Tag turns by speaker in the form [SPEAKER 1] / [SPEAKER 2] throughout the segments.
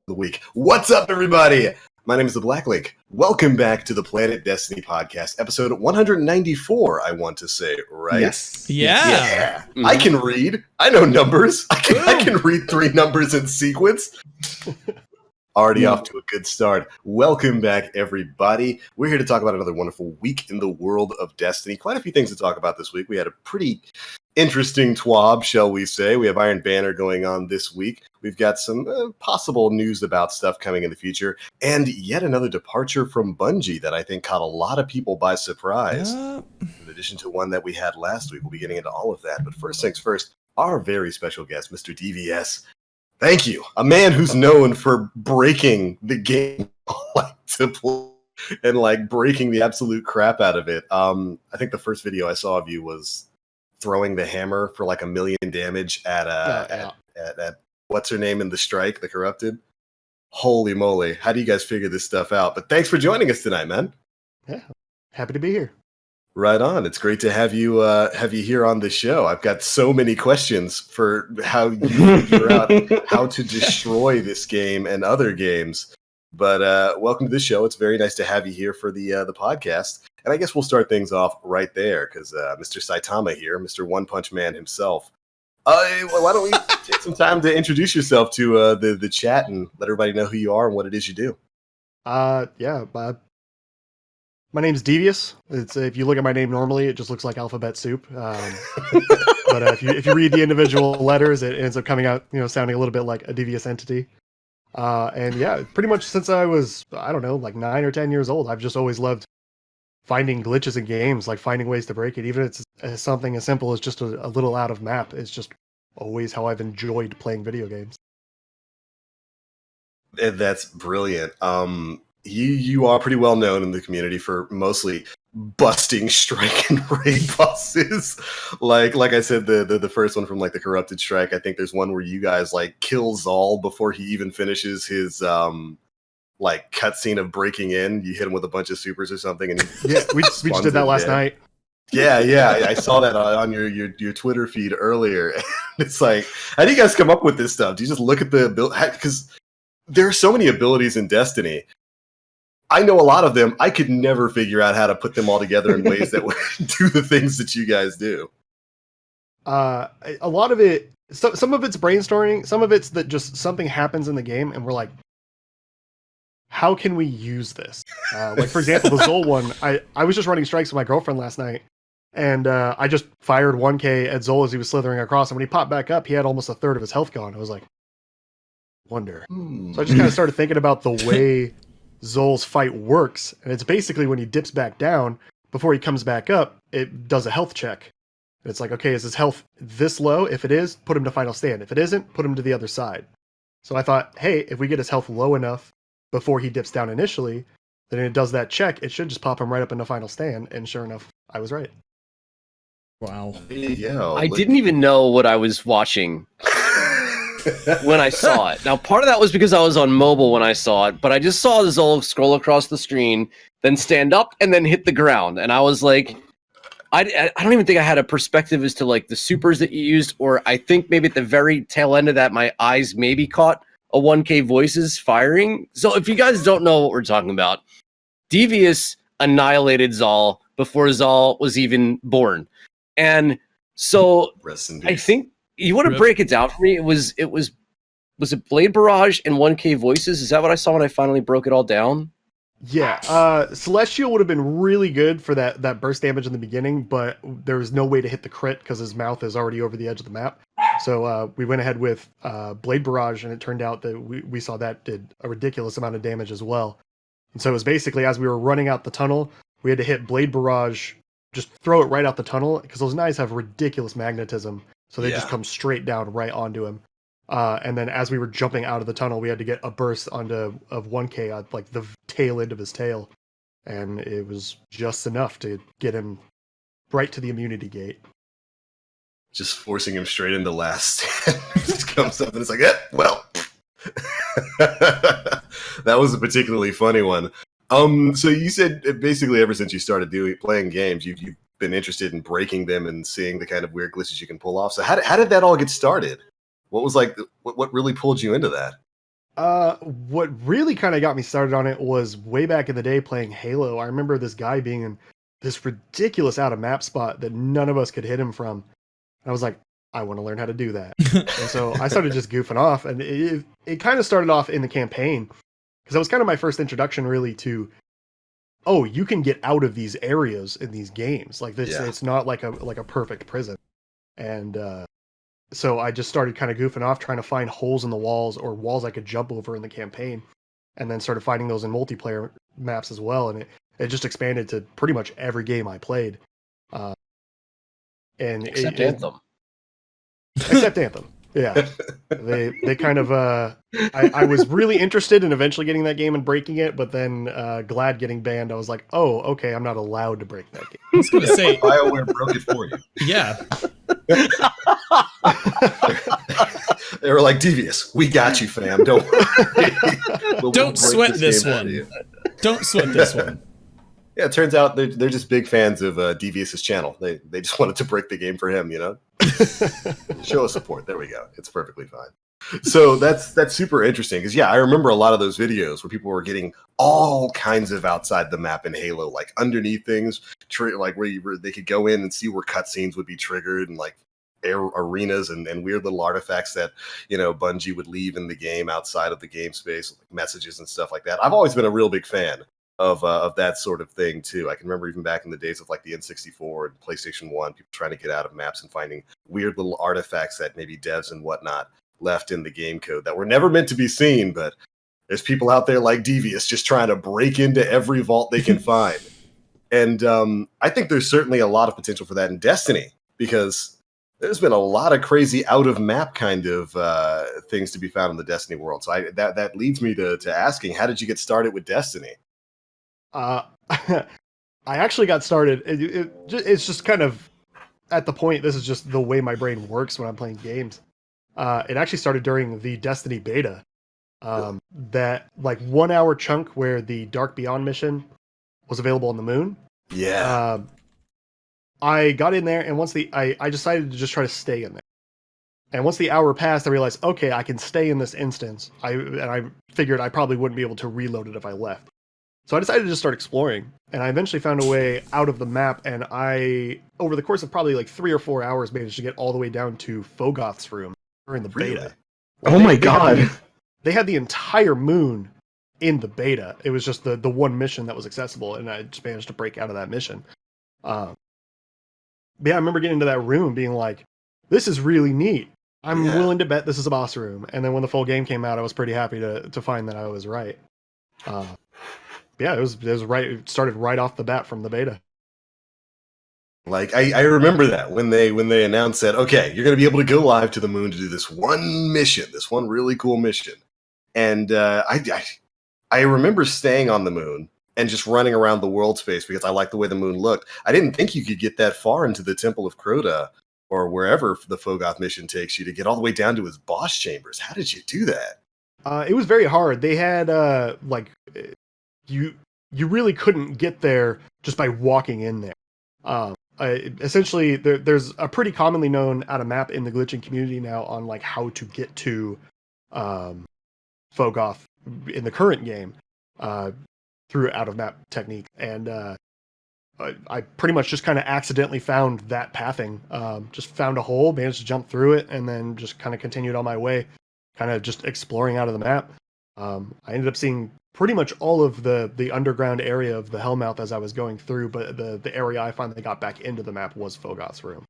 [SPEAKER 1] the week. What's up, everybody? My name is the Black Link. Welcome back to the Planet Destiny podcast, episode 194, I want to say, right?
[SPEAKER 2] Yes.
[SPEAKER 1] Yeah.
[SPEAKER 2] Mm-hmm.
[SPEAKER 1] I can read. I know numbers. I can read three numbers in sequence. Already off to a good start. Welcome back, everybody. We're here to talk about another wonderful week in the world of Destiny. Quite a few things to talk about this week. We had a pretty interesting TWAB, shall we say. We have Iron Banner going on this week. We've got some possible news about stuff coming in the future. And yet another departure from Bungie that I think caught a lot of people by surprise. In addition to one that we had last week. We'll be getting into all of that. But first things first, our very special guest, Mr. DVS. Thank you. A man who's known for breaking the game to play and breaking the absolute crap out of it. I think the first video I saw of you was throwing the hammer for 1 million damage at what's her name in the strike, the Corrupted. Holy moly. How do you guys figure this stuff out? But thanks for joining us tonight, man.
[SPEAKER 3] Yeah. Happy to be here.
[SPEAKER 1] Right on. It's great to have you here on the show. I've got so many questions for how you figure out how to destroy this game and other games. But welcome to the show. It's very nice to have you here for the podcast. And I guess we'll start things off right there because Mr. Saitama here, Mr. One Punch Man himself. Why don't we take some time to introduce yourself to the chat and let everybody know who you are and what it is you do?
[SPEAKER 3] My name's Devious. It's if you look at my name normally, it just looks like alphabet soup. But if you read the individual letters, it ends up coming out, sounding a little bit like a devious entity. And yeah, pretty much since I was, 9 or 10 years old, I've just always loved finding glitches in games, finding ways to break it. Even if it's something as simple as just a little out of map. It's just always how I've enjoyed playing video games.
[SPEAKER 1] That's brilliant. You are pretty well known in the community for mostly busting strike and raid bosses. Like I said, the first one from the Corrupted Strike. I think there's one where you guys kill Zal before he even finishes his cutscene of breaking in. You hit him with a bunch of supers or something, and
[SPEAKER 3] we just did that last night.
[SPEAKER 1] Yeah, I saw that on your Twitter feed earlier. It's how do you guys come up with this stuff? Do you just look at the ability? Because there are so many abilities in Destiny. I know a lot of them. I could never figure out how to put them all together in ways that would do the things that you guys do.
[SPEAKER 3] A lot of it, some of it's brainstorming. Some of it's that just something happens in the game, and we're like, how can we use this? For example, the Zol one, I was just running strikes with my girlfriend last night, and I just fired 1K at Zol as he was slithering across, and when he popped back up, he had almost a third of his health gone. I was like, wonder. So I just kind of started thinking about the way Zol's fight works, and it's basically when he dips back down, before he comes back up, it does a health check. And it's okay, is his health this low? If it is, put him to final stand. If it isn't, put him to the other side. So I thought, hey, if we get his health low enough before he dips down initially, then it does that check, it should just pop him right up into final stand, and sure enough, I was right.
[SPEAKER 2] Wow.
[SPEAKER 4] I didn't even know what I was watching when I saw it. Now, part of that was because I was on mobile when I saw it, but I just saw Zol scroll across the screen, then stand up, and then hit the ground. And I was like, I don't even think I had a perspective as to the supers that you used, or I think maybe at the very tail end of that, my eyes maybe caught a 1K voices firing. So if you guys don't know what we're talking about, Devious annihilated Zal before Zal was even born. And so I think you want to break it down for me. Was it Blade Barrage and 1K voices? Is that what I saw when I finally broke it all down?
[SPEAKER 3] Yeah. Celestial would have been really good for that burst damage in the beginning, but there was no way to hit the crit because his mouth is already over the edge of the map. So we went ahead with Blade Barrage, and it turned out that we saw that did a ridiculous amount of damage as well. And so it was basically, as we were running out the tunnel, we had to hit Blade Barrage, just throw it right out the tunnel, because those knives have ridiculous magnetism. So they just come straight down right onto him. And then as we were jumping out of the tunnel, we had to get a burst of 1K at the tail end of his tail. And it was just enough to get him right to the immunity gate.
[SPEAKER 1] Just forcing him straight into last. Just comes up and it's well. That was a particularly funny one. So you said basically ever since you started playing games, you've been interested in breaking them and seeing the kind of weird glitches you can pull off. So how did that all get started? What was what really pulled you into that?
[SPEAKER 3] What really kind of got me started on it was way back in the day playing Halo. I remember this guy being in this ridiculous out of map spot that none of us could hit him from. And I was like, I want to learn how to do that. And so I started just goofing off, and it kind of started off in the campaign because that was kind of my first introduction really to, oh, you can get out of these areas in these games. Like this, it's not like a perfect prison. And so I just started kind of goofing off, trying to find holes in the walls or walls I could jump over in the campaign, and then started finding those in multiplayer maps as well. And it just expanded to pretty much every game I played. And
[SPEAKER 4] Except Anthem.
[SPEAKER 3] Except Anthem. Yeah. They kind of I was really interested in eventually getting that game and breaking it, but then Glad getting banned, I was like, oh, okay, I'm not allowed to break that game.
[SPEAKER 2] I was gonna say
[SPEAKER 1] BioWare broke it for you.
[SPEAKER 2] Yeah.
[SPEAKER 1] They were like, Devious, we got you, fam. Don't worry.
[SPEAKER 2] Don't sweat this one. Don't sweat this one.
[SPEAKER 1] Yeah, it turns out they're just big fans of Devious's channel. They just wanted to break the game for him, you know? Show us support. There we go. It's perfectly fine. So that's super interesting because, yeah, I remember a lot of those videos where people were getting all kinds of outside the map in Halo, like underneath things, like where they could go in and see where cutscenes would be triggered and like arenas and weird little artifacts that, you know, Bungie would leave in the game outside of the game space, like messages and stuff like that. I've always been a real big fan of that sort of thing too. I can remember even back in the days of like the N64 and PlayStation 1, people trying to get out of maps and finding weird little artifacts that maybe devs and whatnot left in the game code that were never meant to be seen, but there's people out there like Devious just trying to break into every vault they can find. And I think there's certainly a lot of potential for that in Destiny, because there's been a lot of crazy out-of-map kind of things to be found in the Destiny world. So that leads me to asking, how did you get started with Destiny?
[SPEAKER 3] I actually got started. It's just kind of at the point. This is just the way my brain works when I'm playing games. It actually started during the Destiny beta. That like 1 hour chunk where the Dark Beyond mission was available on the moon.
[SPEAKER 1] Yeah.
[SPEAKER 3] I got in there, and once I decided to just try to stay in there. And once the hour passed, I realized, okay, I can stay in this instance. I figured I probably wouldn't be able to reload it if I left. So I decided to just start exploring, and I eventually found a way out of the map, and I, over the course of probably like 3 or 4 hours, managed to get all the way down to Fogoth's room during the beta.
[SPEAKER 5] Like, oh my god.
[SPEAKER 3] They had the entire moon in the beta. It was just the one mission that was accessible, and I just managed to break out of that mission. But yeah, I remember getting into that room being like, this is really neat. I'm willing to bet this is a boss room. And then when the full game came out, I was pretty happy to find that I was right. Yeah, it was right. It started right off the bat from the beta.
[SPEAKER 1] Like I remember that when they announced that, okay, you're going to be able to go live to the moon to do this one mission, this one really cool mission. And I remember staying on the moon and just running around the world space because I liked the way the moon looked. I didn't think you could get that far into the Temple of Crota or wherever the Fogoth mission takes you to get all the way down to his boss chambers. How did you do that?
[SPEAKER 3] It was very hard. They had you really couldn't get there just by walking in there. Essentially, there's a pretty commonly known out of map in the glitching community now on like how to get to Fogoth in the current game through out of map technique, and I pretty much just kind of accidentally found that pathing. Just found a hole, managed to jump through it, and then just kind of continued on my way, kind of just exploring out of the map. I ended up seeing pretty much all of the underground area of the Hellmouth as I was going through, but the area I finally got back into the map was Fogoth's room.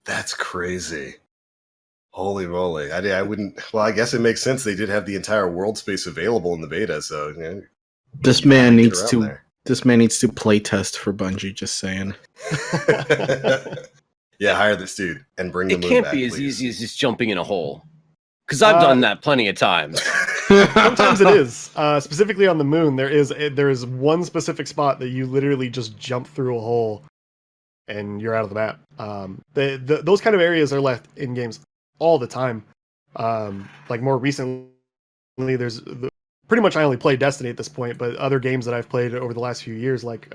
[SPEAKER 1] That's crazy. Holy moly. I wouldn't... Well, I guess it makes sense. They did have the entire world space available in the beta, so... You know,
[SPEAKER 5] this man needs to play test for Bungie, just saying.
[SPEAKER 1] Yeah, hire this dude and bring the moon back,
[SPEAKER 4] It can't be as easy as just jumping in a hole. Because I've done that plenty of times.
[SPEAKER 3] Sometimes it is. Specifically on the moon, there is one specific spot that you literally just jump through a hole and you're out of the map. Those kind of areas are left in games all the time. Like more recently, pretty much I only play Destiny at this point, but other games that I've played over the last few years, like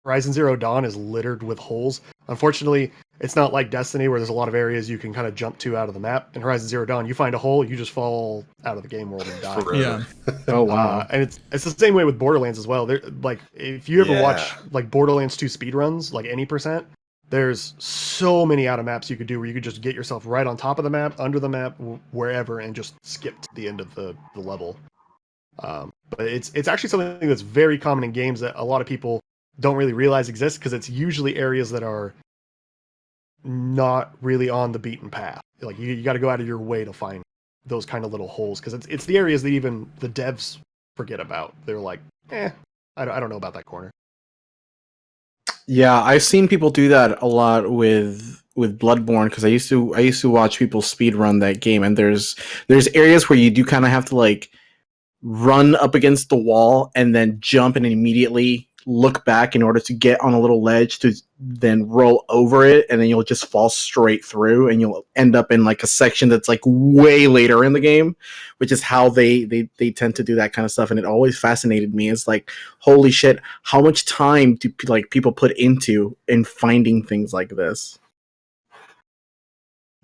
[SPEAKER 3] Horizon Zero Dawn, is littered with holes. Unfortunately, It's not like Destiny where there's a lot of areas you can kind of jump to out of the map. In Horizon Zero Dawn, you find a hole, you just fall out of the game world and die.
[SPEAKER 2] Yeah.
[SPEAKER 5] Oh wow.
[SPEAKER 3] And it's the same way with Borderlands as well. Like if you ever watch like Borderlands 2 speedruns, like any percent, there's so many out of maps you could do where you could just get yourself right on top of the map, under the map, wherever, and just skip to the end of the level. But it's actually something that's very common in games that a lot of people don't really realize exists, because it's usually areas that are not really on the beaten path. Like you got to go out of your way to find those kind of little holes, because it's the areas that even the devs forget about. They're like, I don't know about that corner.
[SPEAKER 5] Yeah, I've seen people do that a lot with Bloodborne, because I used to watch people speedrun that game, and there's areas where you do kind of have to like run up against the wall and then jump and immediately look back in order to get on a little ledge to then roll over it, and then you'll just fall straight through and you'll end up in like a section that's like way later in the game, which is how they tend to do that kind of stuff. And it always fascinated me. It's like, holy shit, how much time do like people put into in finding things like this?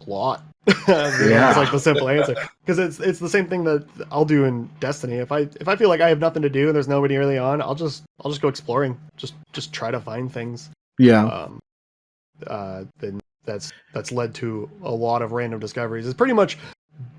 [SPEAKER 3] A lot. It's like the simple answer, because it's the same thing that I'll do in Destiny. If I feel like I have nothing to do and there's nobody really on, I'll just go exploring, just try to find things. Then that's led to a lot of random discoveries. It's pretty much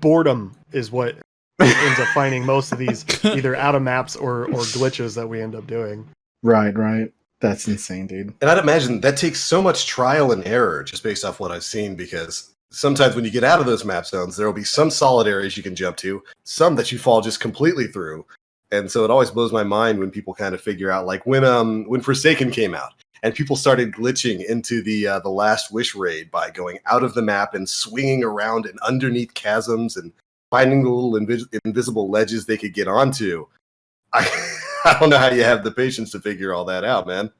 [SPEAKER 3] boredom is what ends up finding most of these either out of maps or glitches that we end up doing.
[SPEAKER 5] Right. That's insane, dude.
[SPEAKER 1] And I'd imagine that takes so much trial and error just based off what I've seen, because sometimes when you get out of those map zones, there will be some solid areas you can jump to, some that you fall just completely through. And so it always blows my mind when people kind of figure out, like when Forsaken came out and people started glitching into the Last Wish raid by going out of the map and swinging around and underneath chasms and finding the little invisible ledges they could get onto. I don't know how you have the patience to figure all that out, man.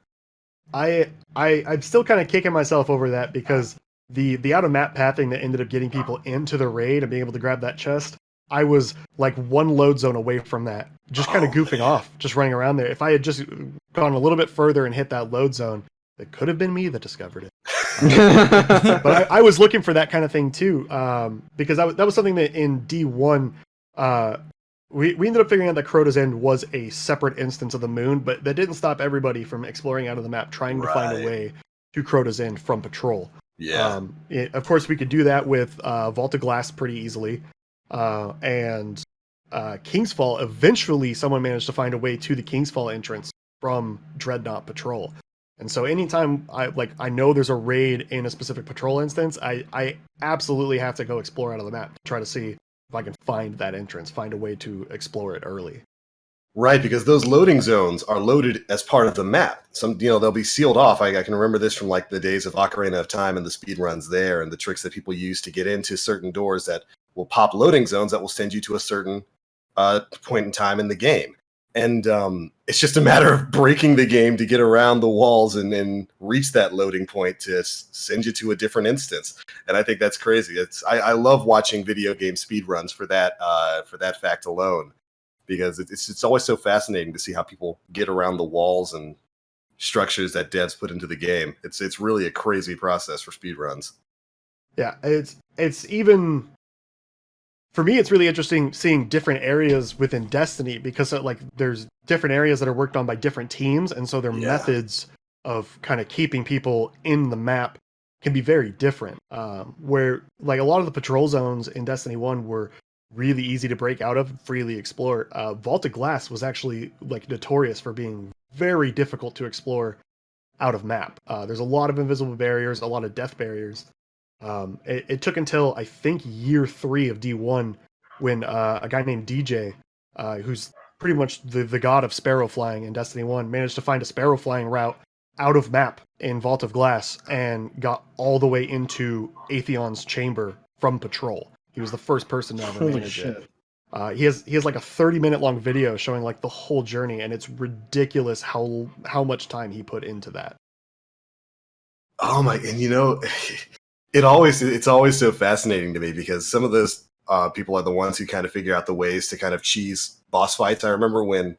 [SPEAKER 3] I'm still kind of kicking myself over that, because the out of map pathing that ended up getting people into the raid and being able to grab that chest, I was like one load zone away from that, just kind of goofing off, just running around there. If I had just gone a little bit further and hit that load zone, it could have been me that discovered it. But I was looking for that kind of thing too, because that was something that in D1, we ended up figuring out that Crota's End was a separate instance of the moon, but that didn't stop everybody from exploring out of the map, trying to find a way to Crota's End from patrol.
[SPEAKER 1] Yeah.
[SPEAKER 3] Of course, we could do that with Vault of Glass pretty easily. And King's Fall, eventually someone managed to find a way to the King's Fall entrance from Dreadnought Patrol. And so anytime I know there's a raid in a specific patrol instance, I absolutely have to go explore out of the map to try to see if I can find that entrance, find a way to explore it early.
[SPEAKER 1] Right, because those loading zones are loaded as part of the map. They'll be sealed off. I can remember this from like the days of Ocarina of Time and the speed runs there, and the tricks that people use to get into certain doors that will pop loading zones that will send you to a certain point in time in the game. And it's just a matter of breaking the game to get around the walls and reach that loading point to send you to a different instance. And I think that's crazy. I love watching video game speed runs for that fact alone, because it's always so fascinating to see how people get around the walls and structures that devs put into the game. It's really a crazy process for speedruns.
[SPEAKER 3] Yeah, it's even, for me, it's really interesting seeing different areas within Destiny, because like there's different areas that are worked on by different teams, and so their methods of kind of keeping people in the map can be very different. Where like a lot of the patrol zones in Destiny 1 were really easy to break out of, freely explore. Vault of Glass was actually like notorious for being very difficult to explore out of map. There's a lot of invisible barriers, a lot of death barriers. It took until I think year 3 of D1 when a guy named DJ, who's pretty much the god of sparrow flying in Destiny 1, managed to find a sparrow flying route out of map in Vault of Glass and got all the way into Atheon's chamber from patrol. He was the first person to ever manage it. He has like a 30-minute long video showing like the whole journey, and it's ridiculous how much time he put into that.
[SPEAKER 1] Oh my! And it's always so fascinating to me, because some of those people are the ones who kind of figure out the ways to kind of cheese boss fights. I remember when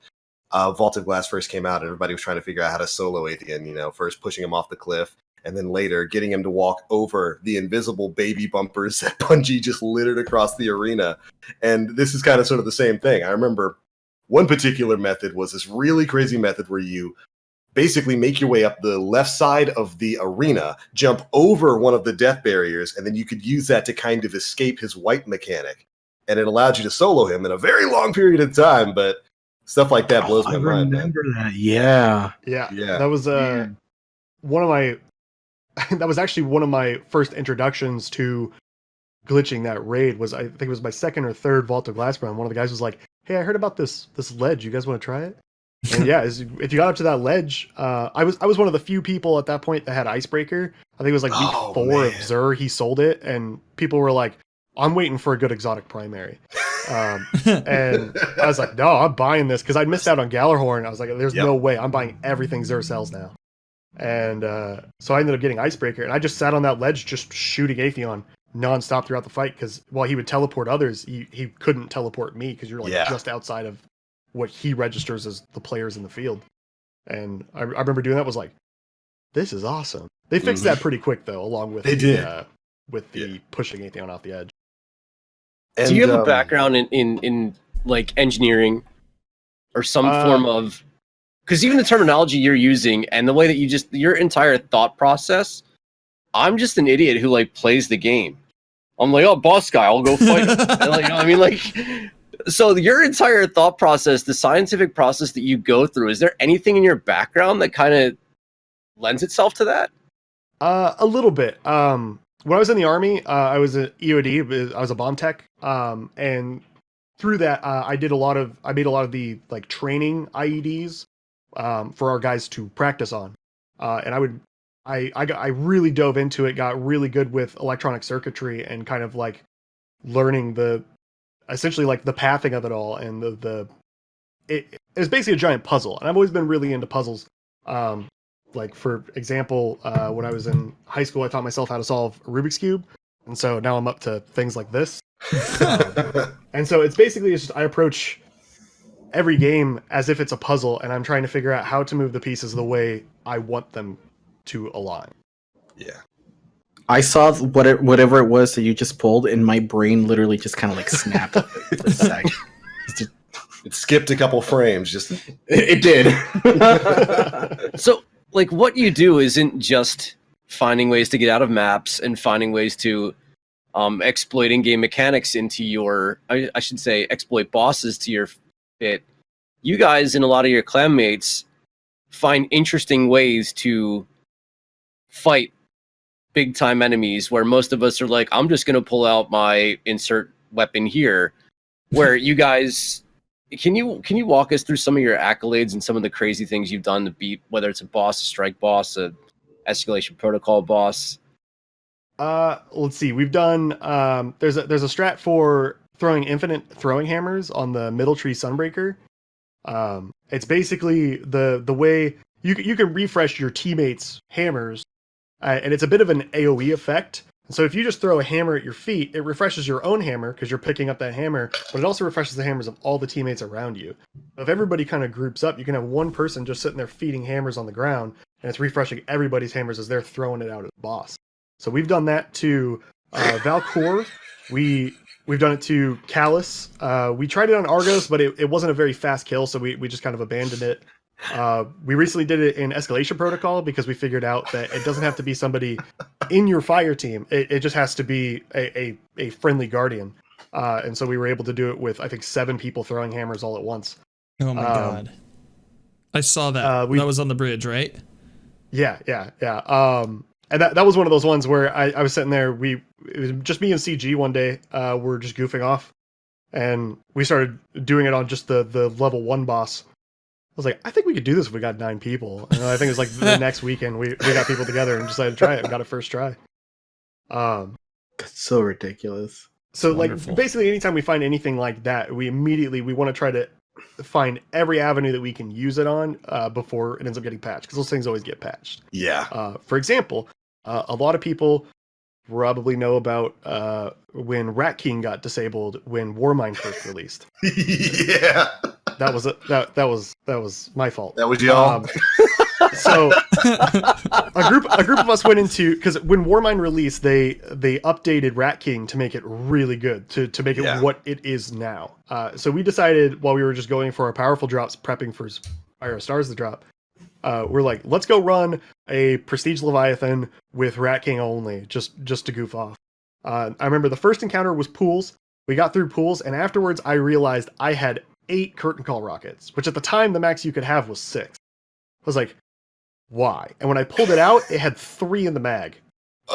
[SPEAKER 1] Vault of Glass first came out, everybody was trying to figure out how to solo Atheon. First pushing him off the cliff and then later getting him to walk over the invisible baby bumpers that Bungie just littered across the arena. And this is kind of sort of the same thing. I remember one particular method was this really crazy method where you basically make your way up the left side of the arena, jump over one of the death barriers, and then you could use that to kind of escape his wipe mechanic. And it allowed you to solo him in a very long period of time, but stuff like that blows my mind, man.
[SPEAKER 5] I remember that. Yeah.
[SPEAKER 3] That was one of my that was actually one of my first introductions to glitching that raid. Was I think it was my second or third Vault of Glass run. One of the guys was like, "Hey, I heard about this ledge. You guys want to try it?" And yeah, if you got up to that ledge, I was one of the few people at that point that had Icebreaker. I think it was like week 4 of Xur. He sold it, and people were like, "I'm waiting for a good exotic primary." And I was like, "No, I'm buying this," because I missed out on Gallarhorn. I was like, "There's no way. I'm buying everything Xur sells now." And so I ended up getting Icebreaker, and I just sat on that ledge just shooting Atheon nonstop throughout the fight, because while he would teleport others, he couldn't teleport me, because you're like just outside of what he registers as the players in the field. And I remember doing that, was like, this is awesome. They fixed that pretty quick though, along with the pushing Atheon off the edge.
[SPEAKER 4] And, do you have a background in like engineering or some form of, because even the terminology you're using and the way that your entire thought process, I'm just an idiot who like plays the game. I'm like, oh, boss guy, I'll go fight him. And, like, you know what I mean? Like, so your entire thought process, the scientific process that you go through, is there anything in your background that kind of lends itself to that?
[SPEAKER 3] A little bit. When I was in the army, I was an EOD. I was a bomb tech, and through that, I made a lot of the like training IEDs for our guys to practice on, and I really dove into it, got really good with electronic circuitry and kind of like learning essentially like the pathing of it all, and it was basically a giant puzzle. And I've always been really into puzzles. Like for example, when I was in high school, I taught myself how to solve a Rubik's Cube, and so now I'm up to things like this. And so it's just I approach every game as if it's a puzzle, and I'm trying to figure out how to move the pieces the way I want them to align.
[SPEAKER 1] Yeah.
[SPEAKER 5] I saw whatever it was that you just pulled, and my brain literally just kind of like snapped for a second.
[SPEAKER 1] It skipped a couple frames.
[SPEAKER 5] It did.
[SPEAKER 4] So, like, what you do isn't just finding ways to get out of maps and finding ways to exploit in-game mechanics into your, I should say, exploit bosses to your fit. You guys and a lot of your clan mates find interesting ways to fight big-time enemies, where most of us are like, I'm just going to pull out my insert weapon here, where you guys... Can you walk us through some of your accolades and some of the crazy things you've done to beat, whether it's a boss, a strike boss, a escalation protocol boss?
[SPEAKER 3] Let's see. We've done there's a strat for throwing infinite throwing hammers on the middle tree Sunbreaker. It's basically the way you can refresh your teammates' hammers, and it's a bit of an AoE effect. So if you just throw a hammer at your feet, it refreshes your own hammer because you're picking up that hammer, but it also refreshes the hammers of all the teammates around you. So if everybody kind of groups up, you can have one person just sitting there feeding hammers on the ground, and it's refreshing everybody's hammers as they're throwing it out at the boss. So we've done that to Valkor. We've done it to Callus. We tried it on Argos, but it wasn't a very fast kill, so we just kind of abandoned it. We recently did it in Escalation Protocol because we figured out that it doesn't have to be somebody in your fire team. It just has to be a friendly guardian. And so we were able to do it with, I think, 7 people throwing hammers all at once.
[SPEAKER 2] Oh my god. I saw that. That was on the bridge, right?
[SPEAKER 3] Yeah. And that was one of those ones where I was sitting there, it was just me and CG one day, we're just goofing off. And we started doing it on just the level 1 boss. I was like, I think we could do this if we got 9 people. And I think it was like the next weekend we got people together and decided to try it and got it first try.
[SPEAKER 5] That's so ridiculous.
[SPEAKER 3] So like basically anytime we find anything like that, we want to try to find every avenue that we can use it on before it ends up getting patched, because those things always get patched.
[SPEAKER 1] Yeah.
[SPEAKER 3] For example, a lot of people probably know about when Rat King got disabled when Warmind first released.
[SPEAKER 1] Yeah.
[SPEAKER 3] That was my fault.
[SPEAKER 1] That was y'all.
[SPEAKER 3] So a group of us went into, because when Warmind released, they updated Rat King to make it really good, to make it what it is now. So we decided, while we were just going for our powerful drops, prepping for Fire Stars to drop, we're like, let's go run a Prestige Leviathan with Rat King only, just to goof off. I remember the first encounter was pools. We got through pools, and afterwards I realized I had 8 curtain call rockets, which at the time the max you could have was 6. I was like, why? And when I pulled it out, it had 3 in the mag.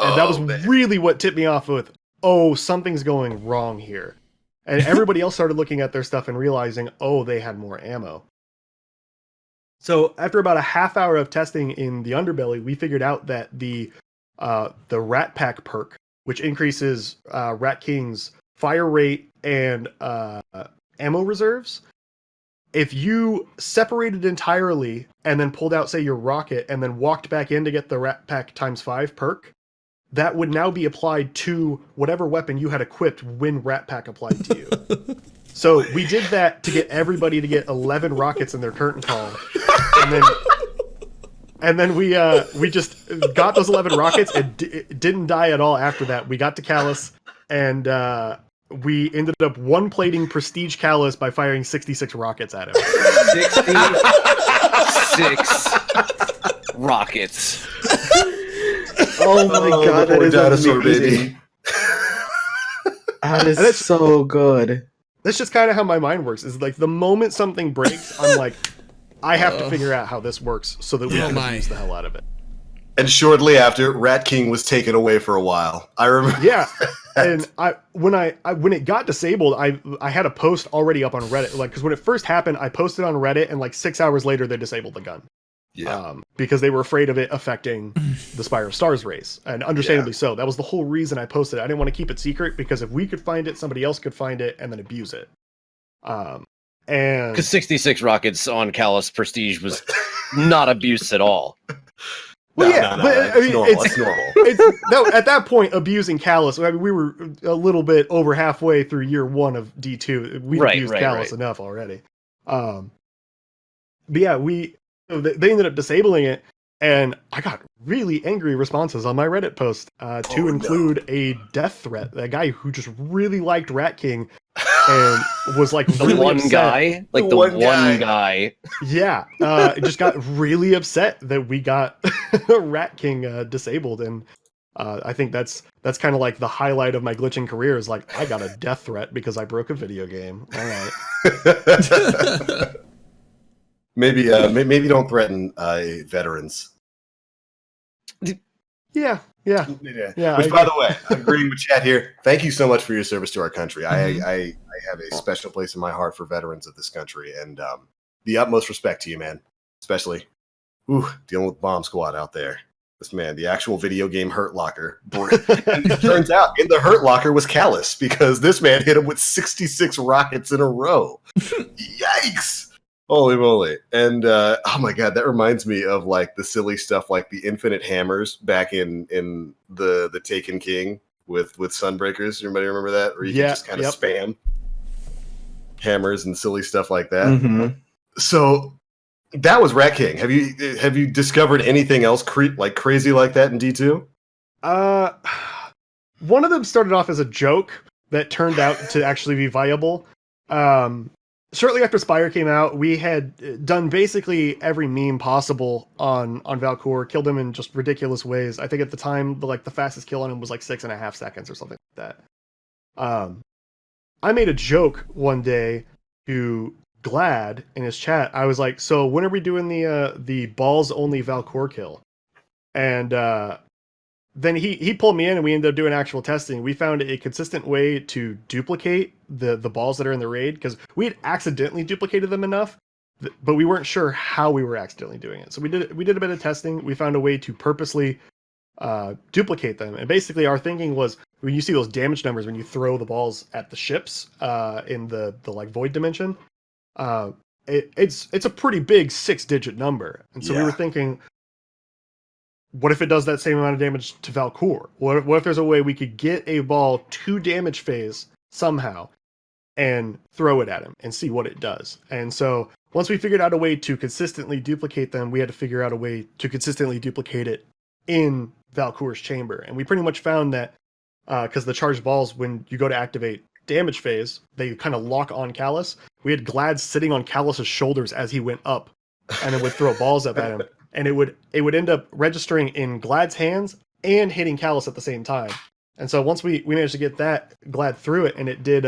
[SPEAKER 3] And that was really what tipped me off with, something's going wrong here. And everybody else started looking at their stuff and realizing, they had more ammo. So after about a half hour of testing in the underbelly, we figured out that the Rat Pack perk, which increases Rat King's fire rate and ammo reserves, if you separated entirely and then pulled out, say, your rocket and then walked back in to get the Rat Pack ×5 perk, that would now be applied to whatever weapon you had equipped when Rat Pack applied to you. So we did that to get everybody to get 11 rockets in their curtain call, and then we just got those 11 rockets and didn't die at all after that. We got to Callus, and we ended up one-plating Prestige Callus by firing 66 rockets at him.
[SPEAKER 4] 66 rockets.
[SPEAKER 5] Oh my god, that is
[SPEAKER 1] dinosaur
[SPEAKER 5] amazing.
[SPEAKER 1] baby.
[SPEAKER 5] That is so good.
[SPEAKER 3] That's just kind of how my mind works. Is like the moment something breaks, I'm like, I have to figure out how this works so that we can use the hell out of it.
[SPEAKER 1] And shortly after, Rat King was taken away for a while. I remember.
[SPEAKER 3] Yeah, and when it got disabled, I had a post already up on Reddit, like, because when it first happened, I posted on Reddit, and like 6 hours later, they disabled the gun.
[SPEAKER 1] Yeah.
[SPEAKER 3] Because they were afraid of it affecting the Spire of Stars race, and understandably so. That was the whole reason I posted it. I didn't want to keep it secret, because if we could find it, somebody else could find it and then abuse it. And
[SPEAKER 4] Because 66 rockets on Callus Prestige was not abuse at all.
[SPEAKER 3] Well,
[SPEAKER 1] It's normal.
[SPEAKER 3] No, at that point, abusing Callus, I mean, we were a little bit over halfway through year 1 of D2. We'd abused Callus enough already. But yeah, they ended up disabling it, and I got really angry responses on my Reddit post to include a death threat. A guy who just really liked Rat King and was like
[SPEAKER 4] The
[SPEAKER 3] really
[SPEAKER 4] one
[SPEAKER 3] upset.
[SPEAKER 4] guy? Like the one guy.
[SPEAKER 3] Yeah, just got really upset that we got Rat King disabled, and I think that's kind of like the highlight of my glitching career, is like, I got a death threat because I broke a video game. All right.
[SPEAKER 1] Maybe don't threaten veterans.
[SPEAKER 3] Yeah.
[SPEAKER 1] Which, by the way, I'm agreeing with chat here. Thank you so much for your service to our country. I have a special place in my heart for veterans of this country, and the utmost respect to you, man. Especially, dealing with Bomb Squad out there. This man, the actual video game Hurt Locker. And it turns out in the Hurt Locker was Callus, because this man hit him with 66 rockets in a row. Yikes! Holy moly. And oh my god, that reminds me of like the silly stuff like the infinite hammers back in the Taken King with Sunbreakers. Anybody remember that? Where you could just kind of spam hammers and silly stuff like that.
[SPEAKER 5] Mm-hmm.
[SPEAKER 1] So that was Rat King. Have you discovered anything else crazy like that in D2?
[SPEAKER 3] One of them started off as a joke that turned out to actually be viable. Shortly after Spire came out, we had done basically every meme possible on Valcour, killed him in just ridiculous ways. I think at the time, the fastest kill on him was like 6.5 seconds or something like that. I made a joke one day to Glad in his chat. I was like, so when are we doing the balls only Valcour kill? And then he pulled me in, and we ended up doing actual testing. We found a consistent way to duplicate the balls that are in the raid, because we had accidentally duplicated them enough, but we weren't sure how we were accidentally doing it. So we did a bit of testing. We found a way to purposely duplicate them. And basically our thinking was, when you see those damage numbers when you throw the balls at the ships in the like void dimension, it's a pretty big 6-digit number. And so we were thinking, what if it does that same amount of damage to Valcour? What if there's a way we could get a ball to damage phase somehow, and throw it at him and see what it does. And so once we figured out a way to consistently duplicate them, we had to figure out a way to consistently duplicate it in Valcour's chamber. And we pretty much found that because the charged balls, when you go to activate damage phase, they kind of lock on Callus. We had Glad sitting on Callus's shoulders as he went up, and then would throw balls up at him, and it would end up registering in Glad's hands and hitting Callus at the same time. And so once we managed to get that, Glad threw it, and it did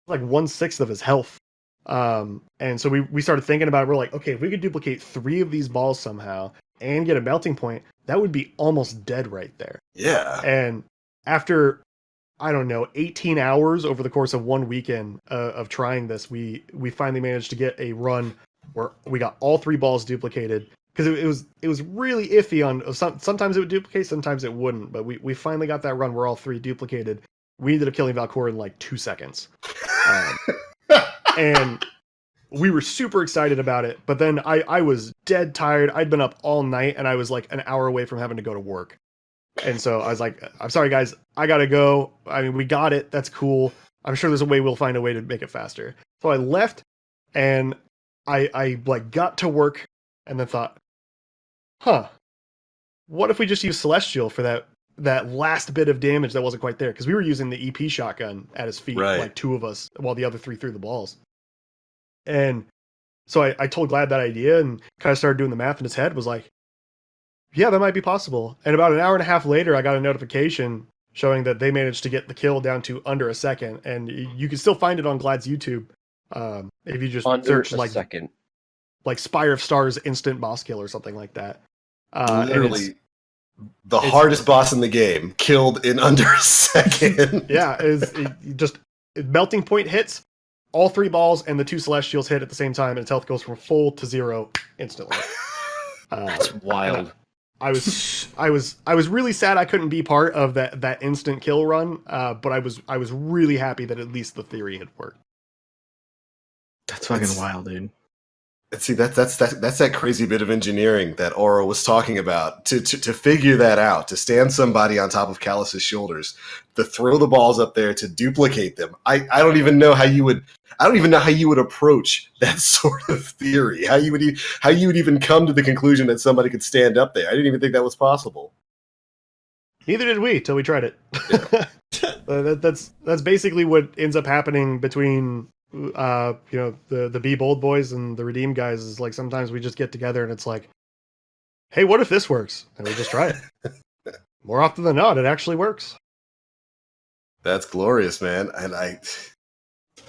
[SPEAKER 3] like 1/6 of his health. And so we started thinking about it. We're like, okay, if we could duplicate 3 of these balls somehow and get a melting point, that would be almost dead right there.
[SPEAKER 1] Yeah.
[SPEAKER 3] And after, I don't know, 18 hours over the course of one weekend of trying this, we finally managed to get a run where we got all 3 balls duplicated, because it was really iffy on sometimes it would duplicate, sometimes it wouldn't, but we finally got that run where all 3 duplicated. We ended up killing Valcour in like 2 seconds. And we were super excited about it, but then I was dead tired. I'd been up all night, and I was like an hour away from having to go to work. And so I was like, I'm sorry, guys, I gotta go. I mean, we got it. That's cool. I'm sure there's a way we'll find a way to make it faster. So I left, and I like got to work, and then thought, what if we just use Celestial for that last bit of damage that wasn't quite there? Because we were using the EP shotgun at his feet,
[SPEAKER 1] Right.
[SPEAKER 3] like 2 of us, while the other 3 threw the balls. And so I told Glad that idea, and kind of started doing the math in his head, was like, yeah, that might be possible. And about an hour and a half later, I got a notification showing that they managed to get the kill down to under a second. And you can still find it on Glad's YouTube if you just search like Spire of Stars instant boss kill or something like that.
[SPEAKER 1] Literally the hardest boss in the game, killed in under a second.
[SPEAKER 3] Yeah, melting point hits, all 3 balls and the 2 Celestials hit at the same time, and its health goes from full to 0 instantly.
[SPEAKER 4] That's wild.
[SPEAKER 3] I was really sad I couldn't be part of that instant kill run, but I was really happy that at least the theory had worked.
[SPEAKER 5] That's fucking wild, dude.
[SPEAKER 1] See, that's that crazy bit of engineering that Oro was talking about to figure that out, to stand somebody on top of Callus's shoulders, to throw the balls up there, to duplicate them. I don't even know how you would approach that sort of theory. How you would even come to the conclusion that somebody could stand up there. I didn't even think that was possible.
[SPEAKER 3] Neither did we till we tried it. Yeah. That's basically what ends up happening between the Be Bold boys and the Redeem guys. Is like sometimes we just get together and it's like, hey, what if this works? And we just try it. More often than not, it actually works.
[SPEAKER 1] That's glorious, man. And I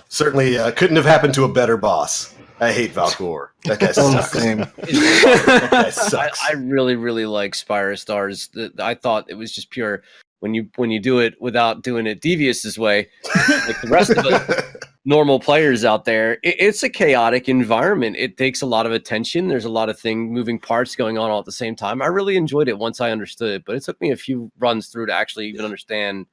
[SPEAKER 1] certainly couldn't have happened to a better boss. I hate Valcour. That guy sucks. That guy sucks.
[SPEAKER 4] I really, really like Spire of Stars. I thought it was just pure when you do it without doing it Devious's way, like the rest of us normal players out there. It's a chaotic environment. It takes a lot of attention. There's a lot of moving parts going on all at the same time. I really enjoyed it once I understood it, but it took me a few runs through to actually even understand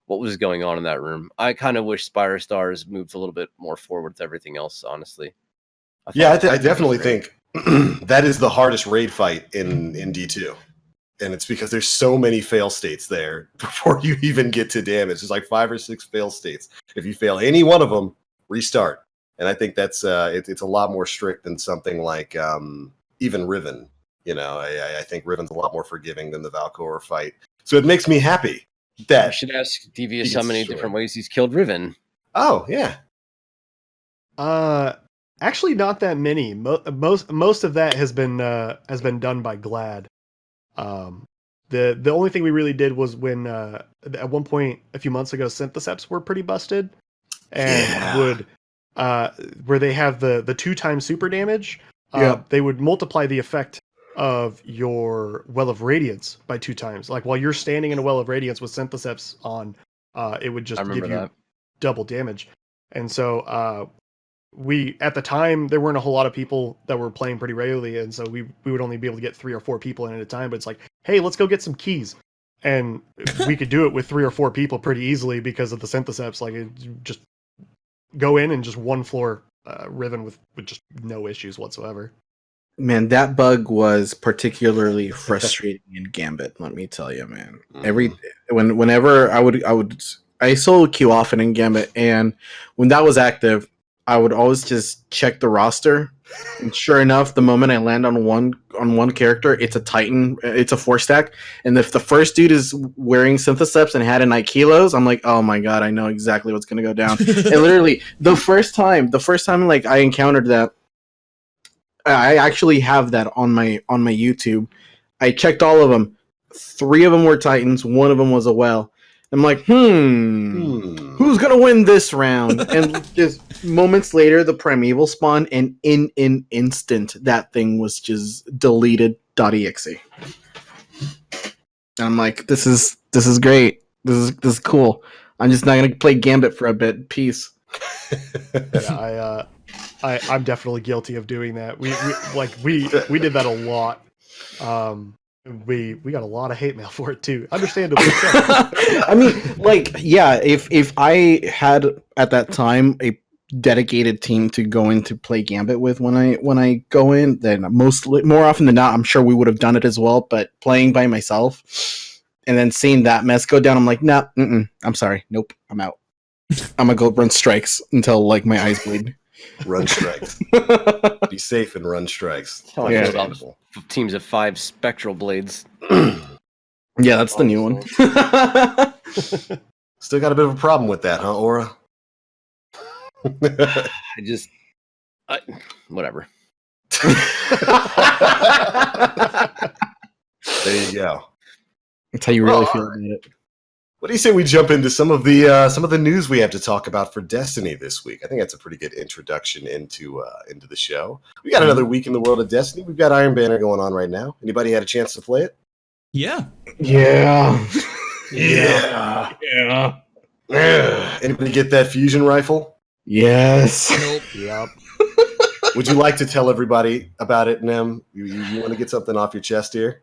[SPEAKER 4] what was going on in that room. I kind of wish Spire of Stars moved a little bit more forward with everything else, honestly.
[SPEAKER 1] I definitely think that is the hardest raid fight in D2. And it's because there's so many fail states there before you even get to damage. There's like 5 or 6 fail states. If you fail any one of them, restart. And I think that's it's a lot more strict than something like even Riven. You know, I think Riven's a lot more forgiving than the Valcour fight. So it makes me happy that
[SPEAKER 4] I should ask Devious how many different ways he's killed Riven.
[SPEAKER 1] Oh yeah.
[SPEAKER 3] Actually, not that many. Most of that has been done by Glad. The only thing we really did was when at one point a few months ago, Syntheseps were pretty busted, and would where they have the 2x super damage. They would multiply the effect of your Well of Radiance by 2 times. Like while you're standing in a Well of Radiance with Syntheseps on, it would just give you double damage. And so we at the time there weren't a whole lot of people that were playing pretty regularly, and so we would only be able to get 3 or 4 people in at a time. But it's like, hey, let's go get some keys, and we could do it with 3 or 4 people pretty easily because of the Syntheseps. Like, it just go in and just one floor Riven with just no issues whatsoever.
[SPEAKER 5] Man, that bug was particularly frustrating in Gambit. Let me tell you, man. Whenever I I solo queue often in Gambit, and when that was active, I would always just check the roster. And sure enough, the moment I land on one character, it's a Titan, it's a 4-stack. And if the first dude is wearing Syntheseps and had a Night Kilos, I'm like, oh my god, I know exactly what's gonna go down. And literally, the first time like I encountered that, I actually have that on my YouTube. I checked all of them. 3 of them were Titans. 1 of them was a Well. I'm like, who's gonna win this round? And just moments later, the Primeval spawned, and in an instant, that thing was just deleted.exe. And I'm like, this is great. This is cool. I'm just not gonna play Gambit for a bit. Peace.
[SPEAKER 3] Yeah, I'm definitely guilty of doing that. We did that a lot. We got a lot of hate mail for it too. Understandably so.
[SPEAKER 5] I mean, like, yeah, if I had at that time a dedicated team to go in to play Gambit with when I go in, then more often than not, I'm sure we would have done it as well. But playing by myself and then seeing that mess go down, I'm like, nah, I'm sorry, nope, I'm out. I'm gonna go run strikes until like my eyes bleed.
[SPEAKER 1] Run strikes. Be safe and run strikes.
[SPEAKER 4] Yeah. About teams of 5 spectral blades.
[SPEAKER 5] Yeah, that's the new one.
[SPEAKER 1] Still got a bit of a problem with that, huh, Aura?
[SPEAKER 4] Whatever.
[SPEAKER 1] There you go.
[SPEAKER 5] That's how you really feel about it.
[SPEAKER 1] What do you say we jump into some of the news we have to talk about for Destiny this week? I think that's a pretty good introduction into the show. We got another week in the world of Destiny. We've got Iron Banner going on right now. Anybody had a chance to play it?
[SPEAKER 2] Yeah.
[SPEAKER 5] Yeah.
[SPEAKER 1] Anybody get that fusion rifle?
[SPEAKER 5] Yes.
[SPEAKER 2] Nope.
[SPEAKER 3] Yep.
[SPEAKER 1] Would you like to tell everybody about it, Nem? You want to get something off your chest here?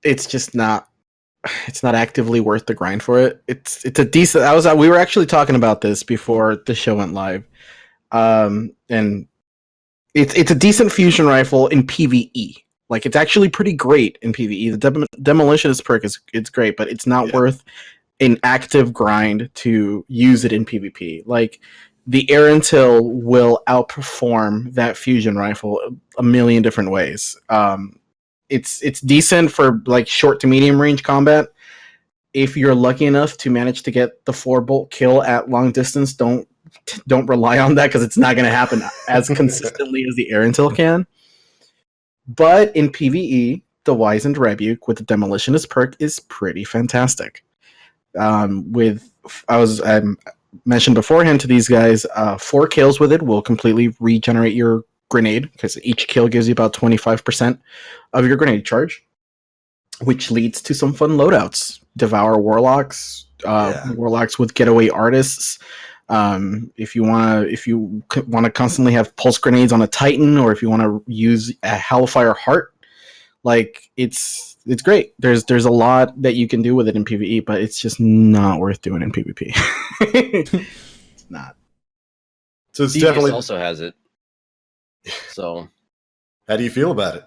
[SPEAKER 5] It's just not. It's not actively worth the grind for it. It's a decent. We were actually talking about this before the show went live, and it's a decent fusion rifle in PvE. Like, it's actually pretty great in PvE. The demolitionist perk it's great, but it's not worth an active grind to use it in PvP. Like, the air intel will outperform that fusion rifle a million different ways. It's decent for like short to medium range combat. If you're lucky enough to manage to get the 4-bolt kill at long distance, don't rely on that because it's not going to happen as consistently as the air intel can. But in PvE, the Wizened Rebuke with the Demolitionist perk is pretty fantastic. I mentioned beforehand to these guys, 4 kills with it will completely regenerate your grenade, because each kill gives you about 25% of your grenade charge, which leads to some fun loadouts. Devour Warlocks, Warlocks with Getaway Artists. If you want to constantly have pulse grenades on a Titan, or if you want to use a Hellfire Heart, like it's great. There's a lot that you can do with it in PvE, but it's just not worth doing in PvP. It's not.
[SPEAKER 1] So it's
[SPEAKER 4] DPS
[SPEAKER 1] definitely
[SPEAKER 4] also has it. So,
[SPEAKER 1] how do you feel about it?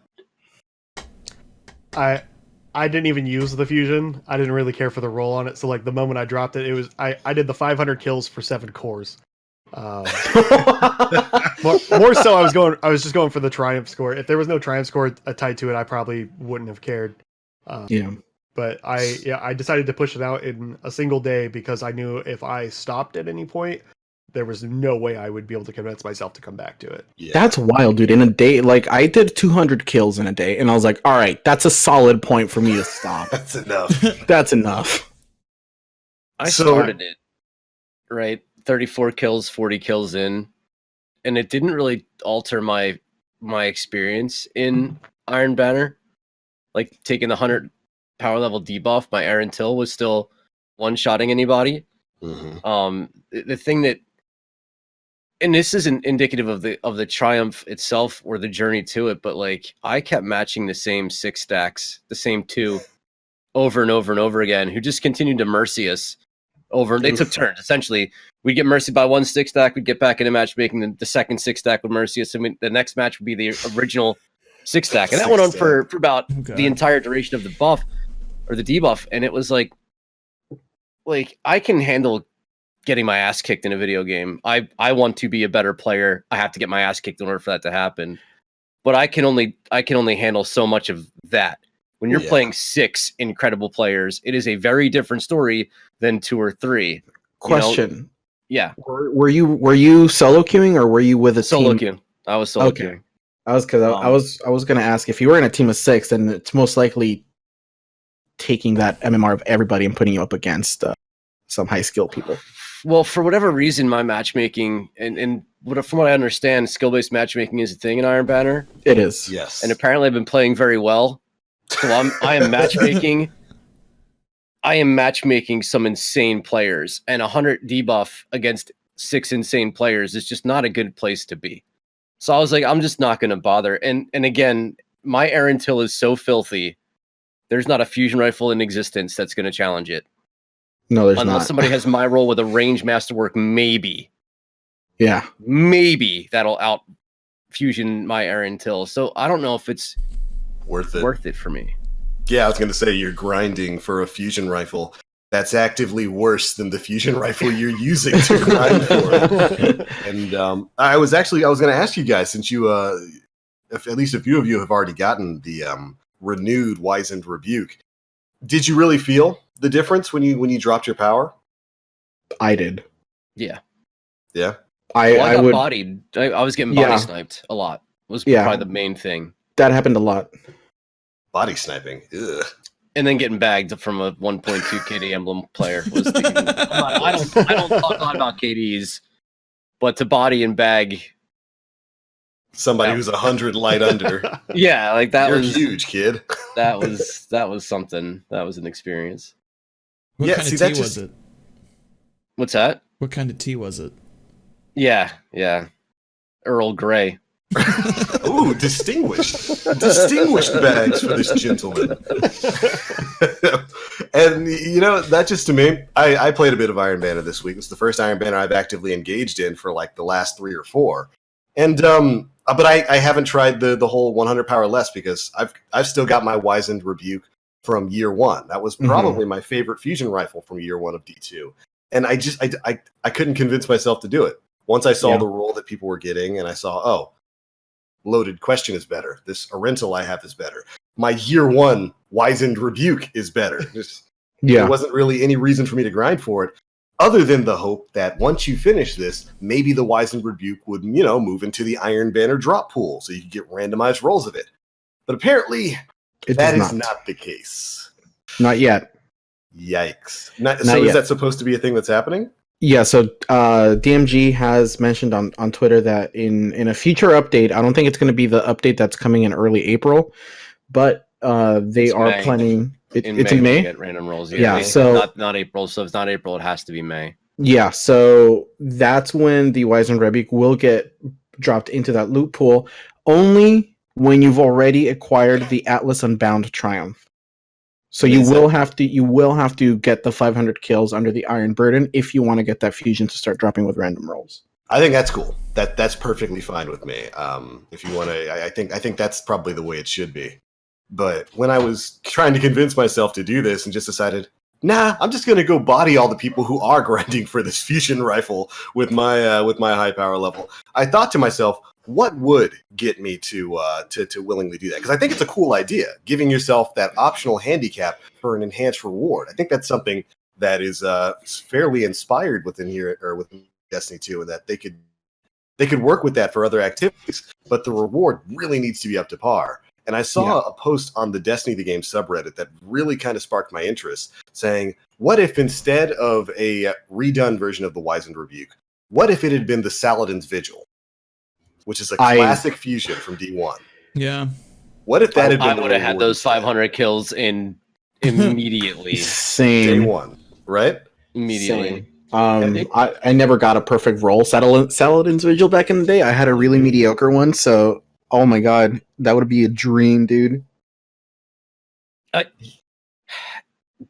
[SPEAKER 3] I didn't even use the fusion. I didn't really care for the roll on it. So like the moment I dropped it, I did the 500 kills for 7 cores. More so, I was just going for the triumph score. If there was no triumph score tied to it, I probably wouldn't have cared. But I decided to push it out in a single day because I knew if I stopped at any point, there was no way I would be able to convince myself to come back to it.
[SPEAKER 1] Yeah.
[SPEAKER 5] That's wild, dude. In a day, like, I did 200 kills in a day, and I was like, all right, that's a solid point for me to stop.
[SPEAKER 1] That's enough.
[SPEAKER 5] That's enough.
[SPEAKER 4] I started it, right? 34 kills, 40 kills in, and it didn't really alter my experience in Iron Banner. Like, taking the 100 power level debuff, my Aaron Till was still one-shotting anybody.
[SPEAKER 1] Mm-hmm.
[SPEAKER 4] The thing that, and this isn't indicative of the triumph itself or the journey to it, but like, I kept matching the same 6 stacks, the same 2, over and over and over again, who just continued to mercy us over. They took turns. Essentially, we'd get mercy by 1 6 stack, we'd get back in a match, making the second 6 stack would mercy us, and the next match would be the original 6 stack, and that went on for about the entire duration of the buff or the debuff, and it was like I can handle getting my ass kicked in a video game. I want to be a better player. I have to get my ass kicked in order for that to happen. But I can only handle so much of that. When you're playing 6 incredible players, it is a very different story than 2 or 3.
[SPEAKER 5] Question.
[SPEAKER 4] Yeah.
[SPEAKER 5] Were you solo queuing or were you with a
[SPEAKER 4] solo
[SPEAKER 5] team?
[SPEAKER 4] queuing? I was solo queuing.
[SPEAKER 5] I was I was going to ask, if you were in a team of 6, then it's most likely taking that MMR of everybody and putting you up against some high skill people.
[SPEAKER 4] Well, for whatever reason, my matchmaking and from what I understand, skill based matchmaking is a thing in Iron Banner.
[SPEAKER 5] It is.
[SPEAKER 1] Yes.
[SPEAKER 4] And apparently, I've been playing very well. So I am matchmaking. I am matchmaking some insane players, and 100 debuff against 6 insane players is just not a good place to be. So I was like, I'm just not going to bother. And again, my Aaron Till is so filthy. There's not a fusion rifle in existence that's going to challenge it.
[SPEAKER 5] No, there's
[SPEAKER 4] Unless
[SPEAKER 5] not.
[SPEAKER 4] somebody has my roll with a range masterwork, maybe.
[SPEAKER 5] Yeah.
[SPEAKER 4] Maybe that'll out fusion my Aaron Till. So I don't know if it's
[SPEAKER 1] worth it
[SPEAKER 4] for me.
[SPEAKER 1] Yeah, I was going to say, you're grinding for a fusion rifle that's actively worse than the fusion rifle you're using to grind for. And I was going to ask you guys, since you, if at least a few of you have already gotten the renewed Wizened Rebuke, did you really feel the difference when you dropped your power?
[SPEAKER 5] I did.
[SPEAKER 4] Yeah.
[SPEAKER 1] Yeah.
[SPEAKER 4] I got bodied. I was getting body sniped a lot. Was probably the main thing.
[SPEAKER 5] That happened a lot.
[SPEAKER 1] Body sniping. Ugh.
[SPEAKER 4] And then getting bagged from a 1.2 KD emblem player was the. I don't talk a lot about KDs, but to body and bag
[SPEAKER 1] somebody who's 100 light under.
[SPEAKER 4] Yeah, like that
[SPEAKER 1] You're
[SPEAKER 4] was
[SPEAKER 1] huge, kid.
[SPEAKER 4] that was something. That was an experience.
[SPEAKER 2] What kind of tea was it?
[SPEAKER 4] What's that?
[SPEAKER 2] What kind of tea was it? Yeah.
[SPEAKER 4] Earl Grey.
[SPEAKER 1] Ooh, distinguished bags for this gentleman. And that just to me, I played a bit of Iron Banner this week. It's the first Iron Banner I've actively engaged in for like the last 3 or 4. And but I haven't tried the whole 100 power less because I've still got my Wizened Rebuke from year 1. That was probably my favorite fusion rifle from year 1 of D2. And I couldn't convince myself to do it. Once I saw the roll that people were getting, and I saw, loaded question is better. This Arental I have is better. My year 1 Wizened Rebuke is better. There wasn't really any reason for me to grind for it, other than the hope that once you finish this, maybe the Wizened Rebuke would, move into the Iron Banner drop pool, so you could get randomized rolls of it. But apparently, that is not the case.
[SPEAKER 5] Not yet.
[SPEAKER 1] Yikes. Is that supposed to be a thing that's happening?
[SPEAKER 5] Yeah, so DMG has mentioned on Twitter that in a future update, I don't think it's going to be the update that's coming in early April, but it's
[SPEAKER 4] May.
[SPEAKER 5] Planning. It's
[SPEAKER 4] May
[SPEAKER 5] in May.
[SPEAKER 4] Get random rolls.
[SPEAKER 5] So
[SPEAKER 4] not April. So if it's not April, it has to be May.
[SPEAKER 5] Yeah, so that's when the Wizened Rebuke will get dropped into that loot pool, only when you've already acquired the Atlas Unbound Triumph. So you will have to get the 500 kills under the Iron Burden if you want to get that fusion to start dropping with random rolls.
[SPEAKER 1] I think that's cool. That's perfectly fine with me. If you want to, I think that's probably the way it should be. But when I was trying to convince myself to do this and just decided, nah, I'm just gonna go body all the people who are grinding for this fusion rifle with my high power level, I thought to myself, what would get me to willingly do that? Because I think it's a cool idea, giving yourself that optional handicap for an enhanced reward. I think that's something that is fairly inspired within here or within Destiny 2, and that they could work with that for other activities, but the reward really needs to be up to par. And I saw a post on the Destiny the Game subreddit that really kind of sparked my interest, saying, what if instead of a redone version of the Wizened Rebuke, what if it had been the Saladin's Vigil, which is a classic fusion from D1?
[SPEAKER 2] Yeah.
[SPEAKER 1] What if that had been?
[SPEAKER 4] I would have had those 500 kills in immediately.
[SPEAKER 5] Same.
[SPEAKER 1] Day 1, right?
[SPEAKER 4] Immediately.
[SPEAKER 5] Same. I never got a perfect roll. Saladin's Vigil back in the day, I had a really mediocre one, so oh my god, that would be a dream, dude.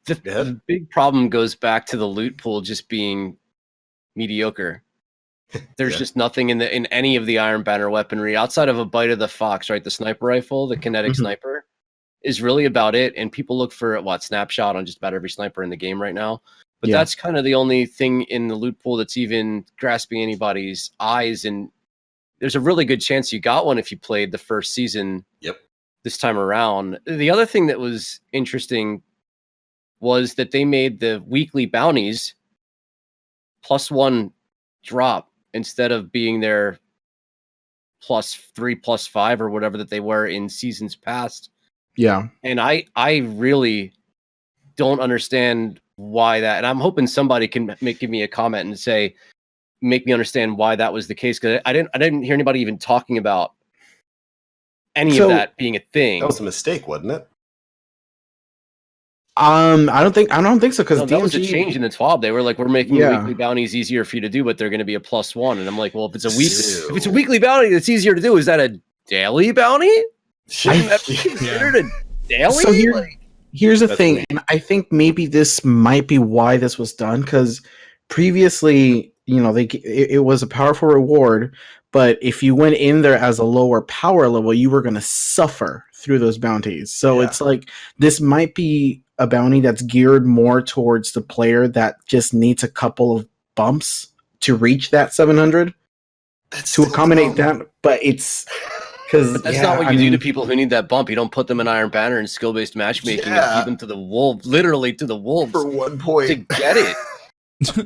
[SPEAKER 4] The big problem goes back to the loot pool just being mediocre. There's just nothing in any of the Iron Banner weaponry outside of a Bite of the Fox, right? The sniper rifle, the kinetic sniper, is really about it. And people look for snapshot on just about every sniper in the game right now. But
[SPEAKER 5] Yeah.
[SPEAKER 4] that's kind of the only thing in the loot pool that's even grasping anybody's eyes. And there's a really good chance you got one if you played the first season.
[SPEAKER 1] Yep.
[SPEAKER 4] This time around. The other thing that was interesting was that they made the weekly bounties +1 drop instead of being their +3, +5, or whatever that they were in seasons past.
[SPEAKER 5] Yeah.
[SPEAKER 4] And I really don't understand why that. And I'm hoping somebody can give me a comment and say, make me understand why that was the case. Because I didn't hear anybody even talking about any of that being a thing.
[SPEAKER 1] That was a mistake, wasn't it?
[SPEAKER 5] I don't think so, because
[SPEAKER 4] that was a change in the TWAB. They were like, we're making
[SPEAKER 5] Yeah.
[SPEAKER 4] weekly bounties easier for you to do, but they're going to be a +1. And I'm like, well, if it's a weekly bounty that's easier to do, is that a daily bounty? Shouldn't that be considered a daily?
[SPEAKER 5] So here's the thing,
[SPEAKER 1] weird.
[SPEAKER 5] and I think maybe this might be why this was done, because previously, it was a powerful reward, but if you went in there as a lower power level, you were going to suffer through those bounties. So it's like, this might be a bounty that's geared more towards the player that just needs a couple of bumps to reach that 700 to accommodate that. But it's because
[SPEAKER 4] that's not what you do to people who need that bump. You don't put them in Iron Banner and skill-based matchmaking and feed them to the wolves, literally to the wolves,
[SPEAKER 1] for 1 point
[SPEAKER 4] to get it.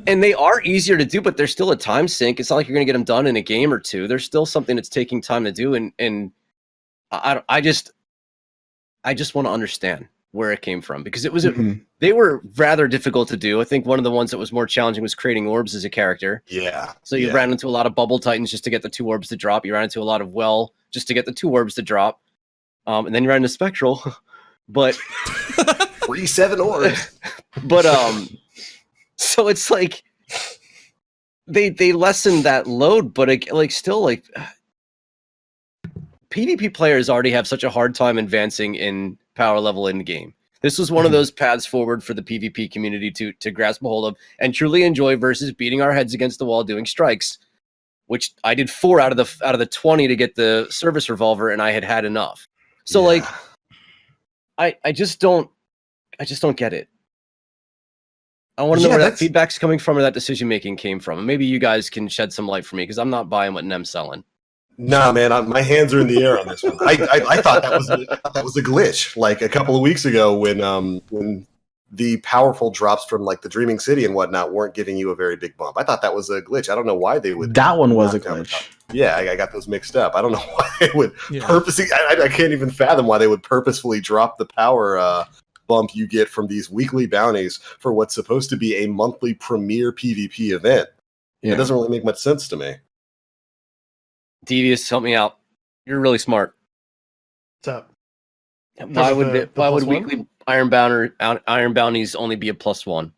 [SPEAKER 4] And they are easier to do, but there's still a time sink. It's not like you're going to get them done in a game or two. There's still something that's taking time to do, and I just want to understand where it came from, because it was they were rather difficult to do. I think one of the ones that was more challenging was creating orbs as a character.
[SPEAKER 1] Yeah.
[SPEAKER 4] So you ran into a lot of bubble titans just to get the 2 orbs to drop. You ran into a lot of well just to get the 2 orbs to drop, and then you ran into spectral, but
[SPEAKER 1] 47 orbs.
[SPEAKER 4] But so it's like they lessened that load, but PvP players already have such a hard time advancing in power level in game. This was one of those paths forward for the PvP community to grasp a hold of and truly enjoy, versus beating our heads against the wall doing strikes, which I did 4 out of the 20 to get the service revolver, and I had enough. So I just don't get it. I want to know where that feedback's coming from, or that decision making came from. And maybe you guys can shed some light for me, because I'm not buying what Nem's selling.
[SPEAKER 1] Nah, man, my hands are in the air on this one. I thought that was a glitch. Like a couple of weeks ago, when the powerful drops from like the Dreaming City and whatnot weren't giving you a very big bump. I thought that was a glitch. I don't know why they would.
[SPEAKER 5] That one was a glitch.
[SPEAKER 1] Yeah, I got those mixed up. I don't know why they would purposely. I can't even fathom why they would purposefully drop the power bump you get from these weekly bounties for what's supposed to be a monthly premier PvP event. Yeah. It doesn't really make much sense to me.
[SPEAKER 4] Devious, help me out. You're really smart.
[SPEAKER 3] What's up?
[SPEAKER 4] Why would weekly Iron Bounties only be a +1?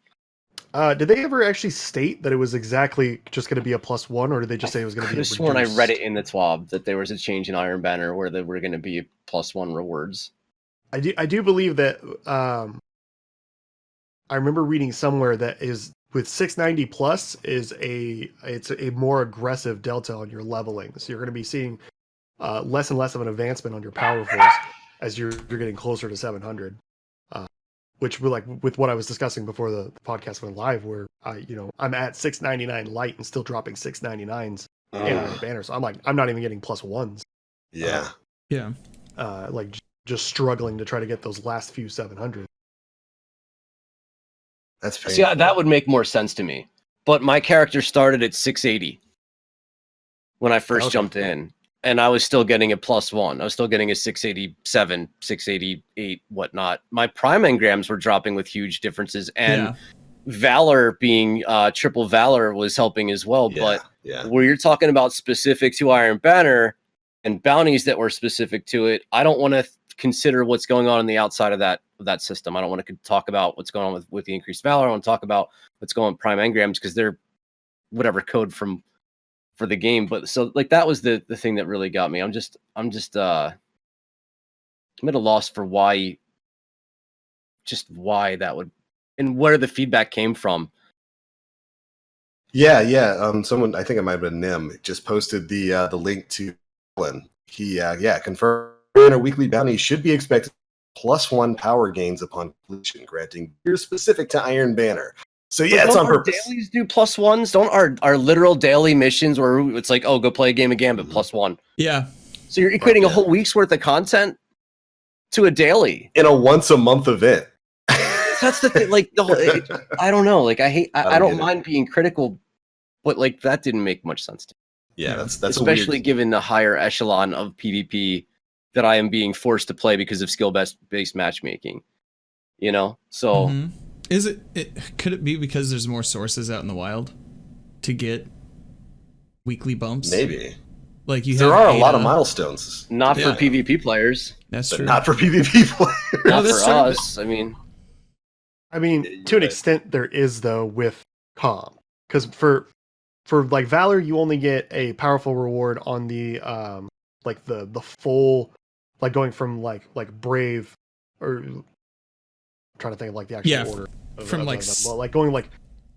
[SPEAKER 3] Did they ever actually state that it was exactly just going to be a +1, or did they just say it was going to be?
[SPEAKER 4] I sworn I read it in the TWAB that there was a change in Iron Banner where there were going to be +1 rewards.
[SPEAKER 3] I do believe that. I remember reading somewhere that is with 690 plus it's a more aggressive delta on your leveling. So you're going to be seeing less and less of an advancement on your powerfuls as you're getting closer to 700. Which we're like with what I was discussing before the podcast went live, where I'm at 699 light and still dropping 699s in Iron Banner. So I'm not even getting +1s.
[SPEAKER 1] Yeah.
[SPEAKER 3] Just struggling to try to get those last few 700.
[SPEAKER 1] That's painful.
[SPEAKER 4] See, that would make more sense to me. But my character started at 680 when I first jumped in, and I was still getting a +1. I was still getting a 687, 688, whatnot. My prime engrams were dropping with huge differences, and Valor being triple Valor was helping as well. But where you're talking about specific to Iron Banner and bounties that were specific to it, I don't want to consider what's going on the outside of that system. I don't want to talk about what's going on with the increased Valor. I want to talk about what's going on with prime engrams, because they're whatever code for the game. But so that was the thing that really got me. I'm at a loss for why that would, and where the feedback came from.
[SPEAKER 1] Someone, I think it might have been Nim, just posted the link to he confirmed a weekly bounty should be expected +1 power gains upon completion, granting gear specific to Iron Banner. So yeah, it's on purpose.
[SPEAKER 4] Dailies do +1s. Don't our literal daily missions where it's like, oh, go play a game of Gambit +1.
[SPEAKER 2] Yeah.
[SPEAKER 4] So you're equating a whole week's worth of content to a daily
[SPEAKER 1] in a once a month event.
[SPEAKER 4] That's the thing. Like I don't know. Like I don't mind being critical, but like that didn't make much sense to me.
[SPEAKER 1] Yeah, that's
[SPEAKER 4] especially given the higher echelon of PvP that I am being forced to play because of skill-based matchmaking. You know, so
[SPEAKER 2] is could it be because there's more sources out in the wild to get weekly bumps?
[SPEAKER 1] Maybe.
[SPEAKER 2] Like
[SPEAKER 1] there are a lot of milestones.
[SPEAKER 4] Not for PvP players.
[SPEAKER 2] That's true.
[SPEAKER 1] Not for PvP players.
[SPEAKER 4] Not for us. I mean,
[SPEAKER 3] to an extent there is though with comp, because for like Valor you only get a powerful reward on the like the full, like going from like Brave, or I'm trying to think of like the actual order
[SPEAKER 2] from like
[SPEAKER 3] going like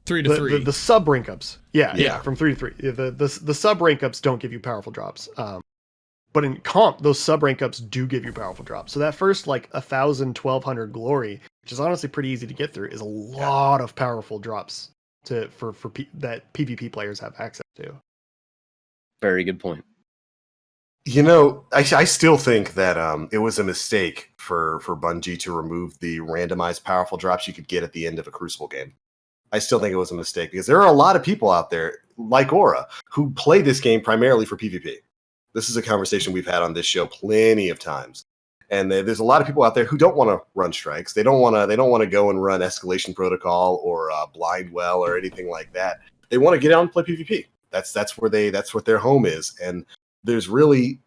[SPEAKER 2] 3 to 3.
[SPEAKER 3] The sub rank ups. Yeah, from 3 to 3. The sub rank ups don't give you powerful drops. But in comp, those sub rank ups do give you powerful drops. So that first like 1,000, 1,200 glory, which is honestly pretty easy to get through, is a lot of powerful drops that PvP players have access to.
[SPEAKER 4] Very good point.
[SPEAKER 1] You know, I still think that it was a mistake for Bungie to remove the randomized powerful drops you could get at the end of a Crucible game. I still think it was a mistake because there are a lot of people out there, like Aura, who play this game primarily for PvP. This is a conversation we've had on this show plenty of times. And there's a lot of people out there who don't want to run strikes. They don't want to go and run Escalation Protocol or Blind Well or anything like that. They want to get out and play PvP. That's what their home is. And there's really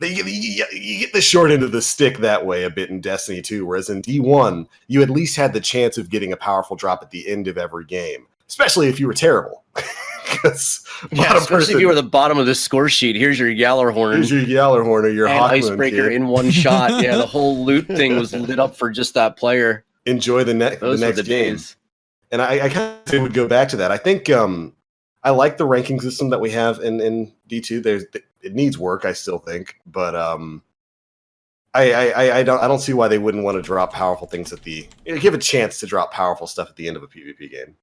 [SPEAKER 1] you get the short end of the stick that way a bit in Destiny 2, whereas in D1 you at least had the chance of getting a powerful drop at the end of every game, especially if you were terrible.
[SPEAKER 4] Especially if you were the bottom of the score sheet. Here's your Gjallarhorn.
[SPEAKER 1] Here's your Gjallarhorn or your
[SPEAKER 4] Icebreaker in one shot. Yeah, the whole loot thing was lit up for just that player.
[SPEAKER 1] Enjoy the next game. Days. And I kind of would go back to that. I think I like the ranking system that we have in D2. It needs work, I still think, but I don't see why they wouldn't want to drop powerful things give a chance to drop powerful stuff at the end of a PvP game.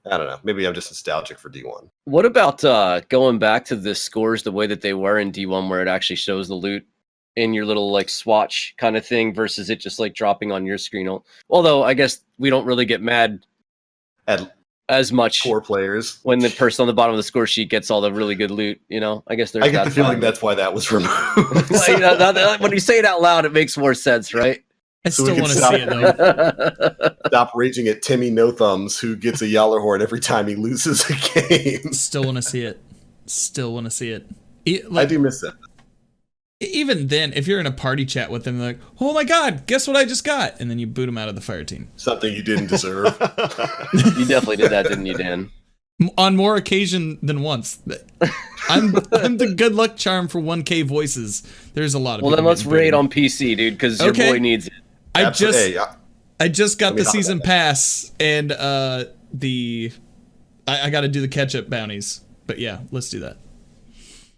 [SPEAKER 1] I don't know. Maybe I'm just nostalgic for D1.
[SPEAKER 4] What about going back to the scores the way that they were in D1, where it actually shows the loot in your little like swatch kind of thing versus it just like dropping on your screen? Although I guess we don't really get mad
[SPEAKER 1] at
[SPEAKER 4] as much
[SPEAKER 1] poor players
[SPEAKER 4] when the person on the bottom of the score sheet gets all the really good loot. You know, I guess there's.
[SPEAKER 1] I get the feeling that's why that was removed.
[SPEAKER 4] When you say it out loud, it makes more sense, right?
[SPEAKER 2] I still want to see it though.
[SPEAKER 1] Stop raging at Timmy No Thumbs, who gets a Gjallarhorn every time he loses a game.
[SPEAKER 2] Still want to see it.
[SPEAKER 1] I do miss that.
[SPEAKER 2] Even then, if you're in a party chat with them, like, oh my god, guess what I just got? And then you boot them out of the fire team.
[SPEAKER 1] Something you didn't deserve.
[SPEAKER 4] You definitely did that, didn't you, Dan?
[SPEAKER 2] On more occasion than once. I'm the good luck charm for 1K voices. There's a lot of
[SPEAKER 4] people. Well, then let's raid on PC, dude, because your boy needs it.
[SPEAKER 2] I just got the season pass, and I got to do the catch-up bounties. But yeah, let's do that.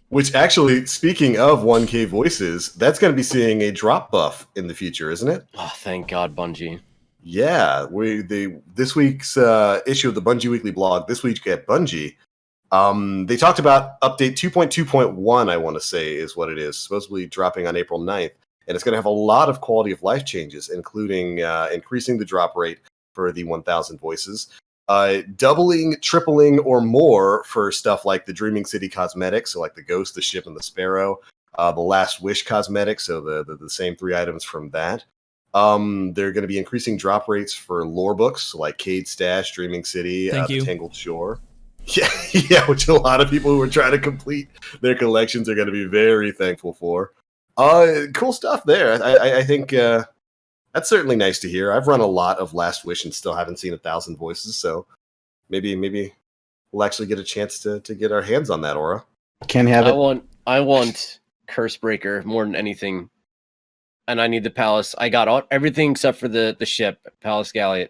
[SPEAKER 1] Which actually, speaking of 1K voices, that's going to be seeing a drop buff in the future, isn't it?
[SPEAKER 4] Oh, thank God, Bungie.
[SPEAKER 1] Yeah, this week's issue of the Bungie Weekly blog, this week at Bungie, they talked about update 2.2.1, I want to say is what it is, supposedly dropping on April 9th. And it's going to have a lot of quality of life changes, including increasing the drop rate for the 1,000 voices, doubling, tripling, or more for stuff like the Dreaming City cosmetics, so like the Ghost, the Ship, and the Sparrow, the Last Wish cosmetics, so the same 3 items from that. They're going to be increasing drop rates for lore books like Cade Stash, Dreaming City, The Tangled Shore. Yeah, which a lot of people who are trying to complete their collections are going to be very thankful for. Cool stuff there. I think that's certainly nice to hear. I've run a lot of Last Wish and still haven't seen 1,000 voices, so maybe we'll actually get a chance to get our hands on that aura.
[SPEAKER 5] Can't have it.
[SPEAKER 4] I want Cursebreaker more than anything, and I need the Palace. I got everything except for the ship, Palace Galliot.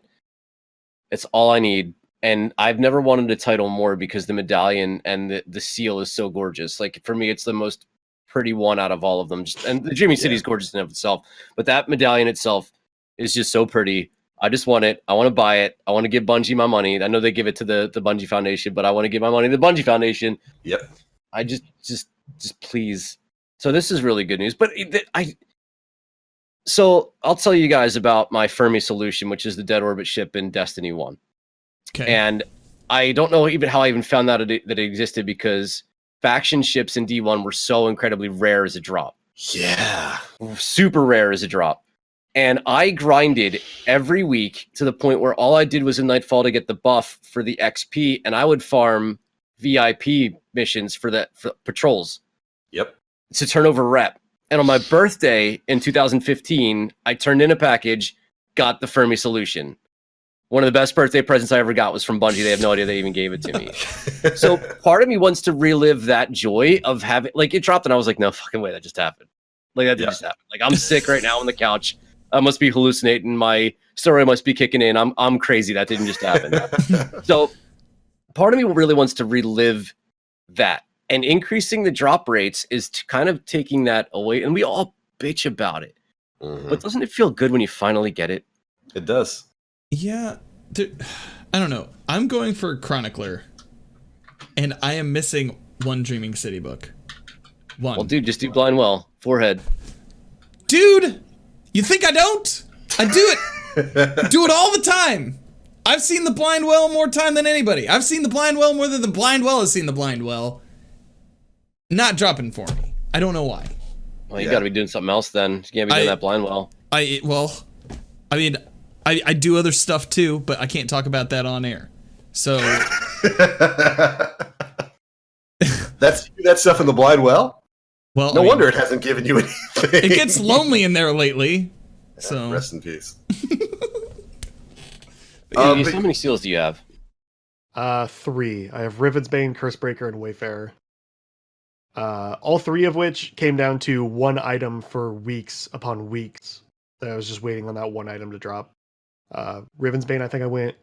[SPEAKER 4] It's all I need, and I've never wanted a title more because the medallion and the seal is so gorgeous. Like for me, it's the most pretty one out of all of them. And the Dreaming City is gorgeous in of itself, but that medallion itself is just so pretty. I just want it. I want to buy it. I want to give Bungie my money. I know they give it to the Bungie Foundation, but I want to give my money to the Bungie Foundation.
[SPEAKER 1] Yep.
[SPEAKER 4] I just please. So this is really good news. But so I'll tell you guys about my Fermi solution, which is the dead orbit ship in Destiny 1.
[SPEAKER 2] Okay.
[SPEAKER 4] And I don't know even how I even found out that it existed, because faction ships in D1 were so incredibly rare as a drop.
[SPEAKER 1] Yeah.
[SPEAKER 4] Super rare as a drop. And I grinded every week to the point where all I did was in Nightfall to get the buff for the XP, and I would farm VIP missions for patrols.
[SPEAKER 1] Yep.
[SPEAKER 4] To turn over rep. And on my birthday in 2015, I turned in a package, got the Fermi solution. One of the best birthday presents I ever got was from Bungie. They have no idea they even gave it to me. So part of me wants to relive that joy of having, like, it dropped and I was like, no fucking way, that just happened. Like, that just happened. Like, I'm sick right now on the couch. I must be hallucinating. My story must be kicking in. I'm crazy. That didn't just happen. So part of me really wants to relive that. And increasing the drop rates is kind of taking that away. And we all bitch about it.
[SPEAKER 1] Mm-hmm.
[SPEAKER 4] But doesn't it feel good when you finally get it?
[SPEAKER 1] It does.
[SPEAKER 2] Yeah. I don't know. I'm going for Chronicler. And I am missing one Dreaming City book. One.
[SPEAKER 4] Well, dude, just do Blind Well. Forehead.
[SPEAKER 2] Dude! You think I don't? I do it. Do it all the time. I've seen the Blind Well more time than anybody. I've seen the Blind Well more than the Blind Well has seen the Blind Well. Not dropping for me. I don't know why.
[SPEAKER 4] Well, you got to be doing something else then. You can't be doing that Blind Well.
[SPEAKER 2] I mean, I do other stuff too, but I can't talk about that on air. So
[SPEAKER 1] That's that stuff in the Blind Well?
[SPEAKER 2] Well,
[SPEAKER 1] no wonder it hasn't given you anything.
[SPEAKER 2] It gets lonely in there lately. So
[SPEAKER 1] rest in peace.
[SPEAKER 4] How many seals do you have?
[SPEAKER 3] 3. I have Ravensbane, Cursebreaker, and Wayfarer. All 3 of which came down to one item for weeks upon weeks. That I was just waiting on that one item to drop. Ravensbane, I think I went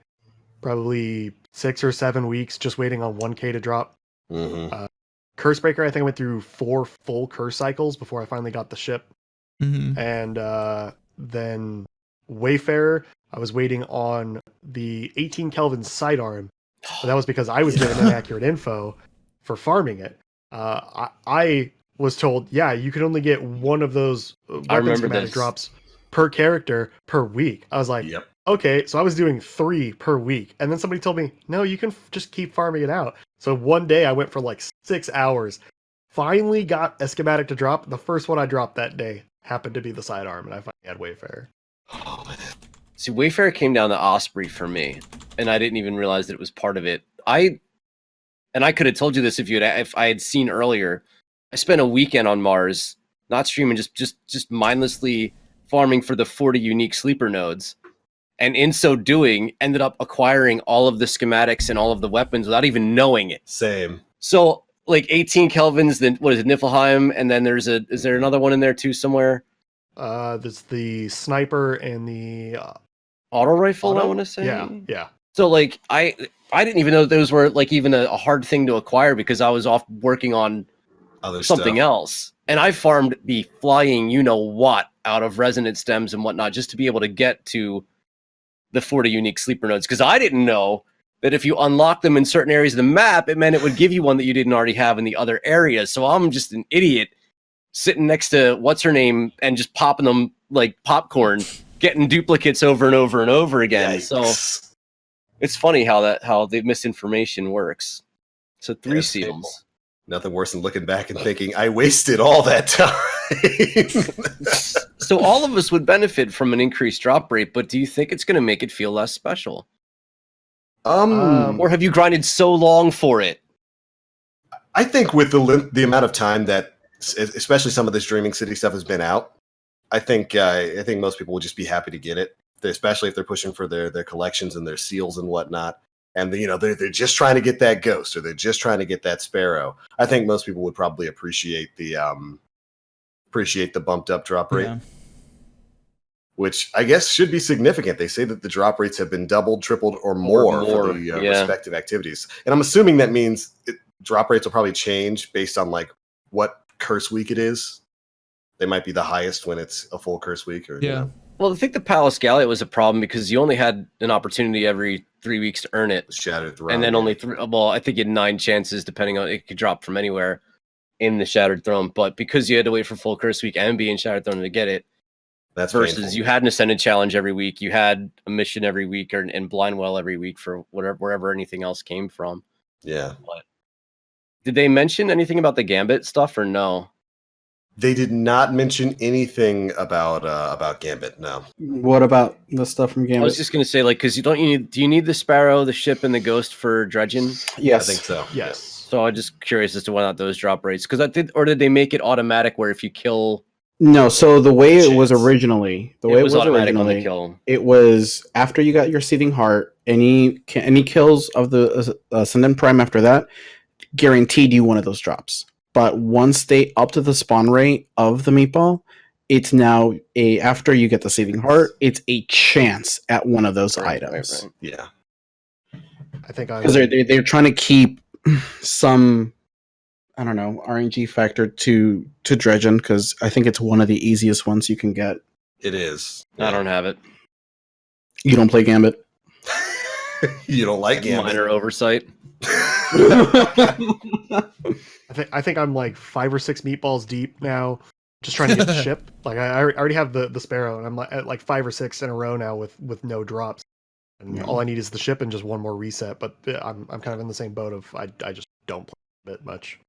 [SPEAKER 3] probably 6 or 7 weeks just waiting on 1k to drop.
[SPEAKER 1] Mm-hmm.
[SPEAKER 3] Cursebreaker, I think I went through 4 full curse cycles before I finally got the ship.
[SPEAKER 2] Mm-hmm.
[SPEAKER 3] And then Wayfarer, I was waiting on the 18 Kelvin sidearm. But that was because I was given inaccurate info for farming it. I was told, you could only get one of those weapon schematic drops per character per week. I was like, okay, so I was doing 3 per week. And then somebody told me, no, you can just keep farming it out. So one day I went for like 6 hours, finally got a schematic to drop. The first one I dropped that day happened to be the sidearm, and I finally had Wayfarer.
[SPEAKER 4] See, Wayfarer came down to Osprey for me, and I didn't even realize that it was part of it. I could have told you this if I had seen earlier. I spent a weekend on Mars, not streaming, just mindlessly farming for the 40 unique sleeper nodes. And in so doing, ended up acquiring all of the schematics and all of the weapons without even knowing it.
[SPEAKER 1] Same.
[SPEAKER 4] So, like 18 Kelvins, then what is it, Niflheim? And then is there another one in there too somewhere?
[SPEAKER 3] There's the sniper and the
[SPEAKER 4] auto rifle, I want to say.
[SPEAKER 3] Yeah.
[SPEAKER 4] So, like, I didn't even know those were like even a hard thing to acquire because I was off working on something else. And I farmed the flying you-know-what out of resonant stems and whatnot just to be able to get to the 40 unique sleeper nodes, because I didn't know that if you unlock them in certain areas of the map, it meant it would give you one that you didn't already have in the other areas. So I'm just an idiot sitting next to what's-her-name and just popping them like popcorn, getting duplicates over and over and over again.
[SPEAKER 1] Yikes.
[SPEAKER 4] So it's funny how the misinformation works. So 3 seals.
[SPEAKER 1] Nothing worse than looking back and thinking, I wasted all that time.
[SPEAKER 4] So all of us would benefit from an increased drop rate, but do you think it's going to make it feel less special? Or have you grinded so long for it?
[SPEAKER 1] I think with the amount of time that, especially some of this Dreaming City stuff has been out, I think most people will just be happy to get it, especially if they're pushing for their collections and their seals and whatnot. And they're just trying to get that ghost, or they're just trying to get that sparrow. I think most people would probably appreciate the bumped up drop rate, which I guess should be significant. They say that the drop rates have been doubled, tripled, or more for the respective activities. And I'm assuming that means drop rates will probably change based on like what curse week it is. They might be the highest when it's a full curse week, or
[SPEAKER 4] Well, Well, I think the Palace Galliot was a problem because you only had an opportunity every 3 weeks to earn it.
[SPEAKER 1] Shattered Throne.
[SPEAKER 4] And then only three. Well, I think you had 9 chances, depending on it could drop from anywhere in the Shattered Throne. But because you had to wait for full Curse Week and be in Shattered Throne to get it,
[SPEAKER 1] That's
[SPEAKER 4] versus
[SPEAKER 1] painful.
[SPEAKER 4] you had an Ascended Challenge every week, you had a mission every week, and Blindwell every week for wherever anything else came from.
[SPEAKER 1] Yeah.
[SPEAKER 4] Did they mention anything about the Gambit stuff or no?
[SPEAKER 1] They did not mention anything about Gambit. No.
[SPEAKER 5] What about the stuff from
[SPEAKER 4] I
[SPEAKER 5] Gambit?
[SPEAKER 4] was just gonna say, like, because do you need the Sparrow, the ship, and the Ghost for dredging?
[SPEAKER 5] Yes,
[SPEAKER 1] I think so.
[SPEAKER 3] Yes.
[SPEAKER 4] So I'm just curious as to whether or not those drop rates, because did they make it automatic where if you kill,
[SPEAKER 5] No, so the way it was
[SPEAKER 1] Chance.
[SPEAKER 5] originally,
[SPEAKER 4] it was automatic on the kill?
[SPEAKER 5] it was after you got your Seething Heart, any kills of the Ascendant Prime after that guaranteed you one of those drops. But once they upped the spawn rate of the meatball, it's now after you get the Seething Heart, it's a chance at one of those items.
[SPEAKER 4] Right.
[SPEAKER 1] Yeah.
[SPEAKER 3] I think
[SPEAKER 5] Because they're trying to keep some, I don't know, RNG factor to Dredgen, because I think it's one of the easiest ones you can get.
[SPEAKER 1] It is.
[SPEAKER 4] I don't have it.
[SPEAKER 5] You don't play Gambit?
[SPEAKER 1] You don't like Gambit.
[SPEAKER 4] Minor oversight.
[SPEAKER 3] I think I'm like 5 or 6 meatballs deep now, just trying to get the ship. Like I already have the Sparrow, and I'm at like 5 or 6 in a row now with no drops. And all I need is the ship and just one more reset. But I'm kind of in the same boat of I just don't play it much.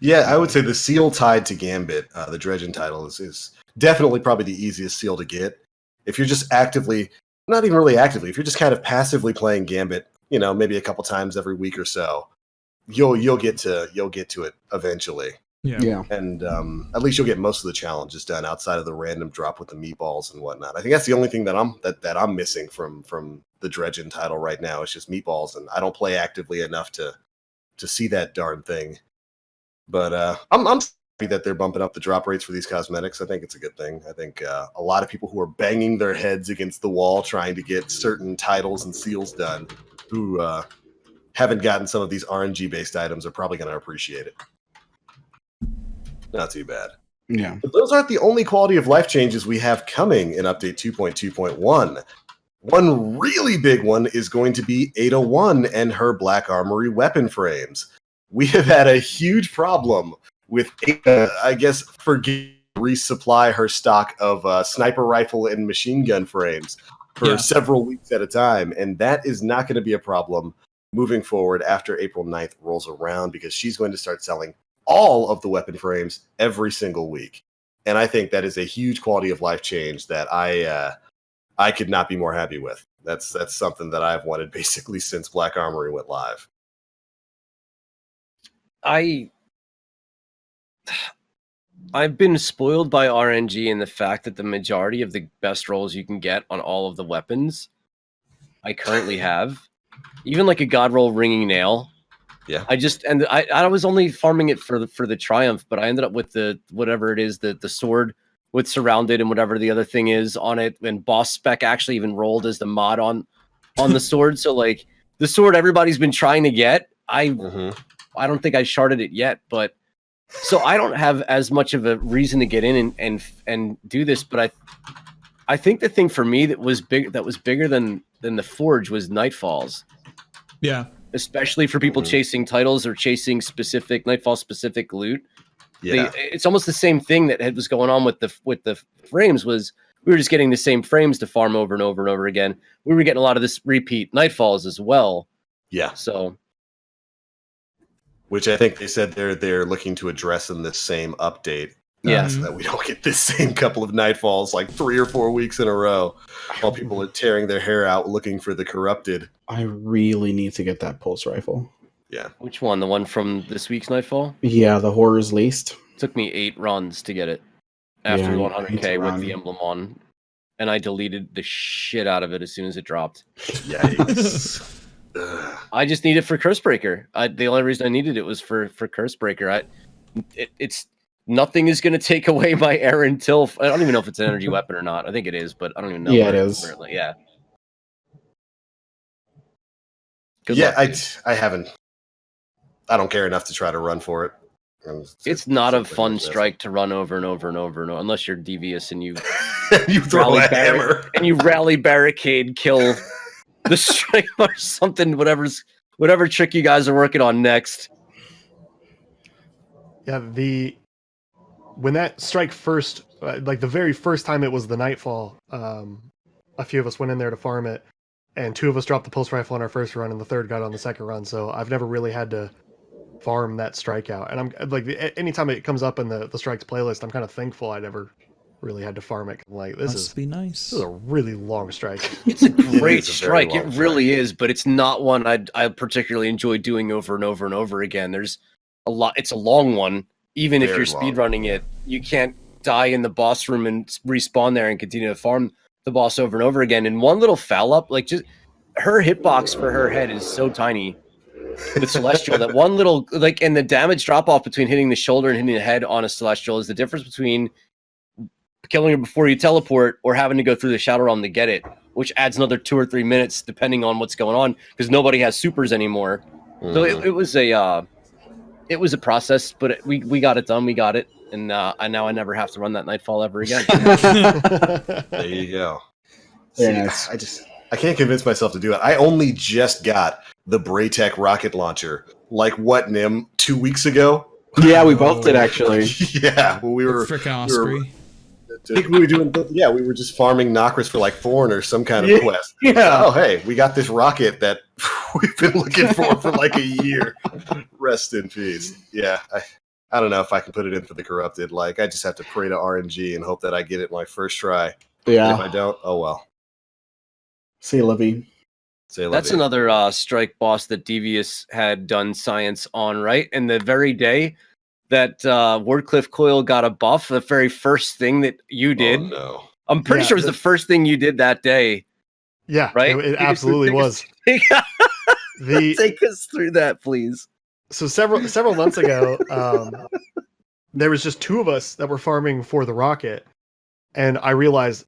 [SPEAKER 1] Yeah, I would say the seal tied to Gambit, the Dredgen title, is definitely probably the easiest seal to get. If you're just actively, not even really actively, if you're just kind of passively playing Gambit, maybe a couple times every week or so, you'll get to it eventually.
[SPEAKER 5] Yeah.
[SPEAKER 1] And at least you'll get most of the challenges done outside of the random drop with the meatballs and whatnot. I think that's the only thing that I'm missing from the Dredgen title right now. It's just meatballs, and I don't play actively enough to see that darn thing. But I'm happy that they're bumping up the drop rates for these cosmetics. I think it's a good thing. I think a lot of people who are banging their heads against the wall trying to get certain titles and seals done, who haven't gotten some of these RNG-based items, are probably going to appreciate it. Not too bad.
[SPEAKER 5] Yeah.
[SPEAKER 1] But those aren't the only quality of life changes we have coming in Update 2.2.1. One really big one is going to be 801 and her Black Armory weapon frames. We have had a huge problem with Ada, I guess, forgetting to resupply her stock of sniper rifle and machine gun frames for several weeks at a time. And that is not going to be a problem moving forward after April 9th rolls around, because she's going to start selling all of the weapon frames every single week. And I think that is a huge quality of life change that I could not be more happy with. That's something that I've wanted basically since Black Armory went live.
[SPEAKER 4] I've been spoiled by RNG in the fact that the majority of the best rolls you can get on all of the weapons I currently have, even like a God roll ringing nail.
[SPEAKER 1] Yeah.
[SPEAKER 4] I was only farming it for the triumph, but I ended up with the whatever it is, the sword with surrounded and whatever the other thing is on it, and boss spec actually even rolled as the mod on the sword. So like the sword everybody's been trying to get, I don't think I sharded it yet, but so I don't have as much of a reason to get in and do this. But I think the thing for me that was bigger than the Forge was Nightfalls.
[SPEAKER 2] Yeah.
[SPEAKER 4] Especially for people chasing titles or chasing specific Nightfall specific loot.
[SPEAKER 1] Yeah.
[SPEAKER 4] It's almost the same thing that was going on with the frames. Was we were just getting the same frames to farm over and over and over again. We were getting a lot of this repeat Nightfalls as well.
[SPEAKER 1] Yeah.
[SPEAKER 4] So,
[SPEAKER 1] which I think they said they're looking to address in this same update. So that we don't get this same couple of Nightfalls like 3 or 4 weeks in a row while people are tearing their hair out looking for the corrupted.
[SPEAKER 5] I really need to get that pulse rifle.
[SPEAKER 1] Yeah.
[SPEAKER 4] Which one? The one from this week's Nightfall?
[SPEAKER 5] Yeah, the Horrors Least.
[SPEAKER 4] Took me 8 runs to get it after 100k with the emblem on, and I deleted the shit out of it as soon as it dropped.
[SPEAKER 1] Yikes.
[SPEAKER 4] I just need it for Cursebreaker. The only reason I needed it was for Cursebreaker. It's nothing is going to take away my Aaron Tilf. I don't even know if it's an energy weapon or not. I think it is, but I don't even know.
[SPEAKER 5] Yeah, it is.
[SPEAKER 4] Currently. Yeah.
[SPEAKER 1] I haven't. I don't care enough to try to run for it.
[SPEAKER 4] It's not a fun strike to run over and over and over and over, unless you're devious and you
[SPEAKER 1] you throw a hammer
[SPEAKER 4] and you rally barricade, kill the strike or something. Whatever trick you guys are working on next.
[SPEAKER 3] Yeah, when that strike first, like the very first time it was the Nightfall, a few of us went in there to farm it, and 2 of us dropped the pulse rifle on our first run, and the 3rd got on the 2nd run. So I've never really had to farm that strikeout, and I'm like, anytime it comes up in the strikes playlist, I'm kind of thankful I never really had to farm it. Like, this is
[SPEAKER 2] nice.
[SPEAKER 3] This is a really long strike.
[SPEAKER 4] It's a great strike.
[SPEAKER 1] It
[SPEAKER 4] really is, but it's not one I particularly enjoy doing over and over and over again. There's a lot. It's a long one. Even if you're speedrunning it, you can't die in the boss room and respawn there and continue to farm the boss over and over again. And one little foul up, like, just her hitbox for her head is so tiny with Celestial that one little, like, and the damage drop off between hitting the shoulder and hitting the head on a Celestial is the difference between killing her before you teleport or having to go through the Shadow Realm to get it, which adds another 2 or 3 minutes depending on what's going on, because nobody has supers anymore. So it was a process, but we got it done. We got it, and now I never have to run that Nightfall ever again.
[SPEAKER 1] There you go.
[SPEAKER 5] Very nice.
[SPEAKER 1] I can't convince myself to do it. I only just got the Braytech rocket launcher. Like what, Nim? 2 weeks ago?
[SPEAKER 5] Yeah, we both did actually.
[SPEAKER 1] Yeah, well, we were
[SPEAKER 2] freaking Osprey.
[SPEAKER 1] I think we were doing. Yeah, we were just farming Nokris for like Thorn or some kind of quest.
[SPEAKER 5] Yeah.
[SPEAKER 1] Oh, hey, we got this rocket that we've been looking for like a year. Rest in peace. Yeah, I don't know if I can put it in for the corrupted. Like, I just have to pray to RNG and hope that I get it my first try.
[SPEAKER 5] Yeah.
[SPEAKER 1] And if I don't, oh well.
[SPEAKER 5] See you, Livy.
[SPEAKER 4] That's another strike boss that Devious had done science on, right? And the very day that Wardcliff Coil got a buff, the very first thing that you did.
[SPEAKER 1] Oh, no.
[SPEAKER 4] I'm pretty sure it was the first thing you did that day.
[SPEAKER 3] Yeah,
[SPEAKER 4] right?
[SPEAKER 3] It absolutely was.
[SPEAKER 4] Take us through that, please.
[SPEAKER 3] So several months ago, there was just 2 of us that were farming for the rocket, and I realized,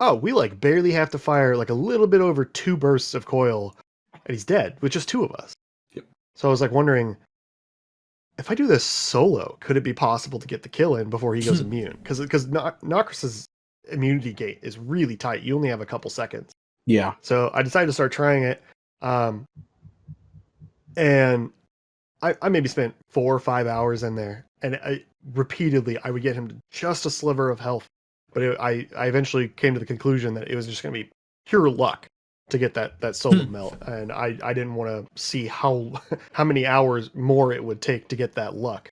[SPEAKER 3] oh, we like barely have to fire like a little bit over 2 bursts of coil, and he's dead with just 2 of us.
[SPEAKER 1] Yep.
[SPEAKER 3] So I was like wondering, if I do this solo, could it be possible to get the kill in before he goes immune? Because Nokris's immunity gate is really tight. You only have a couple seconds.
[SPEAKER 5] Yeah.
[SPEAKER 3] So I decided to start trying it. And I maybe spent 4 or 5 hours in there. And repeatedly, I would get him to just a sliver of health. But I eventually came to the conclusion that it was just going to be pure luck to get that solo melt. And I didn't want to see how many hours more it would take to get that luck.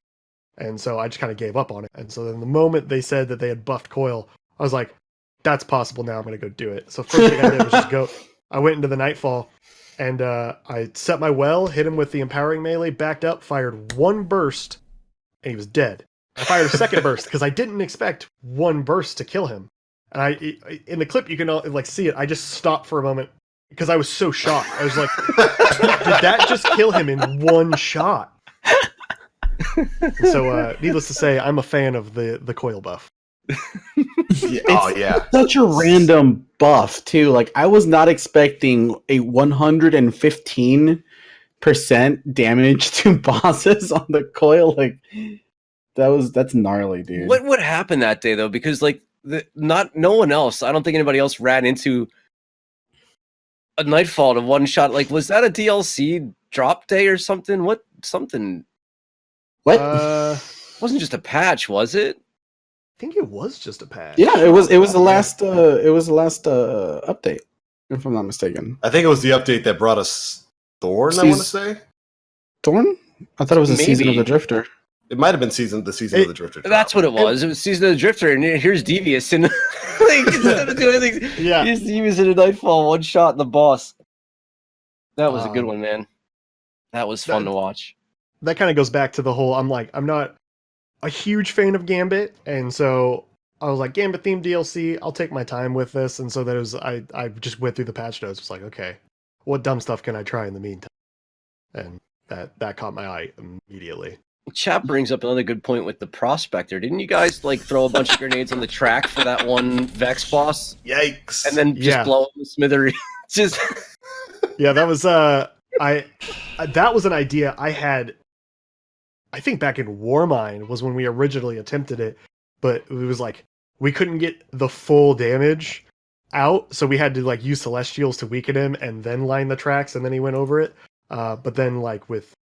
[SPEAKER 3] And so I just kind of gave up on it. And so then the moment they said that they had buffed Coil, I was like, that's possible now. I'm going to go do it. So first thing I did was just go. I went into the Nightfall, and I set my well, hit him with the empowering melee, backed up, fired 1 burst, and he was dead. I fired a second burst because I didn't expect 1 burst to kill him. And in the clip, you can like see it. I just stopped for a moment because I was so shocked. I was like, did that just kill him in 1 shot? So, needless to say, I'm a fan of the coil buff.
[SPEAKER 1] Yeah.
[SPEAKER 5] Such a random buff too. Like, I was not expecting a 115% damage to bosses on the coil. Like, that's gnarly, dude.
[SPEAKER 4] What happened that day though? Because like no one else, I don't think anybody else ran into a Nightfall to 1 shot. Like, was that a DLC drop day or something? What? Wasn't just a patch, was it?
[SPEAKER 3] I think it was just a patch.
[SPEAKER 5] Yeah, it was the last update, if I'm not mistaken.
[SPEAKER 1] I think it was the update that brought us Thorn, I want to say.
[SPEAKER 5] Thorn? I thought it was the Season of the Drifter.
[SPEAKER 1] It might have been the season of the Drifter.
[SPEAKER 4] That's what it was. It was Season of the Drifter, and here's Devious, and like, instead of doing anything, here's Devious in a Nightfall, 1 shot in the boss. That was a good one, man. That was fun to watch.
[SPEAKER 3] That kind of goes back to the whole, I'm not a huge fan of Gambit, and so I was like, Gambit themed DLC, I'll take my time with this, and so that it was, I just went through the patch notes, was like, okay, what dumb stuff can I try in the meantime? And that caught my eye immediately.
[SPEAKER 4] Chap brings up another good point with the Prospector. Didn't you guys like throw a bunch of grenades on the track for that one Vex boss?
[SPEAKER 1] Yikes!
[SPEAKER 4] And then just blow up the smithery. Just
[SPEAKER 3] yeah, that was that was an idea I had I think back in Warmind was when we originally attempted it, but it was like we couldn't get the full damage out, so we had to like use Celestials to weaken him and then line the tracks, and then he went over it. But then like with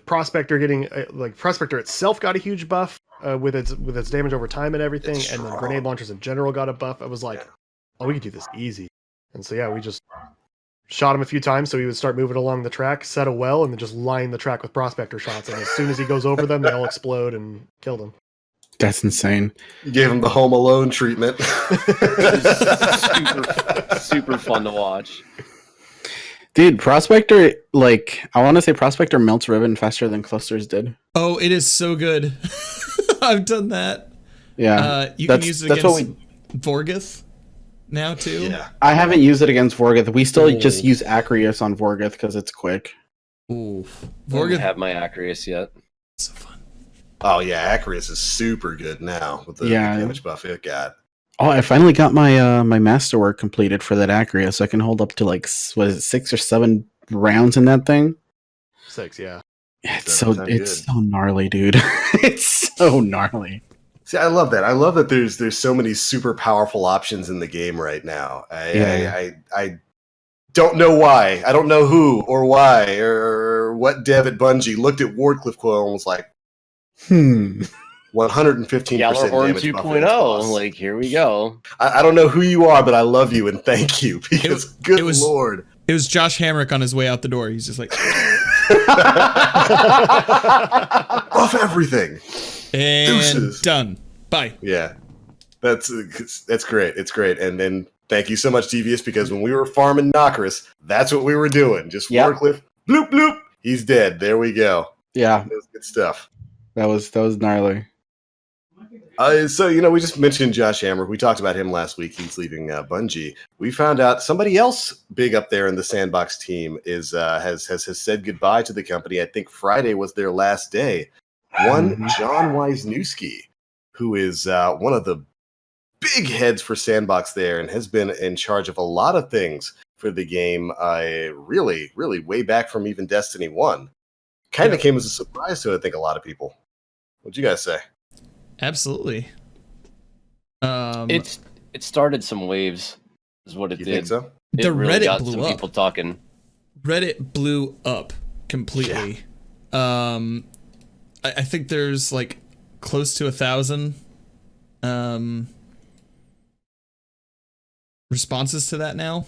[SPEAKER 3] Prospector getting like Prospector itself got a huge buff with its damage over time and everything, and then grenade launchers in general got a buff. I was like, oh, we could do this easy. And so yeah, we just shot him a few times so he would start moving along the track, set a well, and then just line the track with Prospector shots. And as soon as he goes over them, they all explode and kill them.
[SPEAKER 5] That's insane.
[SPEAKER 1] You gave him the Home Alone treatment.
[SPEAKER 4] Super fun to watch.
[SPEAKER 5] Dude, Prospector, like, I want to say Prospector melts ribbon faster than Clusters did.
[SPEAKER 2] Oh, it is so good. I've done that.
[SPEAKER 5] Yeah.
[SPEAKER 2] You can use it against Vorgoth now, too.
[SPEAKER 1] Yeah.
[SPEAKER 5] I haven't used it against Vorgoth. We still just use Acreus on Vorgoth because it's quick.
[SPEAKER 2] Ooh.
[SPEAKER 4] I don't
[SPEAKER 2] Vorgoth.
[SPEAKER 4] have my Acreus yet.
[SPEAKER 2] So fun.
[SPEAKER 1] Oh yeah, Acreus is super good now with the damage buff it got.
[SPEAKER 5] Oh, I finally got my my masterwork completed for that Acreus, so I can hold up to like 6 or 7 rounds in that thing.
[SPEAKER 3] 6, yeah.
[SPEAKER 5] It's so gnarly, dude. It's so gnarly.
[SPEAKER 1] See, I love that. I love that there's so many super powerful options in the game right now. I don't know why. I don't know who or why or what dev at Bungie looked at Wardcliff Coil and was like, 115%
[SPEAKER 4] Gjallarhorn
[SPEAKER 1] damage
[SPEAKER 4] 2.0. Like, here we go.
[SPEAKER 1] I don't know who you are, but I love you and thank you because good lord.
[SPEAKER 2] It was Josh Hamrick on his way out the door. He's just like
[SPEAKER 1] buff everything.
[SPEAKER 2] And
[SPEAKER 1] Deuces.
[SPEAKER 2] done. Bye.
[SPEAKER 1] Yeah. That's great. It's great. And then thank you so much, Devious, because when we were farming Nokris, that's what we were doing. Just Wardcliff, bloop bloop. He's dead. There we go.
[SPEAKER 5] Yeah.
[SPEAKER 1] That was good stuff.
[SPEAKER 5] That was gnarly.
[SPEAKER 1] So, we just mentioned Josh Hammer. We talked about him last week. He's leaving Bungie. We found out somebody else big up there in the Sandbox team has said goodbye to the company. I think Friday was their last day. One John Wisniewski, who is one of the big heads for Sandbox there and has been in charge of a lot of things for the game, really, really way back from even Destiny 1. Kind of came as a surprise to, I think, a lot of people. What'd you guys say?
[SPEAKER 2] Absolutely.
[SPEAKER 4] It started some waves, is what it did.
[SPEAKER 1] You think so?
[SPEAKER 2] The
[SPEAKER 4] really
[SPEAKER 2] Reddit
[SPEAKER 4] got
[SPEAKER 2] blew
[SPEAKER 4] some
[SPEAKER 2] up.
[SPEAKER 4] people talking.
[SPEAKER 2] Reddit blew up completely. I think there's like close to 1,000 responses to that now.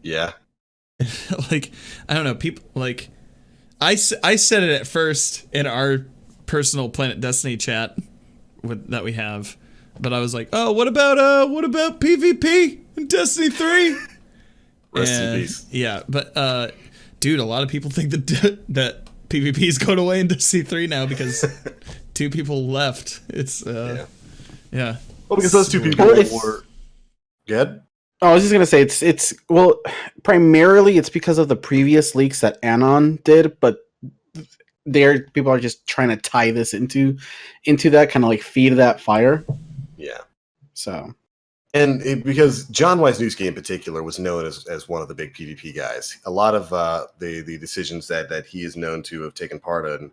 [SPEAKER 1] Yeah.
[SPEAKER 2] Like, I don't know, people like I said it at first in our personal Planet Destiny chat that we have, but I was like, oh, what about PvP in Destiny 3?
[SPEAKER 1] Rest in peace.
[SPEAKER 2] Yeah, but dude, a lot of people think that PvP is going away in Destiny 3 now because 2 people left. It's yeah.
[SPEAKER 1] Well, because those 2 people were good.
[SPEAKER 5] Oh, I was just gonna say it's primarily it's because of the previous leaks that Anon did, but people are just trying to tie this into that kind of like feed that fire.
[SPEAKER 1] Yeah.
[SPEAKER 5] So,
[SPEAKER 1] and because John Wisniewski in particular was known as one of the big PvP guys. A lot of the decisions that he is known to have taken part in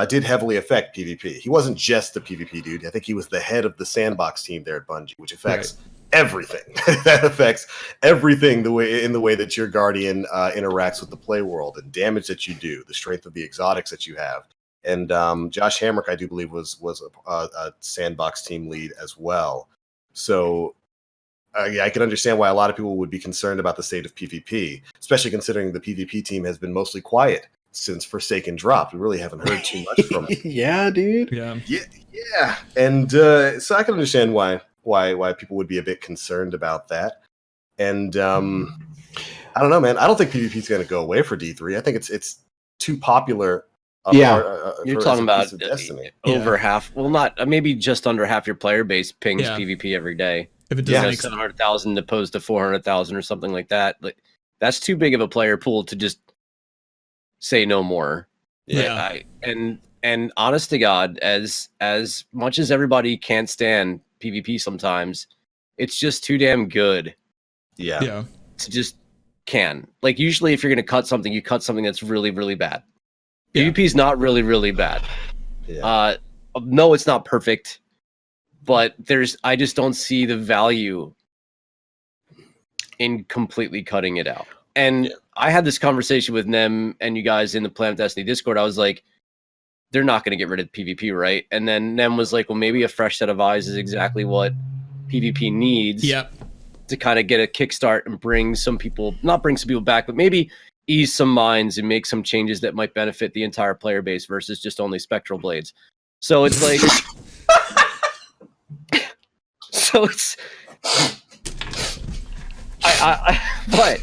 [SPEAKER 1] did heavily affect PvP. He wasn't just the PvP dude. I think he was the head of the Sandbox team there at Bungie, which affects everything. That affects everything the way that your Guardian interacts with the play world and damage that you do, the strength of the exotics that you have. And Josh Hamrick, I do believe, was a Sandbox team lead as well. So I can understand why a lot of people would be concerned about the state of PvP, especially considering the PvP team has been mostly quiet since Forsaken dropped. We really haven't heard too much from it.
[SPEAKER 5] Yeah, dude.
[SPEAKER 2] Yeah.
[SPEAKER 1] And so I can understand why people would be a bit concerned about that. And I don't know, man. I don't think PvP is going to go away for D3. I think it's too popular.
[SPEAKER 4] You're talking about
[SPEAKER 1] Destiny.
[SPEAKER 4] Over half. Well, not maybe just under half your player base pings
[SPEAKER 2] Yeah.
[SPEAKER 4] PvP every day.
[SPEAKER 2] If it doesn't make
[SPEAKER 4] 700,000 opposed to 400,000 or something like that. Like, that's too big of a player pool to just say no more.
[SPEAKER 2] Yeah.
[SPEAKER 4] And honest to God, as much as everybody can't stand PvP sometimes, it's just too damn good.
[SPEAKER 1] Yeah.
[SPEAKER 4] To just can. Like, usually if you're going to cut something, you cut something that's really, really bad.
[SPEAKER 2] Yeah.
[SPEAKER 4] PvP is not really, really bad.
[SPEAKER 1] Yeah.
[SPEAKER 4] No, it's not perfect, but I just don't see the value in completely cutting it out. And I had this conversation with Nem and you guys in the Planet Destiny Discord. I was like, they're not going to get rid of PvP, right? And then Nem was like, well, maybe a fresh set of eyes is exactly what PvP needs to kind of get a kickstart and not bring some people back, but maybe ease some minds and make some changes that might benefit the entire player base versus just only Spectral Blades. So it's like... so it's... What?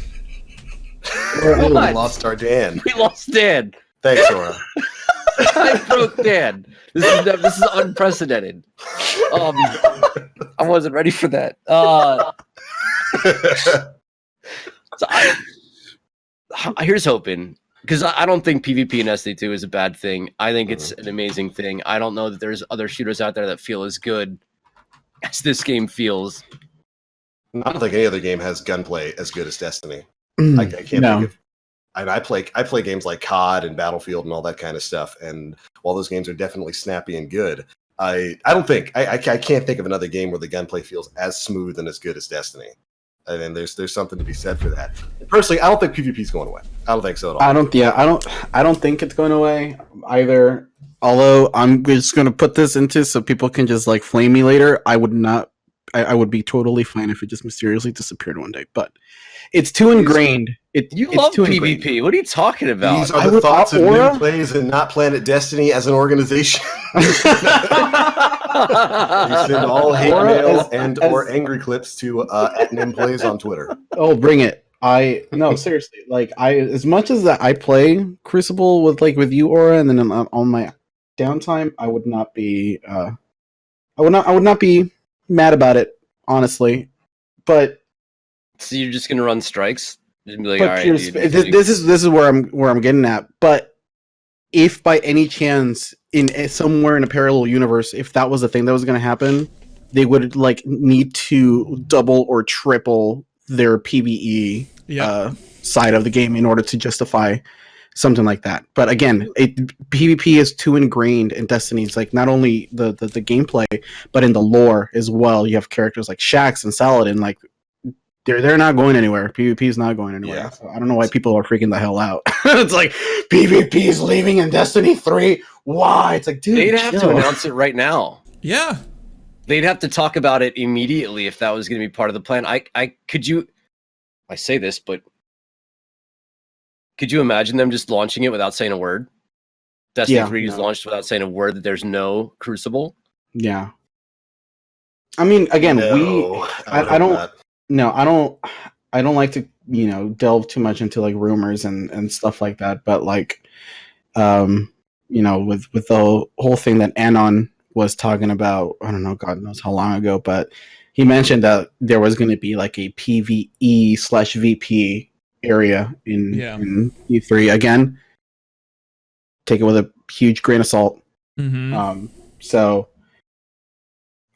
[SPEAKER 1] We lost our Dan.
[SPEAKER 4] We lost Dan.
[SPEAKER 1] Thanks, Sora.
[SPEAKER 4] I broke Dan. This is unprecedented. I wasn't ready for that. So here's hoping, because I don't think PvP in SD2 is a bad thing. I think it's an amazing thing. I don't know that there's other shooters out there that feel as good as this game feels.
[SPEAKER 1] I don't think any other game has gunplay as good as Destiny. I can't think of. I play games like COD and Battlefield and all that kind of stuff. And while those games are definitely snappy and good, I can't think of another game where the gunplay feels as smooth and as good as Destiny. I mean, there's something to be said for that. Personally, I don't think PvP is going away. I don't think so at all.
[SPEAKER 5] I don't think it's going away either. Although I'm just going to put this into so people can just like flame me later. I would be totally fine if it just mysteriously disappeared one day. But it's too ingrained.
[SPEAKER 4] You love PvP. What are you talking about?
[SPEAKER 1] These are the thoughts of new plays and not Planet Destiny as an organization. We send all hate mail or angry clips to @NimPlays on Twitter.
[SPEAKER 5] Oh, bring it! No, seriously. Like as much as that I play Crucible with you, Aura, and then on my downtime, I would not be. I would not be mad about it, honestly. But
[SPEAKER 4] so you're just gonna run strikes? Just be like,
[SPEAKER 5] but
[SPEAKER 4] all right,
[SPEAKER 5] this is where I'm getting at. But if by any chance somewhere in a parallel universe, if that was the thing that was going to happen, they would need to double or triple their PvE side of the game in order to justify something like that. But again, PvP is too ingrained in Destiny. It's like not only the gameplay, but in the lore as well. You have characters like Shaxx and Saladin, they're not going anywhere. PvP is not going anywhere.
[SPEAKER 1] Yeah.
[SPEAKER 5] So I don't know why people are freaking the hell out. It's like PvP is leaving in Destiny 3. Why? It's like, dude,
[SPEAKER 4] they'd have to announce it right now.
[SPEAKER 2] Yeah.
[SPEAKER 4] They'd have to talk about it immediately if that was going to be part of the plan. I say this, but could you imagine them just launching it without saying a word? Destiny 3 is launched without saying a word that there's no Crucible?
[SPEAKER 5] Yeah. I mean, again, I don't like to, delve too much into rumors and stuff like that. But with the whole thing that Anon was talking about, I don't know, God knows how long ago, but he mentioned that there was going to be a PvE/VP area in E3. Again, take it with a huge grain of salt.
[SPEAKER 2] Mm-hmm.
[SPEAKER 5] So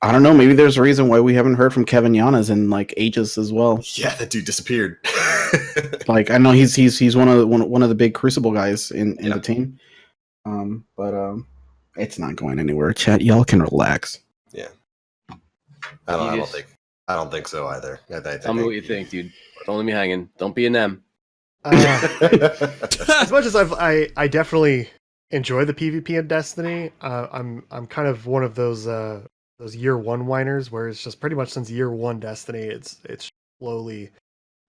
[SPEAKER 5] I don't know. Maybe there's a reason why we haven't heard from Kevin Yanas in ages as well.
[SPEAKER 1] Yeah, that dude disappeared.
[SPEAKER 5] I know he's one of the big Crucible guys in the team. But it's not going anywhere. Chat, y'all can relax.
[SPEAKER 1] Yeah. I don't think so either.
[SPEAKER 4] Tell me what you think, dude. Don't let me hanging. Don't be an M.
[SPEAKER 3] As much as I definitely enjoy the PvP in Destiny, I'm kind of one of those year one whiners where it's just pretty much since year one Destiny, it's slowly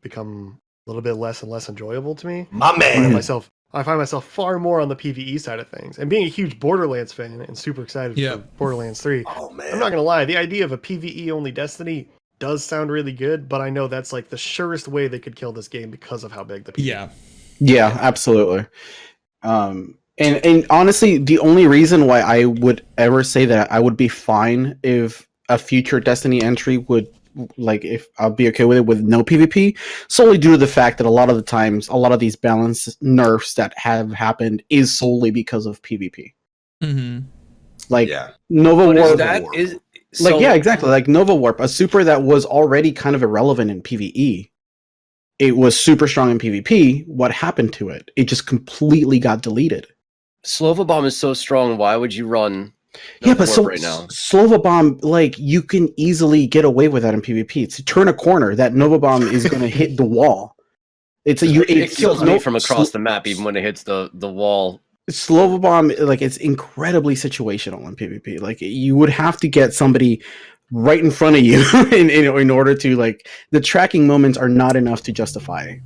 [SPEAKER 3] become a little bit less and less enjoyable to me.
[SPEAKER 1] My man.
[SPEAKER 3] I find myself far more on the PvE side of things. And being a huge Borderlands fan and super excited for Borderlands 3,
[SPEAKER 1] oh man,
[SPEAKER 3] I'm not gonna lie, the idea of a PvE only Destiny does sound really good, but I know that's the surest way they could kill this game because of how big the PvE.
[SPEAKER 5] Yeah, absolutely. And honestly, the only reason why I would ever say that I would be fine if a future Destiny entry would, if I'll be okay with it with no PvP, solely due to the fact that a lot of the times, a lot of these balance nerfs that have happened is solely because of PvP.
[SPEAKER 2] Mm-hmm.
[SPEAKER 5] Nova Warp.
[SPEAKER 3] Exactly.
[SPEAKER 5] Nova Warp, a super that was already kind of irrelevant in PvE. It was super strong in PvP. What happened to it? It just completely got deleted.
[SPEAKER 4] Slova Bomb is so strong. Why would you run?
[SPEAKER 5] Yeah, but so
[SPEAKER 4] right now.
[SPEAKER 5] Slova Bomb, like you can easily get away with that in PvP. To turn a corner, that Nova Bomb is going to hit the wall. It
[SPEAKER 4] kills me from across the map, even when it hits the wall.
[SPEAKER 5] Slova Bomb, like it's incredibly situational in PvP. Like you would have to get somebody right in front of you in order to like the tracking moments are not enough to justify.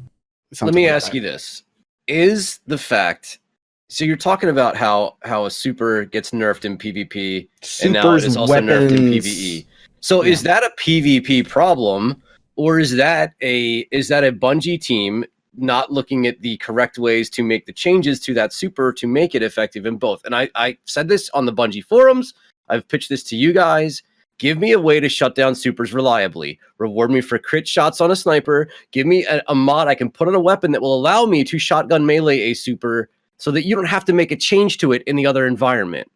[SPEAKER 4] Let me ask you this: is the fact? So you're talking about how a super gets nerfed in PvP, and now it is also nerfed in PvE. So is that a PvP problem, or is that a Bungie team not looking at the correct ways to make the changes to that super to make it effective in both? And I said this on the Bungie forums. I've pitched this to you guys. Give me a way to shut down supers reliably. Reward me for crit shots on a sniper. Give me a mod I can put on a weapon that will allow me to shotgun melee a super so that you don't have to make a change to it in the other environment.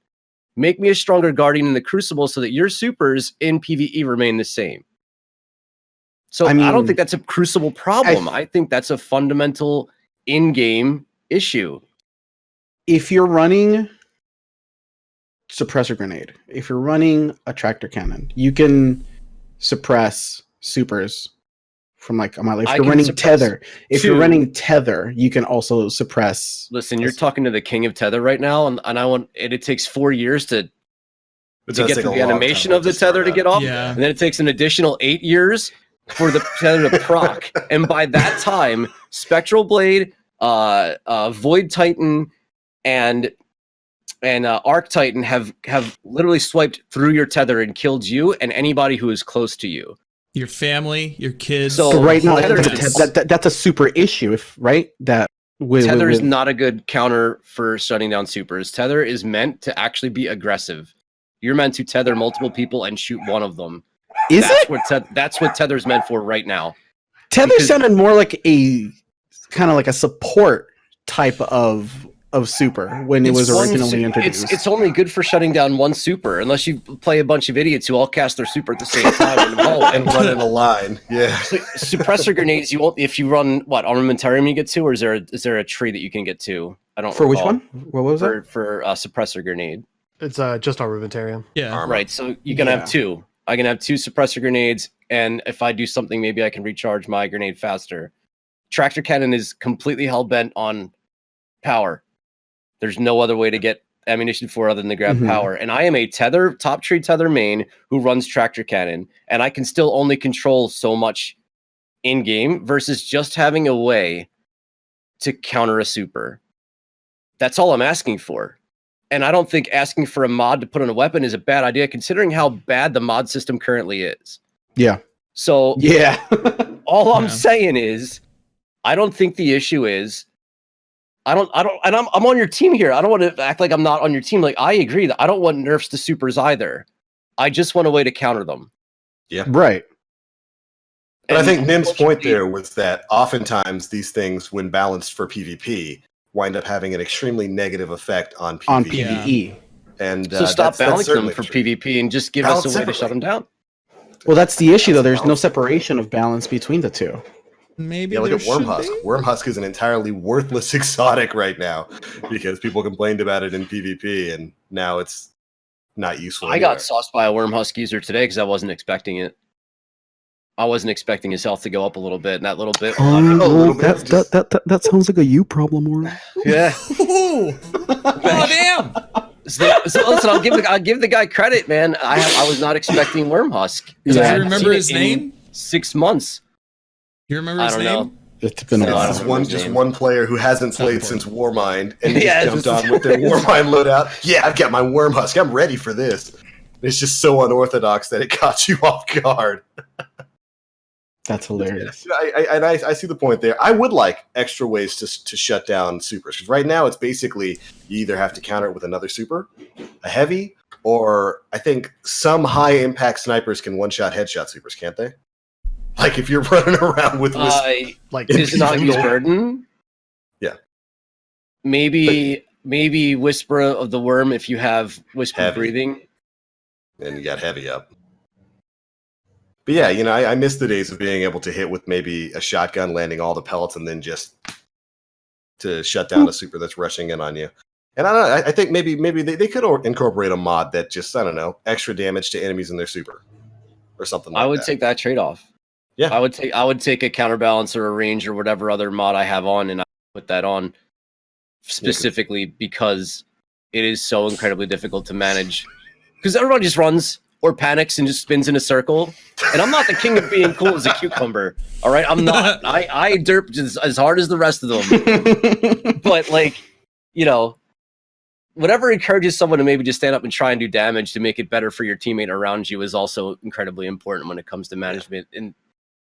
[SPEAKER 4] Make me a stronger Guardian in the Crucible so that your supers in PvE remain the same. So I don't think that's a Crucible problem. I think that's a fundamental in-game issue.
[SPEAKER 5] If you're running suppressor grenade, if you're running a tractor cannon, you can suppress supers from like on my life. If you're running tether, you can also suppress.
[SPEAKER 4] Listen, you're talking to the king of tether right now, and I want it takes 4 years to get to the animation of the tether to get off, and then it takes an additional 8 years for the tether to proc. And by that time, Spectral Blade, Void Titan, and Arc Titan have literally swiped through your tether and killed you and anybody who is close to you.
[SPEAKER 2] Your family, your kids.
[SPEAKER 5] So right now, that's a super issue, Tether
[SPEAKER 4] is not a good counter for shutting down supers. Tether is meant to actually be aggressive. You're meant to tether multiple people and shoot one of them. That's what Tether's meant for right now.
[SPEAKER 5] Tether sounded more like a kind of like a support type of super when it was originally introduced.
[SPEAKER 4] It's only good for shutting down one super unless you play a bunch of idiots who all cast their super at the same time
[SPEAKER 1] and run in a line. Yeah.
[SPEAKER 4] Suppressor grenades, you won't if you run armamentarium you get to, or is there a tree that you can get to? I don't
[SPEAKER 5] recall.
[SPEAKER 4] Which
[SPEAKER 5] one? What was
[SPEAKER 4] it? For suppressor grenade.
[SPEAKER 3] It's just armamentarium.
[SPEAKER 2] Yeah.
[SPEAKER 1] Armor.
[SPEAKER 4] Right. So you can have two. I can have two suppressor grenades, and if I do something, maybe I can recharge my grenade faster. Tractor cannon is completely hell bent on power. There's no other way to get ammunition for other than to grab power. And I am a top tree tether main who runs tractor cannon, and I can still only control so much in game versus just having a way to counter a super. That's all I'm asking for. And I don't think asking for a mod to put on a weapon is a bad idea, considering how bad the mod system currently is.
[SPEAKER 5] Yeah.
[SPEAKER 4] So
[SPEAKER 5] yeah,
[SPEAKER 4] all I'm saying is, I don't think the issue is. And I'm on your team here. I don't want to act like I'm not on your team. Like, I agree that I don't want nerfs to supers either. I just want a way to counter them.
[SPEAKER 1] Yeah.
[SPEAKER 5] Right.
[SPEAKER 1] But I think Nim's point there was that oftentimes these things, when balanced for PvP, wind up having an extremely negative effect on PvE.
[SPEAKER 5] On PvE.
[SPEAKER 1] And
[SPEAKER 4] so stop balancing them for PvP and just give us a way to shut them down.
[SPEAKER 5] Well, that's the issue, though. There's no separation of balance between the two.
[SPEAKER 2] Maybe
[SPEAKER 1] look at Wormhusk. Wormhusk is an entirely worthless exotic right now because people complained about it in PvP, and now it's not useful.
[SPEAKER 4] I got sauced by a Wormhusk user today because I wasn't expecting it. I wasn't expecting his health to go up a little bit, and that little bit.
[SPEAKER 5] That sounds like a you problem, or
[SPEAKER 4] yeah.
[SPEAKER 2] Oh damn!
[SPEAKER 4] So listen, I'll give the guy credit, man. I was not expecting Wormhusk.
[SPEAKER 2] Do you remember his name?
[SPEAKER 4] 6 months.
[SPEAKER 2] You remember his name?
[SPEAKER 4] Know.
[SPEAKER 5] It's been
[SPEAKER 1] just one player who hasn't played since Warmind and just jumped on with their Warmind loadout. Yeah, I've got my Wormhusk. I'm ready for this. It's just so unorthodox that it caught you off guard.
[SPEAKER 5] That's hilarious.
[SPEAKER 1] I see the point there. I would like extra ways to shut down supers, because right now it's basically you either have to counter it with another super, a heavy, or I think some high impact snipers can one-shot headshot supers, can't they? Like if you're running around with
[SPEAKER 4] is not use burden.
[SPEAKER 1] Yeah.
[SPEAKER 4] Maybe Whisper of the Worm if you have Whisper breathing.
[SPEAKER 1] And you got heavy up. But yeah, I miss the days of being able to hit with maybe a shotgun, landing all the pellets, and then just to shut down a super that's rushing in on you. And I don't know. I think maybe they could incorporate a mod that just, I don't know, extra damage to enemies in their super or something like that.
[SPEAKER 4] I would take that trade off.
[SPEAKER 1] Yeah.
[SPEAKER 4] I would take a counterbalance or a range or whatever other mod I have on, and I put that on specifically because it is so incredibly difficult to manage. Because everyone just runs or panics and just spins in a circle. And I'm not the king of being cool as a cucumber. All right, I'm not. I derp just as hard as the rest of them. But like, you know, whatever encourages someone to maybe just stand up and try and do damage to make it better for your teammate around you is also incredibly important when it comes to management. And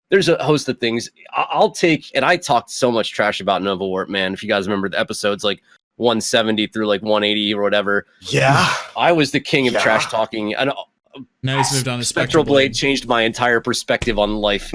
[SPEAKER 4] there's a host of things I'll take. And I talked so much trash about Nova Warp, man. If you guys remember the episodes like 170 through like 180 or whatever.
[SPEAKER 1] Yeah.
[SPEAKER 4] I was the king of trash talking. And
[SPEAKER 2] Now he's moved on to
[SPEAKER 4] Spectral Blade changed my entire perspective on life.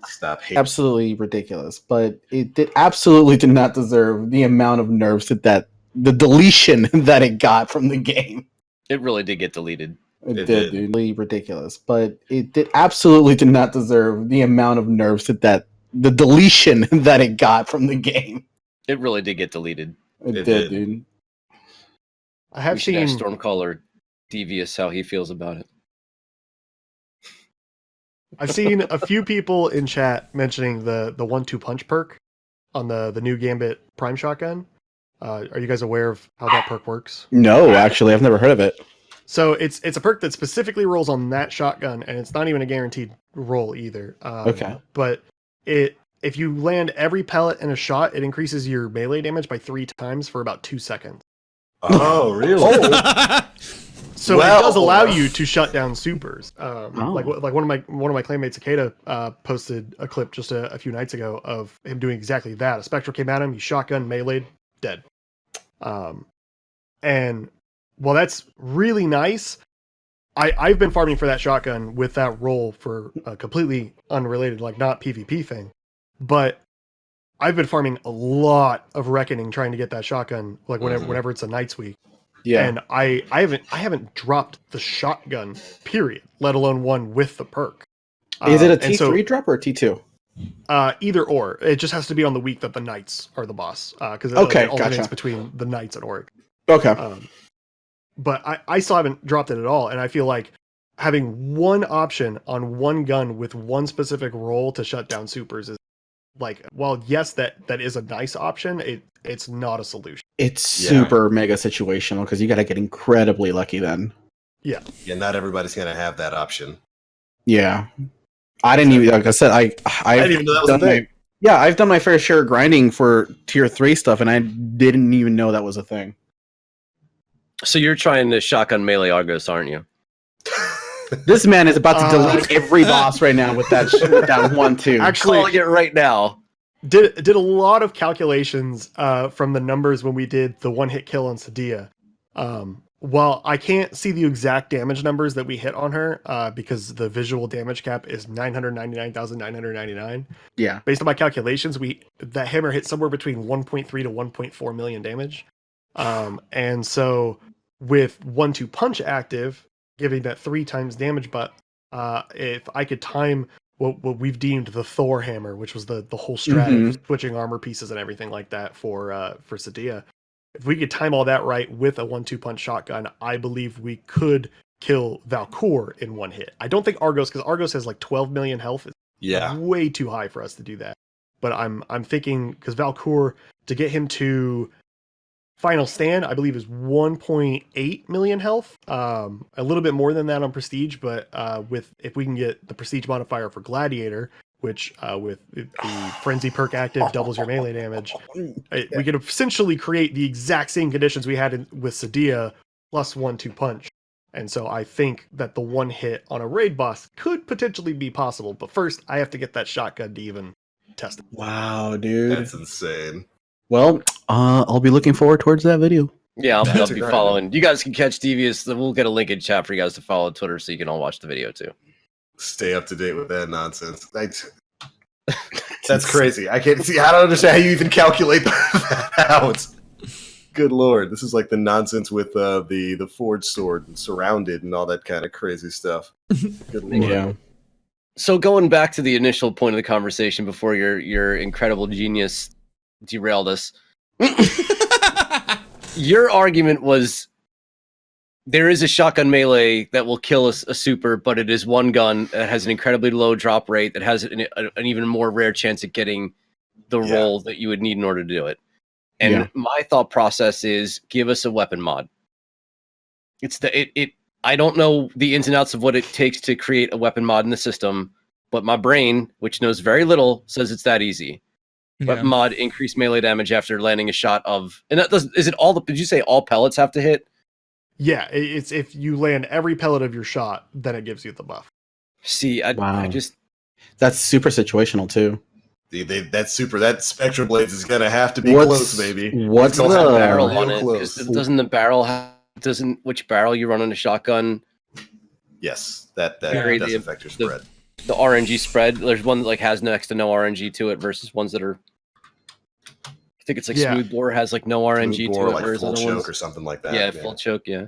[SPEAKER 1] Stop hating.
[SPEAKER 5] Absolutely ridiculous, but it absolutely did not deserve the amount of nerfs the deletion that it got from the game.
[SPEAKER 4] It really did get deleted.
[SPEAKER 5] It did, dude. Really ridiculous, but it absolutely did not deserve the amount of nerfs the deletion that it got from the game.
[SPEAKER 4] It really did get deleted.
[SPEAKER 5] It did, dude.
[SPEAKER 3] I have
[SPEAKER 4] We should ask
[SPEAKER 3] seen
[SPEAKER 4] Stormcaller Devious how he feels about it.
[SPEAKER 3] I've seen a few people in chat mentioning the 1-2 punch perk on the new Gambit Prime Shotgun. Are you guys aware of how that perk works?
[SPEAKER 5] No, actually, I've never heard of it.
[SPEAKER 3] So it's a perk that specifically rolls on that shotgun, and it's not even a guaranteed roll either.
[SPEAKER 5] Okay.
[SPEAKER 3] But if you land every pellet in a shot, it increases your melee damage by 3 times for about 2 seconds.
[SPEAKER 1] Oh, really?
[SPEAKER 3] So
[SPEAKER 1] Well,
[SPEAKER 3] it does allow you to shut down supers.
[SPEAKER 5] Oh.
[SPEAKER 3] Like one of my clanmates, Akeda, posted a clip just a few nights ago of him doing exactly that. A Spectral came at him, he shotgun, meleeed, dead. And while that's really nice, I've been farming for that shotgun with that roll for a completely unrelated, like not PvP thing, but I've been farming a lot of Reckoning trying to get that shotgun, like whenever it's a Night's Week.
[SPEAKER 5] Yeah.
[SPEAKER 3] And I haven't dropped the shotgun, period, let alone one with the perk.
[SPEAKER 5] Is it a
[SPEAKER 3] and so,
[SPEAKER 5] T3 drop or a T2?
[SPEAKER 3] Either or. It just has to be on the week that the Knights are the boss. Because it alternates between the Knights and Auric.
[SPEAKER 5] Okay.
[SPEAKER 3] But I still haven't dropped it at all. And I feel like having one option on one gun with one specific roll to shut down supers is like, well, yes, that is a nice option. It's not a solution.
[SPEAKER 5] It's super mega situational because you got to get incredibly lucky then.
[SPEAKER 3] Yeah.
[SPEAKER 1] Yeah, not everybody's going to have that option.
[SPEAKER 5] Yeah. I didn't even, like I said, I
[SPEAKER 1] didn't even know that was a thing.
[SPEAKER 5] Yeah, I've done my fair share of grinding for tier 3 stuff, and I didn't even know that was a thing.
[SPEAKER 4] So you're trying to shotgun melee Argos, aren't you?
[SPEAKER 5] This man is about to delete every boss right now with that 1-2.
[SPEAKER 3] Actually,
[SPEAKER 4] Calling it right now.
[SPEAKER 3] Did a lot of calculations from the numbers when we did the one-hit kill on Sadia. While I can't see the exact damage numbers that we hit on her because the visual damage cap is 999,999.
[SPEAKER 5] Yeah.
[SPEAKER 3] Based on my calculations, that hammer hit somewhere between 1.3 to 1.4 million damage. And so with 1-2 punch active, giving that 3 times damage, but if I could time what we've deemed the Thor hammer, which was the whole strat of switching armor pieces and everything like that for Sadia. If we could time all that right with a 1-2 punch shotgun, I believe we could kill Valcour in one hit. I don't think Argos, because Argos has like 12 million health. It's way too high for us to do that. But I'm thinking, because Valcour, to get him to Final Stand, I believe is 1.8 million health. A little bit more than that on Prestige, but if we can get the Prestige modifier for Gladiator, which with the Frenzy perk active doubles your melee damage, we could essentially create the exact same conditions we had with Sadia plus 1-2 punch. And so I think that the one hit on a raid boss could potentially be possible. But first, I have to get that shotgun to even test it.
[SPEAKER 5] Wow, dude.
[SPEAKER 1] That's insane.
[SPEAKER 5] Well, I'll be looking forward towards that video.
[SPEAKER 4] Yeah, I'll be following. You guys can catch Devious. We'll get a link in chat for you guys to follow Twitter so you can all watch the video too.
[SPEAKER 1] Stay up to date with that nonsense. That's crazy. I don't understand how you even calculate that out. Good lord, this is like the nonsense with the forged sword and surrounded and all that kind of crazy stuff. Good lord.
[SPEAKER 5] Yeah.
[SPEAKER 4] So going back to the initial point of the conversation before your incredible genius derailed us, Your argument was there is a shotgun melee that will kill a super, but it is one gun that has an incredibly low drop rate that has an even more rare chance of getting the roll that you would need in order to do it. And my thought process is give us a weapon mod. It's I don't know the ins and outs of what it takes to create a weapon mod in the system, but my brain, which knows very little, says it's that easy. Weapon mod, increase melee damage after landing a shot of, and that doesn't. Is it all? Did you say all pellets have to hit?
[SPEAKER 3] Yeah, it's if you land every pellet of your shot, then it gives you the buff.
[SPEAKER 4] See, I just
[SPEAKER 5] that's super situational too.
[SPEAKER 1] That Spectra Blades is gonna have to be close, baby.
[SPEAKER 5] What's the
[SPEAKER 4] barrel on it? Doesn't the barrel have? Which barrel you run on a shotgun?
[SPEAKER 1] Yes, that does affect your spread.
[SPEAKER 4] The RNG spread. There's one that like has next to no RNG to it versus ones that are. I think it's like Smooth Bore has like no RNG to it,
[SPEAKER 1] like
[SPEAKER 4] whereas
[SPEAKER 1] full
[SPEAKER 4] other
[SPEAKER 1] choke
[SPEAKER 4] ones,
[SPEAKER 1] or something like that.
[SPEAKER 4] Yeah, full choke. Yeah.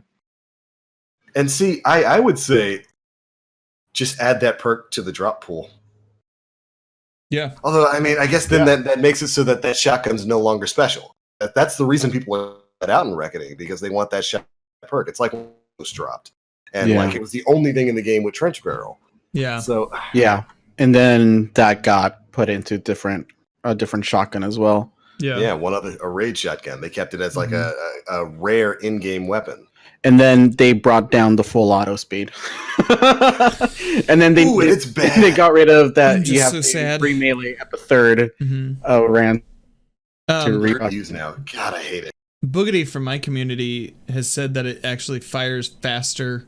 [SPEAKER 1] And see, I would say, just add that perk to the drop pool.
[SPEAKER 2] Yeah.
[SPEAKER 1] Although, I mean, I guess then that makes it so that shotgun's no longer special. That's the reason people let out in Reckoning, because they want that shot perk. It's like it was dropped, and like it was the only thing in the game with trench barrel.
[SPEAKER 2] Yeah.
[SPEAKER 1] So
[SPEAKER 5] and then that got put into a different shotgun as well.
[SPEAKER 1] Yeah, a raid shotgun. They kept it as like a rare in-game weapon.
[SPEAKER 5] And then they brought down the full auto speed. And then they got rid of that. You have to free melee at the third round to
[SPEAKER 1] use now. God, I hate it.
[SPEAKER 2] Boogity from my community has said that it actually fires faster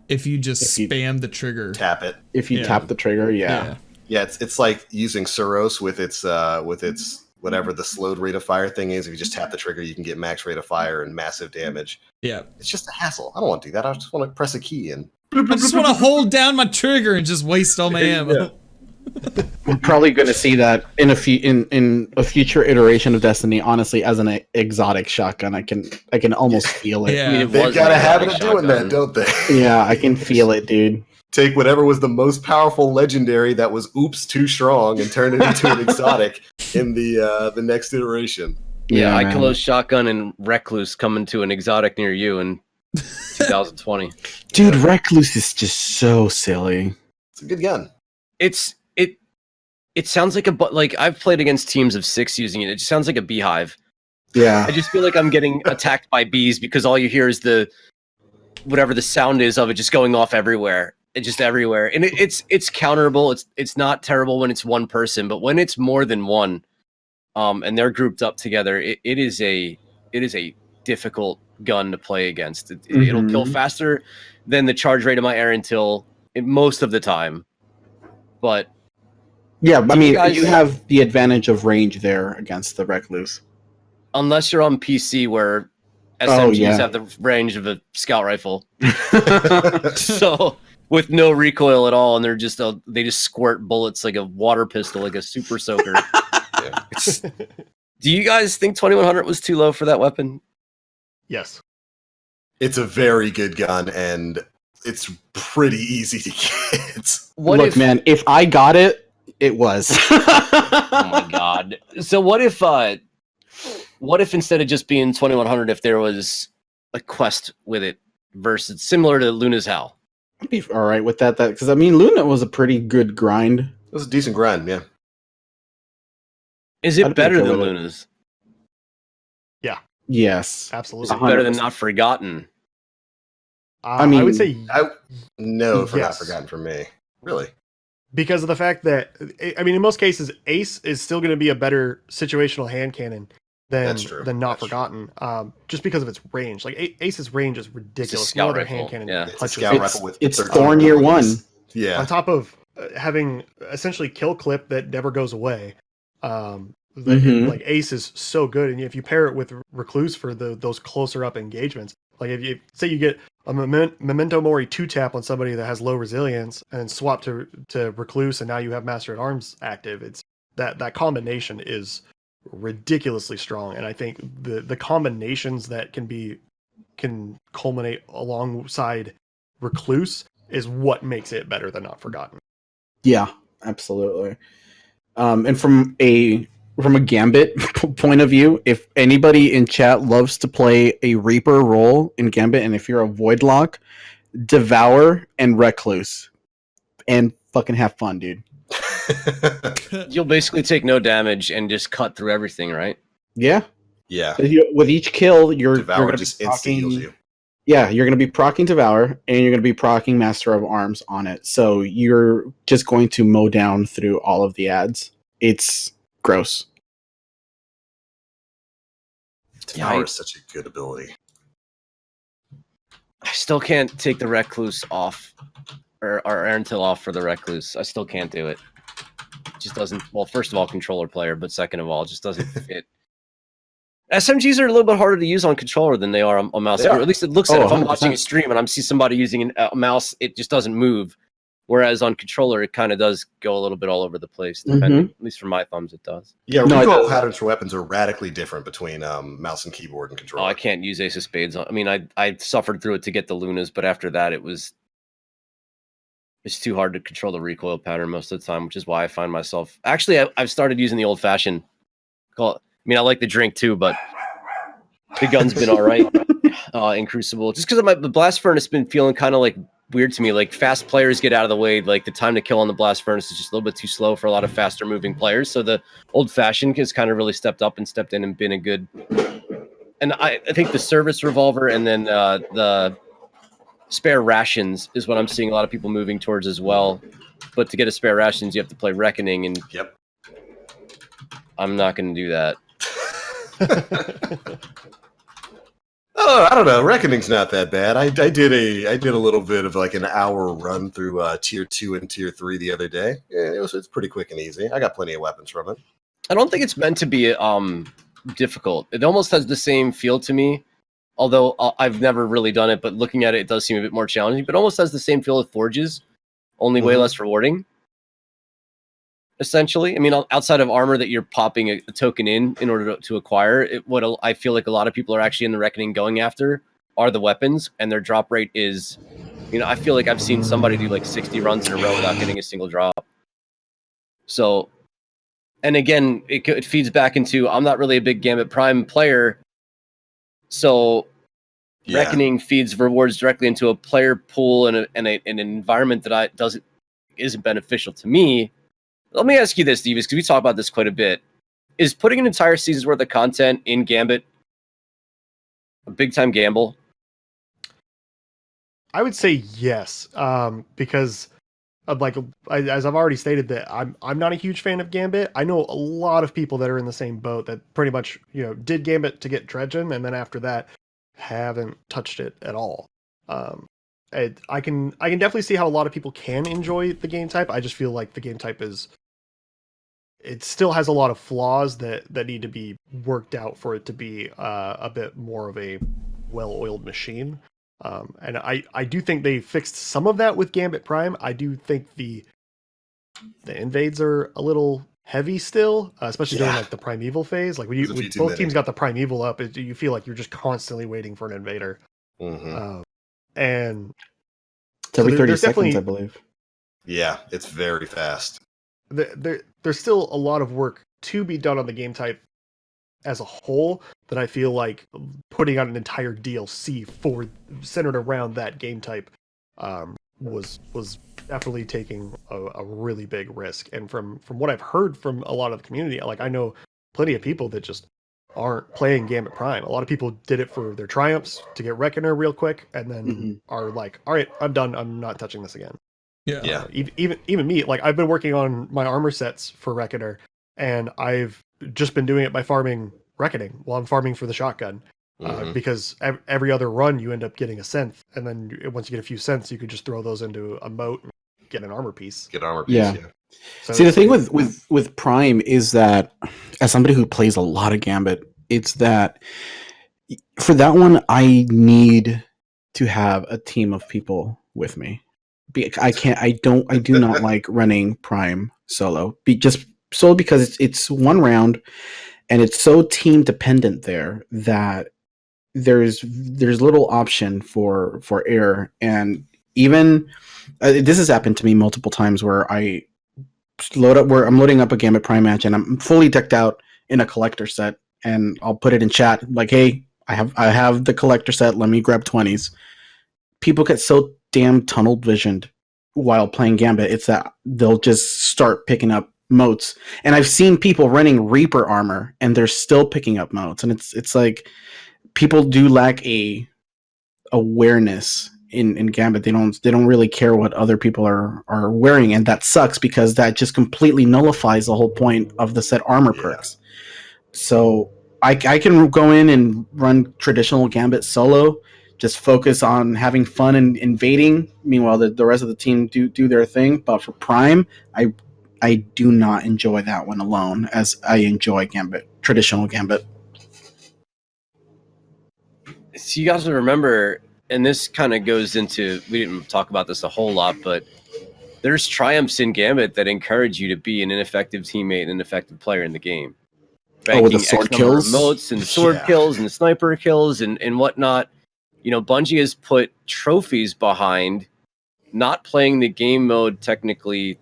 [SPEAKER 2] if you just spam the trigger.
[SPEAKER 1] Tap it.
[SPEAKER 5] If you tap the trigger,
[SPEAKER 1] Yeah, it's like using Suros with its whatever the slowed rate of fire thing is. If you just tap the trigger, you can get max rate of fire and massive damage.
[SPEAKER 2] Yeah.
[SPEAKER 1] It's just a hassle. I don't want to do that. I just want to press a key and
[SPEAKER 2] I just want to hold down my trigger and just waste all my ammo.
[SPEAKER 5] We're probably going to see that in a future iteration of Destiny. Honestly, as an exotic shotgun, I can almost feel it.
[SPEAKER 2] Yeah,
[SPEAKER 1] I mean, they've got a habit of doing that, don't they?
[SPEAKER 5] Yeah, I can feel it, dude.
[SPEAKER 1] Take whatever was the most powerful legendary that was too strong and turn it into an exotic in the next iteration.
[SPEAKER 4] Yeah, Ikelos shotgun and Recluse coming to an exotic near you in 2020.
[SPEAKER 5] Dude, Recluse is just so silly.
[SPEAKER 1] It's a good gun.
[SPEAKER 4] It sounds like I've played against teams of 6 using it. It just sounds like a beehive.
[SPEAKER 5] Yeah.
[SPEAKER 4] I just feel like I'm getting attacked by bees because all you hear is whatever the sound is of it just going off everywhere. It's just everywhere. And it's counterable. It's not terrible when it's one person, but when it's more than one, and they're grouped up together, it is a difficult gun to play against. It'll kill faster than the charge rate of my Aaron Till most of the time. But
[SPEAKER 5] yeah, I mean, you have the advantage of range there against the Recluse.
[SPEAKER 4] Unless you're on PC where SMGs have the range of a scout rifle. So with no recoil at all, and they just squirt bullets like a water pistol, like a super soaker. Do you guys think 2100 was too low for that weapon?
[SPEAKER 3] Yes.
[SPEAKER 1] It's a very good gun, and it's pretty easy to get.
[SPEAKER 5] Look, man, if I got it, it was.
[SPEAKER 4] Oh my god. So what if instead of just being 2100, if there was a quest with it versus similar to Luna's Howl?
[SPEAKER 5] I'd be all right with that. Because I mean, Luna was a pretty good grind.
[SPEAKER 1] It was a decent grind, yeah.
[SPEAKER 4] Is it better than Luna's?
[SPEAKER 3] Yeah.
[SPEAKER 5] Yes.
[SPEAKER 3] Absolutely.
[SPEAKER 4] Is it better than Not Forgotten?
[SPEAKER 3] I mean, I would say
[SPEAKER 1] no for Not Forgotten for me. Really?
[SPEAKER 3] Because of the fact that, I mean, in most cases, Ace is still going to be a better situational hand cannon than Not Forgotten. Just because of its range. Like Ace's range is ridiculous. No other hand cannon touches it.
[SPEAKER 5] It's Thorn Year 1.
[SPEAKER 1] Yeah.
[SPEAKER 3] On top of having essentially kill clip that never goes away. Like Ace is so good, and if you pair it with Recluse for those closer up engagements, like if you say you get a Memento Mori 2-tap on somebody that has low resilience and swap to Recluse, and now you have Master at Arms active, it's that combination is ridiculously strong, and I think the combinations that can culminate alongside Recluse is what makes it better than Not Forgotten.
[SPEAKER 5] Yeah, absolutely. And from a Gambit point of view, if anybody in chat loves to play a Reaper role in Gambit, and if you're a Voidlock, Devour and Recluse, and fucking have fun, dude.
[SPEAKER 4] You'll basically take no damage and just cut through everything, right?
[SPEAKER 5] Yeah.
[SPEAKER 1] Yeah.
[SPEAKER 5] With each kill, you're
[SPEAKER 1] Devour
[SPEAKER 5] going to
[SPEAKER 1] just
[SPEAKER 5] be
[SPEAKER 1] insta heals
[SPEAKER 5] proccing.
[SPEAKER 1] you.
[SPEAKER 5] Yeah, you're going to be proccing Devour, and you're going to be proccing Master of Arms on it. So you're just going to mow down through all of the ads. It's gross.
[SPEAKER 1] Devour is such a good ability.
[SPEAKER 4] I still can't take the Recluse off, or Errantil off for the Recluse. I still can't do it. It just doesn't. Well, first of all, controller player, but second of all, it just doesn't fit. SMGs are a little bit harder to use on controller than they are on mouse. Or at least it looks like if I'm
[SPEAKER 5] 100%.
[SPEAKER 4] watching a stream and I'm see somebody using a mouse, it just doesn't move. Whereas on controller, it kind of does go a little bit all over the place. Depending, at least for my thumbs, it does.
[SPEAKER 1] Yeah,
[SPEAKER 5] No,
[SPEAKER 1] recoil patterns for weapons are radically different between mouse and keyboard and
[SPEAKER 4] Oh,
[SPEAKER 1] controller.
[SPEAKER 4] I can't use Ace of Spades. I mean, I suffered through it to get the Lunas, but after that, it's too hard to control the recoil pattern most of the time, which is why I find myself... Actually, I've started using the old-fashioned... I mean, I like the drink too, but the gun's been all right in Crucible. Just because the Blast Furnace has been feeling kind of like weird to me. Like, fast players get out of the way. Like, the time to kill on the Blast Furnace is just a little bit too slow for a lot of faster-moving players. So the old-fashioned has kind of really stepped up and stepped in and been a good... And I think the Service Revolver and then the Spare Rations is what I'm seeing a lot of people moving towards as well. But to get a Spare Rations, you have to play Reckoning, and I'm not going to do that.
[SPEAKER 1] Oh, I don't know. Reckoning's not that bad. I did a little bit of like an hour run through tier 2 and tier 3 the other day. Yeah, it's pretty quick and easy. I got plenty of weapons from it.
[SPEAKER 4] I don't think it's meant to be difficult. It almost has the same feel to me, although I've never really done it, but looking at it, it does seem a bit more challenging, but almost has the same feel with Forges, only way less rewarding, essentially. I mean, outside of armor that you're popping a token in order to acquire, what I feel like a lot of people are actually in the Reckoning going after are the weapons, and their drop rate is, I feel like I've seen somebody do like 60 runs in a row without getting a single drop. So, and again, it feeds back into, I'm not really a big Gambit Prime player, so Reckoning feeds rewards directly into a player pool and an environment that isn't beneficial to me. Let me ask you this, Davis, because we talk about this quite a bit. Is putting an entire season's worth of content in Gambit a big-time gamble?
[SPEAKER 3] I would say yes, because as I've already stated that I'm not a huge fan of Gambit. I know a lot of people that are in the same boat that pretty much did Gambit to get Dredgen, and then after that haven't touched it at all. I can definitely see how a lot of people can enjoy the game type. I just feel like the game type it still has a lot of flaws that need to be worked out for it to be a bit more of a well-oiled machine. And I do think they fixed some of that with Gambit Prime. I do think the invades are a little heavy still, especially during like the Primeval phase. Like when both teams got the Primeval up, you feel like you're just constantly waiting for an invader. And
[SPEAKER 5] it's every 30 seconds, I believe.
[SPEAKER 1] Yeah, it's very fast.
[SPEAKER 3] There's still a lot of work to be done on the game type as a whole that I feel like putting out an entire DLC centered around that game type was definitely taking a really big risk. And from what I've heard from a lot of the community, like I know plenty of people that just aren't playing Gambit Prime. A lot of people did it for their triumphs to get Reckoner real quick, and then are like, all right, I'm done. I'm not touching this again.
[SPEAKER 1] Yeah.
[SPEAKER 3] Even me, like I've been working on my armor sets for Reckoner, and I've just been doing it by farming Reckoning while I'm farming for the shotgun. Because every other run you end up getting a synth, and then once you get a few synths, you could just throw those into a moat and get an armor piece.
[SPEAKER 5] Yeah. So see, the thing with Prime is that, as somebody who plays a lot of Gambit, it's that for that one I need to have a team of people with me. I do not like running Prime solo. Just solo because it's one round, and it's so team dependent there that there's little option for error. And even this has happened to me multiple times where I load up where I'm loading up a Gambit Prime match and I'm fully decked out in a collector set, and I'll put it in chat like, "Hey, I have the collector set. Let me grab 20s." People get so damn tunnel visioned while playing Gambit. It's that they'll just start picking up motes, and I've seen people running Reaper armor, and they're still picking up motes, and it's like people do lack a awareness in Gambit. They don't really care what other people are wearing, and that sucks because that just completely nullifies the whole point of the set armor perks. So I can go in and run traditional Gambit solo, just focus on having fun and invading. Meanwhile, the rest of the team do their thing. But for Prime, I do not enjoy that one alone, as I enjoy Gambit, traditional Gambit.
[SPEAKER 4] So you guys remember, and this kind of goes into, we didn't talk about this a whole lot, but there's triumphs in Gambit that encourage you to be an ineffective teammate and an effective player in the game.
[SPEAKER 5] With the sword kills?
[SPEAKER 4] Motes and sword kills and sniper kills and whatnot. You know, Bungie has put trophies behind not playing the game mode technically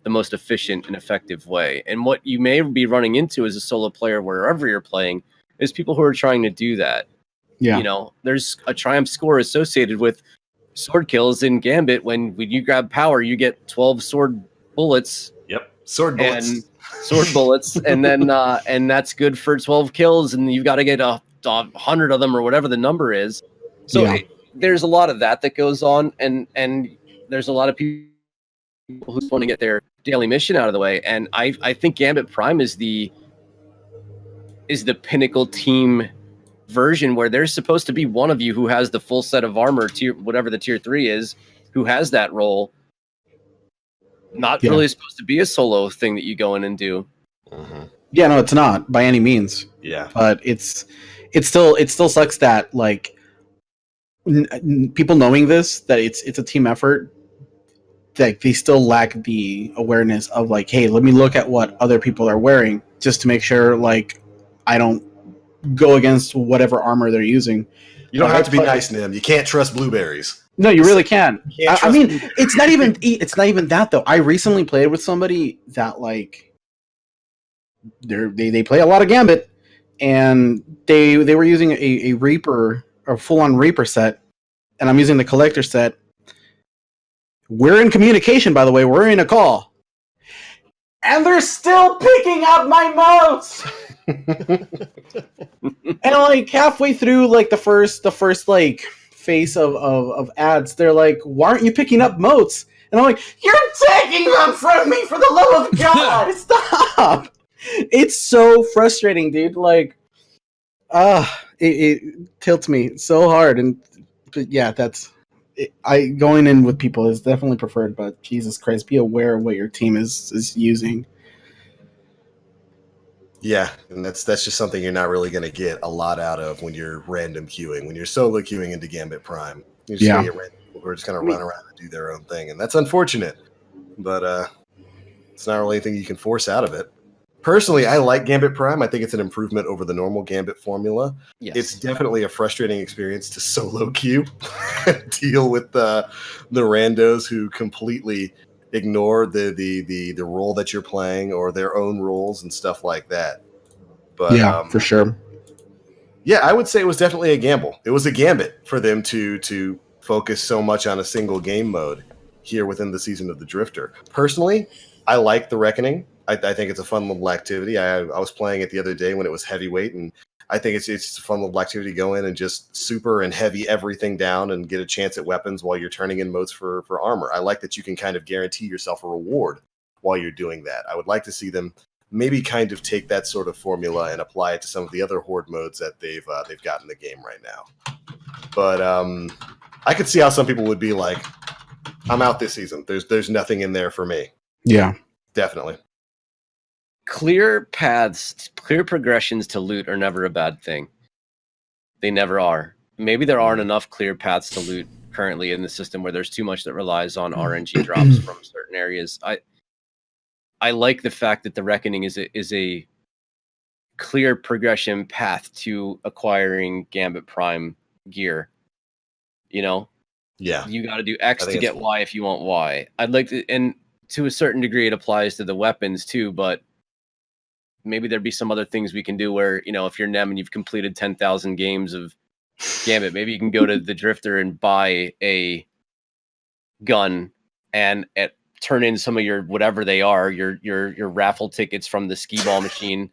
[SPEAKER 4] the most efficient and effective way. And what you may be running into as a solo player wherever you're playing is people who are trying to do that.
[SPEAKER 5] Yeah.
[SPEAKER 4] You know, there's a triumph score associated with sword kills in Gambit. When you grab power, you get 12 sword bullets.
[SPEAKER 1] Yep, sword bullets.
[SPEAKER 4] Sword bullets, and then and that's good for 12 kills, and you've got to get 100 of them or whatever the number is. So there's a lot of that goes on, and there's a lot of people who want to get their daily mission out of the way. And I think Gambit Prime is the pinnacle team version where there's supposed to be one of you who has the full set of armor, tier whatever the tier 3 is, who has that role. Not really supposed to be a solo thing that you go in and do.
[SPEAKER 1] Mm-hmm.
[SPEAKER 5] Yeah, no, it's not by any means.
[SPEAKER 1] Yeah,
[SPEAKER 5] but it still sucks that like people knowing this, that it's a team effort, that they still lack the awareness of like, hey, let me look at what other people are wearing just to make sure like I don't go against whatever armor they're using.
[SPEAKER 1] You don't have to be nice, Nim. You can't trust blueberries.
[SPEAKER 5] No, you really can't. I mean,
[SPEAKER 1] blueberries.
[SPEAKER 5] it's not even that though. I recently played with somebody that like they play a lot of Gambit, and they were using a Reaper, a full-on Reaper set, and I'm using the collector set. We're in communication, by the way. We're in a call, and they're still picking up my mouse. And like halfway through, like the first like phase of ads, they're like, "Why aren't you picking up motes?" And I'm like, "You're taking them from me! For the love of God, stop!" It's so frustrating, dude. Like, it tilts me so hard. But yeah, that's it. Going in with people is definitely preferred, but Jesus Christ, be aware of what your team is using.
[SPEAKER 1] Yeah, and that's just something you're not really going to get a lot out of when you're random queuing. When you're solo queuing into Gambit Prime, you're just going to get random people who are just going to run around and do their own thing, and that's unfortunate. But it's not really anything you can force out of it. Personally, I like Gambit Prime. I think it's an improvement over the normal Gambit formula. Yes. It's definitely a frustrating experience to solo queue, deal with the randos who completely ignore the role that you're playing or their own roles and stuff like that. But
[SPEAKER 5] yeah, for sure.
[SPEAKER 1] Yeah, I would say it was definitely a gamble. It was a gambit for them to focus so much on a single game mode here within the season of the Drifter. Personally, I like the Reckoning. I think it's a fun little activity. I was playing it the other day when it was heavyweight, and I think it's just a fun little activity to go in and just super and heavy everything down and get a chance at weapons while you're turning in modes for armor. I like that you can kind of guarantee yourself a reward while you're doing that. I would like to see them maybe kind of take that sort of formula and apply it to some of the other horde modes that they've got in the game right now. But I could see how some people would be like, I'm out this season. There's nothing in there for me.
[SPEAKER 5] Yeah,
[SPEAKER 1] definitely.
[SPEAKER 4] Clear paths, clear progressions to loot are never a bad thing. They never are. Maybe there aren't enough clear paths to loot currently in the system where there's too much that relies on RNG drops from certain areas. I like the fact that the Reckoning is a clear progression path to acquiring Gambit Prime gear. You know?
[SPEAKER 1] Yeah.
[SPEAKER 4] You got to do X to get Y if you want Y. I'd like to, and to a certain degree it applies to the weapons too, but maybe there'd be some other things we can do where, you know, if you're Nem and you've completed 10,000 games of Gambit, maybe you can go to the Drifter and buy a gun and turn in some of your whatever they are, your raffle tickets from the skee ball machine,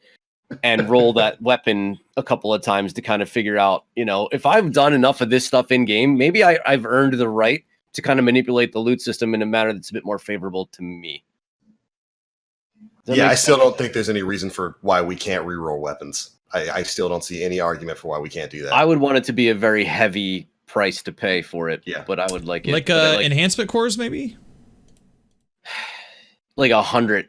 [SPEAKER 4] and roll that weapon a couple of times to kind of figure out, you know, if I've done enough of this stuff in game, maybe I've earned the right to kind of manipulate the loot system in a manner that's a bit more favorable to me.
[SPEAKER 1] Yeah, I still don't think there's any reason for why we can't reroll weapons. I still don't see any argument for why we can't do that.
[SPEAKER 4] I would want it to be a very heavy price to pay for it. Yeah, but I would like it
[SPEAKER 2] like enhancement cores, maybe
[SPEAKER 4] like 100,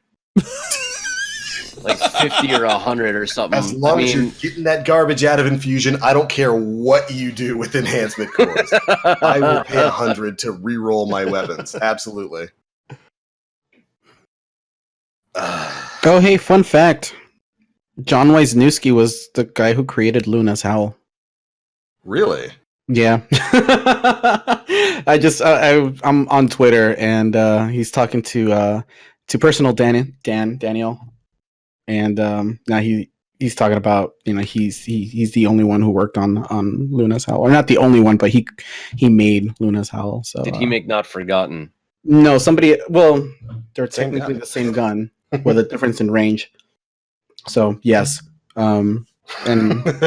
[SPEAKER 4] like 50 or 100 or something.
[SPEAKER 1] As long as you're getting that garbage out of infusion, I don't care what you do with enhancement cores. I will pay 100 to reroll my weapons. Absolutely.
[SPEAKER 5] Oh, hey, fun fact. John Wisniewski was the guy who created Luna's Howl.
[SPEAKER 1] Really?
[SPEAKER 5] Yeah. I'm on Twitter and he's talking to personal Daniel. And now he's talking about, you know, he's the only one who worked on Luna's Howl. Or not the only one, but he made Luna's Howl. So
[SPEAKER 4] did he make Not Forgotten?
[SPEAKER 5] No, somebody, well, they're technically the same gun with a difference in range. So yes, and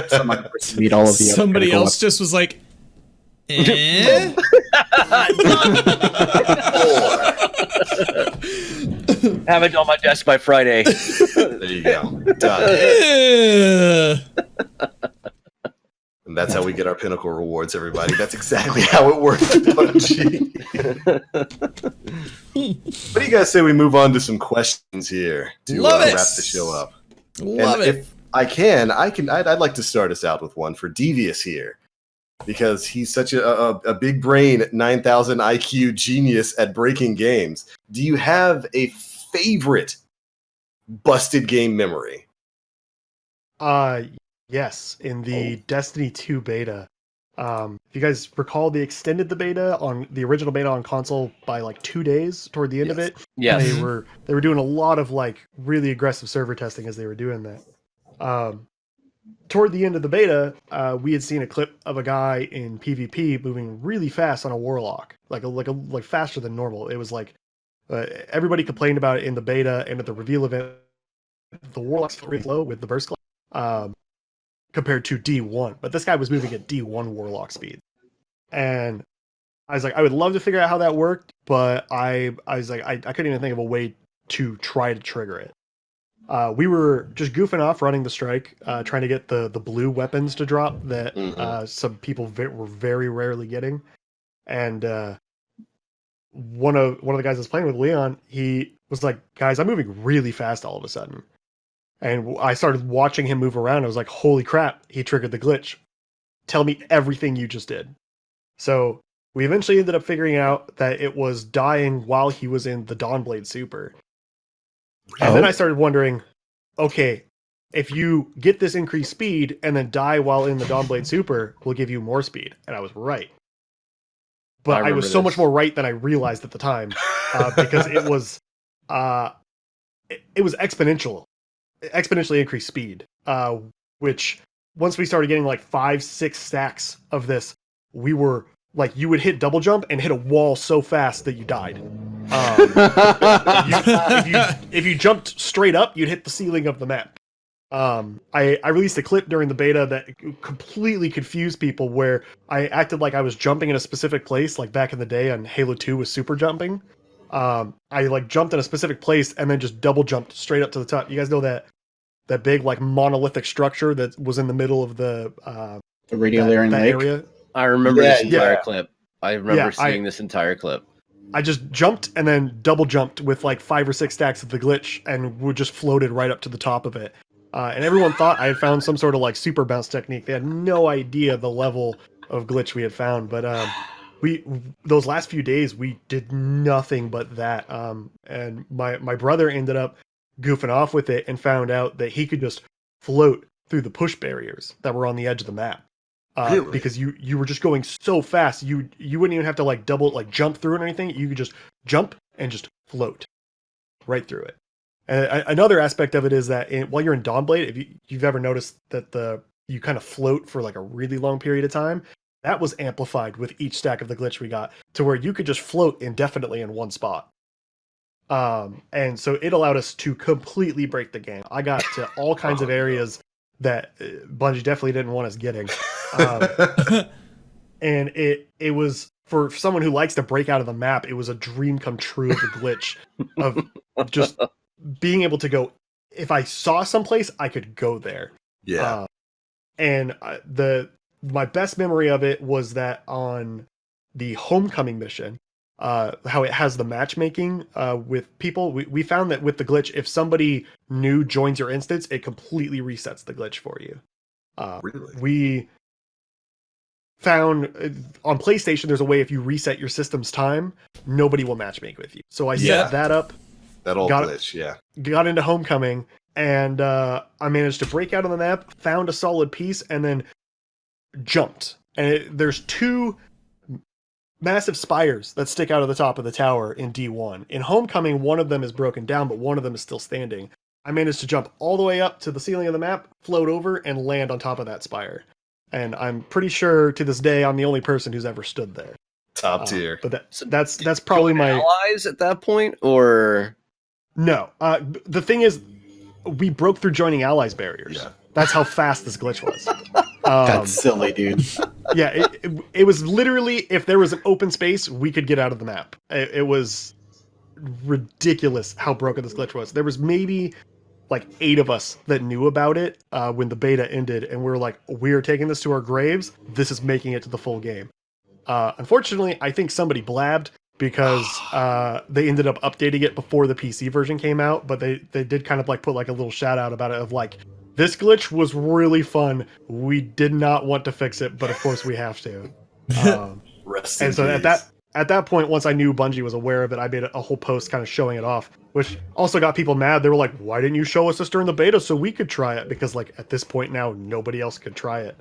[SPEAKER 5] somebody made all of the
[SPEAKER 2] somebody else just was like, eh?
[SPEAKER 4] Have it on my desk by Friday.
[SPEAKER 1] There you go. Done. And that's how we get our pinnacle rewards, everybody. That's exactly how it works at PUBG. What do you guys say we move on to some questions here to wrap the show up?
[SPEAKER 2] Love it.
[SPEAKER 1] If I can, I'd like to start us out with one for Devious here, because he's such a big brain, 9,000 IQ genius at breaking games. Do you have a favorite busted game memory?
[SPEAKER 3] Yes, in the Destiny 2 beta. If you guys recall, they extended the beta on the original beta on console by like 2 days toward the end of it.
[SPEAKER 4] Yes.
[SPEAKER 3] They were doing a lot of like really aggressive server testing as they were doing that. Toward the end of the beta, we had seen a clip of a guy in PvP moving really fast on a warlock, like faster than normal. It was like everybody complained about it in the beta and at the reveal event. The warlock's really low with the burst class, compared to D1, but this guy was moving at D1 warlock speed, and I was like, I would love to figure out how that worked, but I was like, I couldn't even think of a way to try to trigger it. We were just goofing off running the strike, trying to get the blue weapons to drop that some people were very rarely getting. And one of the guys I was playing with, Leon, he was like, guys, I'm moving really fast all of a sudden. And I started watching him move around. I was like, holy crap, he triggered the glitch. Tell me everything you just did. So we eventually ended up figuring out that it was dying while he was in the Dawnblade Super. And then I started wondering, okay, if you get this increased speed and then die while in the Dawnblade Super, we'll give you more speed. And I was right. But I was so much more right than I realized at the time, because it was exponentially increased speed, which once we started getting like 5-6 stacks of this, we were like, you would hit double jump and hit a wall so fast that you died. If you jumped straight up, you'd hit the ceiling of the map. I released a clip during the beta that completely confused people, where I acted like I was jumping in a specific place, like back in the day on Halo 2 with super jumping. I like jumped in a specific place and then just double jumped straight up to the top. You guys know that big like monolithic structure that was in the middle of the
[SPEAKER 5] radial lake
[SPEAKER 3] area?
[SPEAKER 4] I remember this entire clip. I remember seeing this entire clip.
[SPEAKER 3] I just jumped and then double jumped with like 5 or 6 stacks of the glitch and would just floated right up to the top of it. And everyone thought I had found some sort of like super bounce technique. They had no idea the level of glitch we had found. But those last few days, we did nothing but that. And my brother ended up goofing off with it and found out that he could just float through the push barriers that were on the edge of the map.
[SPEAKER 1] Really?
[SPEAKER 3] Because you were just going so fast, you wouldn't even have to like jump through it or anything. You could just jump and just float right through it. Another aspect of it is that while you're in Dawnblade, if you've ever noticed that you kind of float for like a really long period of time, that was amplified with each stack of the glitch we got to where you could just float indefinitely in one spot. And so it allowed us to completely break the game. I got to all kinds of areas that Bungie definitely didn't want us getting. And it was, for someone who likes to break out of the map, it was a dream come true of the glitch of just being able to go. If I saw someplace, I could go there.
[SPEAKER 1] Yeah.
[SPEAKER 3] And my best memory of it was that on the Homecoming mission, how it has the matchmaking with people. We found that with the glitch, if somebody new joins your instance, it completely resets the glitch for you.
[SPEAKER 1] Really?
[SPEAKER 3] We found on PlayStation, there's a way if you reset your system's time, nobody will matchmake with you. So I set that up.
[SPEAKER 1] That old glitch, yeah.
[SPEAKER 3] Got into Homecoming, and I managed to break out on the map, found a solid piece, and then jumped. And there's two massive spires that stick out of the top of the tower in D1. In Homecoming, one of them is broken down, but one of them is still standing. I managed to jump all the way up to the ceiling of the map, float over, and land on top of that spire. And I'm pretty sure to this day I'm the only person who's ever stood there.
[SPEAKER 1] Top tier.
[SPEAKER 3] But that's probably my
[SPEAKER 4] allies at that point, or
[SPEAKER 3] no. The thing is, we broke through joining allies barriers.
[SPEAKER 1] Yeah.
[SPEAKER 3] That's how fast this glitch was.
[SPEAKER 5] That's silly, dude.
[SPEAKER 3] Yeah, it was literally, if there was an open space, we could get out of the map. It was ridiculous how broken this glitch was. There was maybe like 8 of us that knew about it when the beta ended, and we were like, we're taking this to our graves. This is making it to the full game. Unfortunately, I think somebody blabbed because they ended up updating it before the PC version came out, but they did kind of like put like a little shout out about it of like, this glitch was really fun. We did not want to fix it, but of course we have to. And so at that point, once I knew Bungie was aware of it, I made a whole post kind of showing it off, which also got people mad. They were like, why didn't you show us this during the beta so we could try it? Because like at this point now, nobody else could try it.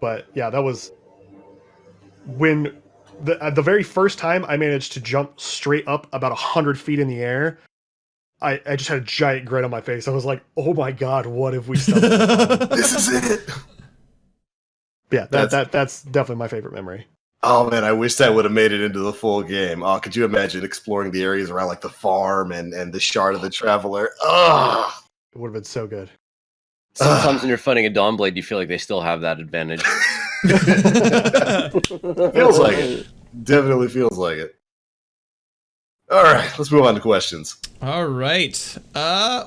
[SPEAKER 3] But yeah, that was when the very first time I managed to jump straight up about 100 feet in the air. I just had a giant grin on my face. I was like, oh my god, what have we stumbled upon?
[SPEAKER 1] This is it.
[SPEAKER 3] Yeah, that's definitely my favorite memory.
[SPEAKER 1] Oh man, I wish that would have made it into the full game. Oh, could you imagine exploring the areas around like the farm and the Shard of the Traveler? Ugh.
[SPEAKER 3] It would have been so good.
[SPEAKER 4] Sometimes when you're fighting a Dawnblade, you feel like they still have that advantage.
[SPEAKER 1] Feels like it. Definitely feels like it. All right, let's move on to questions.
[SPEAKER 2] All right.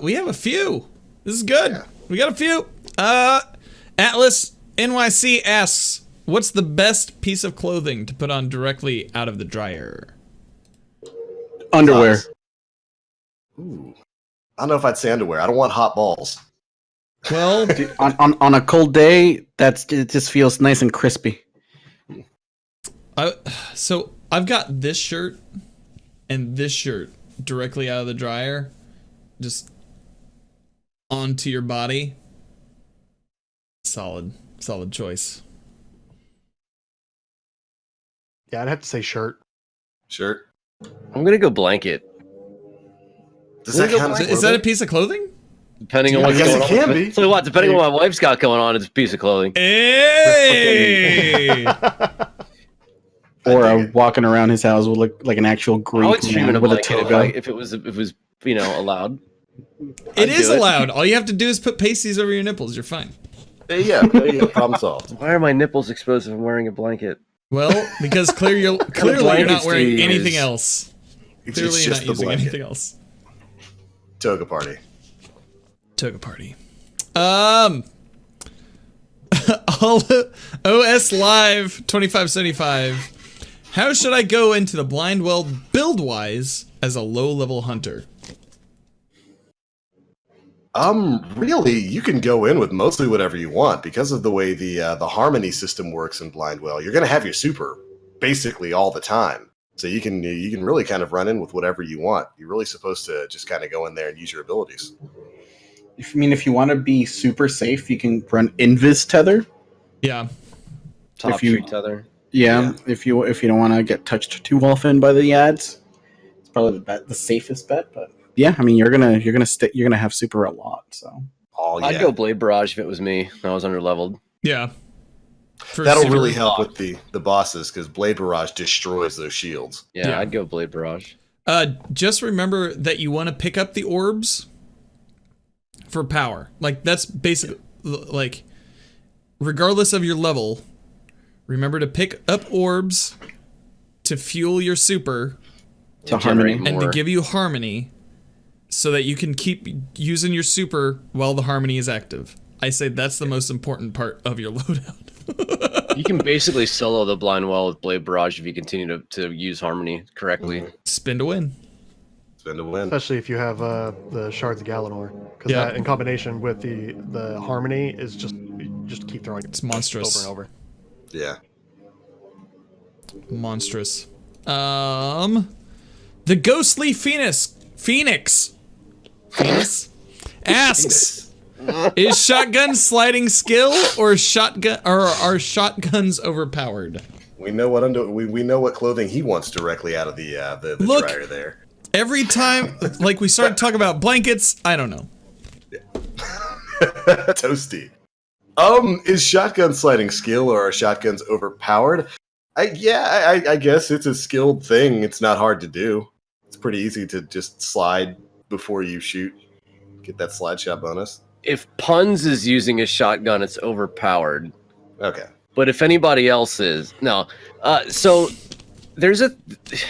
[SPEAKER 2] We have a few. This is good.
[SPEAKER 1] Yeah.
[SPEAKER 2] We got a few. Atlas NYC asks, what's the best piece of clothing to put on directly out of the dryer?
[SPEAKER 5] Underwear.
[SPEAKER 1] Ooh. I don't know if I'd say underwear. I don't want hot balls.
[SPEAKER 2] Well,
[SPEAKER 5] Dude, on a cold day, it just feels nice and crispy.
[SPEAKER 2] so I've got this shirt and this shirt directly out of the dryer, just onto your body. Solid choice.
[SPEAKER 3] Yeah, I'd have to say shirt.
[SPEAKER 1] Shirt.
[SPEAKER 4] I'm gonna go blanket.
[SPEAKER 1] Does that count as
[SPEAKER 2] Is that a piece of clothing?
[SPEAKER 4] Depending on
[SPEAKER 1] I
[SPEAKER 4] what's
[SPEAKER 1] guess
[SPEAKER 4] going
[SPEAKER 1] it
[SPEAKER 4] on.
[SPEAKER 1] can be.
[SPEAKER 4] So what? Depending on what my wife's got going on, it's a piece of clothing.
[SPEAKER 2] Hey!
[SPEAKER 5] Or walking around his house with like an actual
[SPEAKER 4] I
[SPEAKER 5] Greek
[SPEAKER 4] would stream in
[SPEAKER 5] man
[SPEAKER 4] a
[SPEAKER 5] with a
[SPEAKER 4] blanket
[SPEAKER 5] toga.
[SPEAKER 4] if it was allowed.
[SPEAKER 2] It
[SPEAKER 4] I'd
[SPEAKER 2] is
[SPEAKER 4] do it.
[SPEAKER 2] allowed. All you have to do is put pasties over your nipples. You're fine.
[SPEAKER 1] Yeah, there you go. Problem solved.
[SPEAKER 4] Why are my nipples exposed if I'm wearing a blanket?
[SPEAKER 2] Well, because clearly you're not
[SPEAKER 4] blankets do
[SPEAKER 2] wearing
[SPEAKER 4] you
[SPEAKER 2] anything
[SPEAKER 4] use?
[SPEAKER 2] else.
[SPEAKER 1] It's
[SPEAKER 2] Clearly you're
[SPEAKER 1] just
[SPEAKER 2] not
[SPEAKER 1] the
[SPEAKER 2] using
[SPEAKER 1] blanket.
[SPEAKER 2] anything else.
[SPEAKER 1] Toga party.
[SPEAKER 2] Toga party. OS Live 2575. How should I go into the blind well build-wise as a low-level hunter?
[SPEAKER 1] Really, you can go in with mostly whatever you want because of the way the harmony system works in Blindwell. You're going to have your super basically all the time, so you can really kind of run in with whatever you want. You're really supposed to just kind of go in there and use your abilities.
[SPEAKER 5] If you want to be super safe, you can run Invis Tether.
[SPEAKER 2] Yeah.
[SPEAKER 4] Top
[SPEAKER 5] If you-
[SPEAKER 4] tree tether.
[SPEAKER 5] Yeah, if you don't want to get touched too often by the ads, it's probably the safest bet. But Yeah, I mean you're gonna have super a lot. So
[SPEAKER 1] Oh yeah,
[SPEAKER 4] I'd go Blade Barrage if it was me. I was under leveled.
[SPEAKER 2] Yeah.
[SPEAKER 1] that'll really help with the bosses because Blade Barrage destroys those shields.
[SPEAKER 4] Yeah, I'd go Blade Barrage.
[SPEAKER 2] Just remember that you want to pick up the orbs for power. Like that's basically like regardless of your level, remember to pick up orbs to fuel your super
[SPEAKER 5] to harmony
[SPEAKER 2] and to give you harmony so that you can keep using your super while the harmony is active. I say that's the most important part of your loadout.
[SPEAKER 4] You can basically solo the Blind Well with Blade Barrage if you continue to use harmony correctly.
[SPEAKER 2] Spin to win.
[SPEAKER 1] Spin to win.
[SPEAKER 3] Especially if you have the Shards of Galanor, because
[SPEAKER 2] Yeah.
[SPEAKER 3] that in combination with the harmony is just keep throwing
[SPEAKER 2] It's monstrous.
[SPEAKER 3] over and over.
[SPEAKER 1] Yeah.
[SPEAKER 2] Monstrous. The Ghostly Phoenix asks, is shotgun sliding skill or are shotguns overpowered?
[SPEAKER 1] We know what we know what clothing he wants directly out of the
[SPEAKER 2] Look.
[SPEAKER 1] dryer there.
[SPEAKER 2] Every time, like we started talking about blankets, I don't know.
[SPEAKER 1] Toasty. Is shotgun sliding skill or are shotguns overpowered? I guess it's a skilled thing. It's not hard to do. It's pretty easy to just slide before you shoot. Get that slide shot bonus.
[SPEAKER 4] If Puns is using a shotgun, it's overpowered.
[SPEAKER 1] Okay.
[SPEAKER 4] But if anybody else is, no. So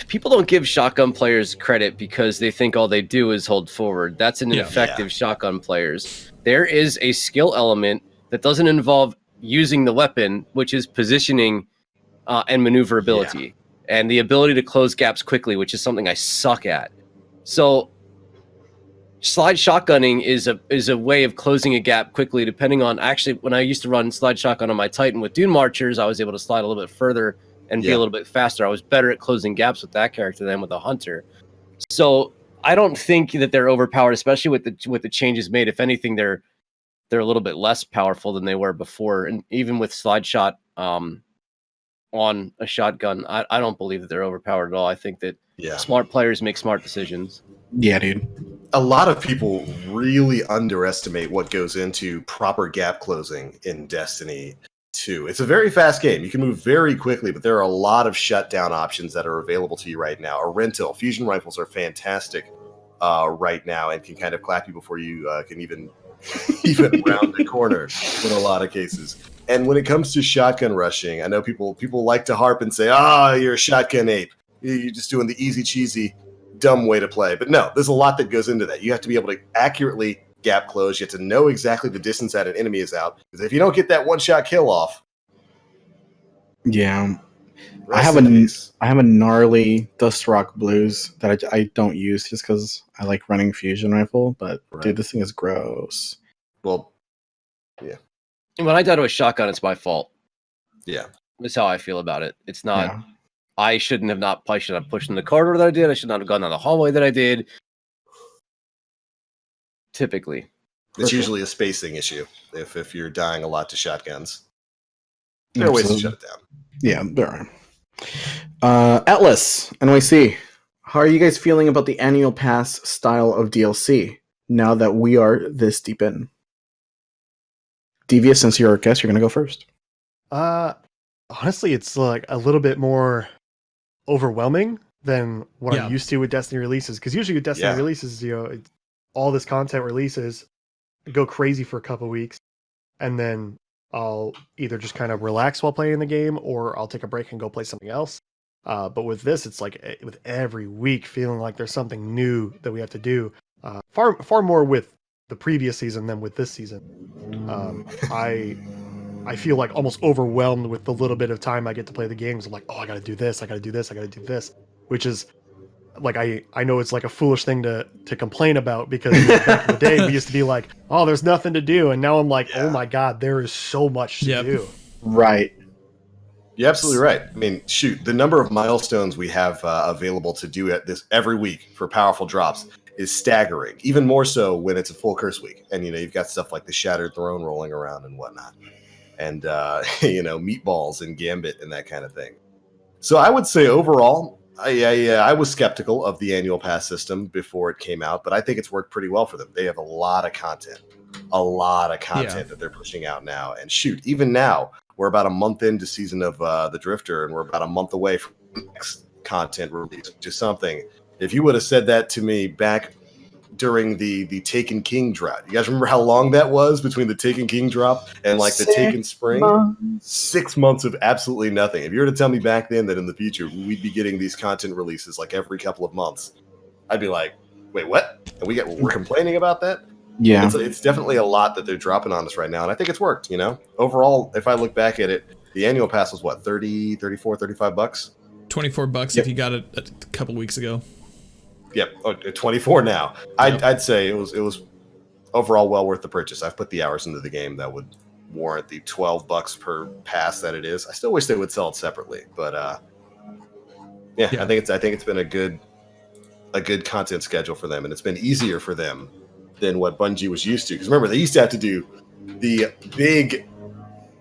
[SPEAKER 4] people don't give shotgun players credit because they think all they do is hold forward. That's an ineffective shotgun players. There is a skill element that doesn't involve using the weapon, which is positioning and maneuverability and the ability to close gaps quickly, which is something I suck at. So slide shotgunning is a way of closing a gap quickly, depending on actually when I used to run slide shotgun on my Titan with Dune Marchers, I was able to slide a little bit further and be a little bit faster. I was better at closing gaps with that character than with a hunter. So I don't think that they're overpowered, especially with the changes made. If anything, they're a little bit less powerful than they were before. And even with slide shot on a shotgun, I don't believe that they're overpowered at all. I think that smart players make smart decisions.
[SPEAKER 5] Yeah, dude.
[SPEAKER 1] A lot of people really underestimate what goes into proper gap closing in Destiny 2. It's a very fast game. You can move very quickly, but there are a lot of shutdown options that are available to you right now. A rental. Fusion rifles are fantastic right now and can kind of clap you before you can even round the corner in a lot of cases. And when it comes to shotgun rushing, I know people like to harp and say, you're a shotgun ape. You're just doing the easy, cheesy, dumb way to play. But no, there's a lot that goes into that. You have to be able to accurately gap close. You have to know exactly the distance that an enemy is out. Because if you don't get that one-shot kill off...
[SPEAKER 5] Yeah. I have a gnarly Dust Rock Blues that I don't use just because I like running fusion rifle. But, dude, this thing is gross.
[SPEAKER 1] Well, yeah.
[SPEAKER 4] When I die to a shotgun, it's my fault.
[SPEAKER 1] Yeah.
[SPEAKER 4] That's how I feel about it. It's not... Yeah. I should have pushed in the corridor that I did. I should not have gone down the hallway that I did. Typically.
[SPEAKER 1] It's usually a spacing issue if you're dying a lot to shotguns. There are ways to shut it down.
[SPEAKER 5] Yeah, there are. Atlas, NYC, how are you guys feeling about the annual pass style of DLC now that we are this deep in? Devious, since you're our guest, you're going to go first.
[SPEAKER 3] Honestly, it's like a little bit more overwhelming than what I'm used to with Destiny releases. Because usually with Destiny releases, all this content releases, go crazy for a couple weeks, and then I'll either just kind of relax while playing the game, or I'll take a break and go play something else. But with this, it's like with every week feeling like there's something new that we have to do. Far more with the previous season than with this season. I feel like almost overwhelmed with the little bit of time I get to play the games. I'm like, I got to do this, I got to do this, I got to do this, which is like I know it's like a foolish thing to complain about because back in the day we used to be like, there's nothing to do, and now I'm like, oh my god, there is so much to do.
[SPEAKER 5] Right.
[SPEAKER 1] You're absolutely right. I mean, shoot, the number of milestones we have available to do at this every week for powerful drops is staggering. Even more so when it's a full curse week, and you've got stuff like the Shattered Throne rolling around and whatnot, and meatballs and Gambit and that kind of thing. So I would say overall, I was skeptical of the annual pass system before it came out, but I think it's worked pretty well for them. They have a lot of content that they're pushing out now. And shoot, even now, we're about a month into season of The Drifter, and we're about a month away from the next content release, which is something. If you would have said that to me back during the Taken King drought, you guys remember how long that was between the Taken King drop and like the Taken Spring? 6 months of absolutely nothing. If you were to tell me back then that in the future we'd be getting these content releases like every couple of months, I'd be like, wait, what? And we're complaining about that?
[SPEAKER 5] Yeah.
[SPEAKER 1] It's definitely a lot that they're dropping on us right now, and I think it's worked, Overall, if I look back at it, the annual pass was what, 30, 34, 35 bucks?
[SPEAKER 2] $24 if you got it a couple weeks ago.
[SPEAKER 1] Yep, 24 now. I'd say it was overall well worth the purchase. I've put the hours into the game that would warrant the $12 per pass that it is. I still wish they would sell it separately, but I think it's been a good content schedule for them, and it's been easier for them than what Bungie was used to. Because remember, they used to have to do the big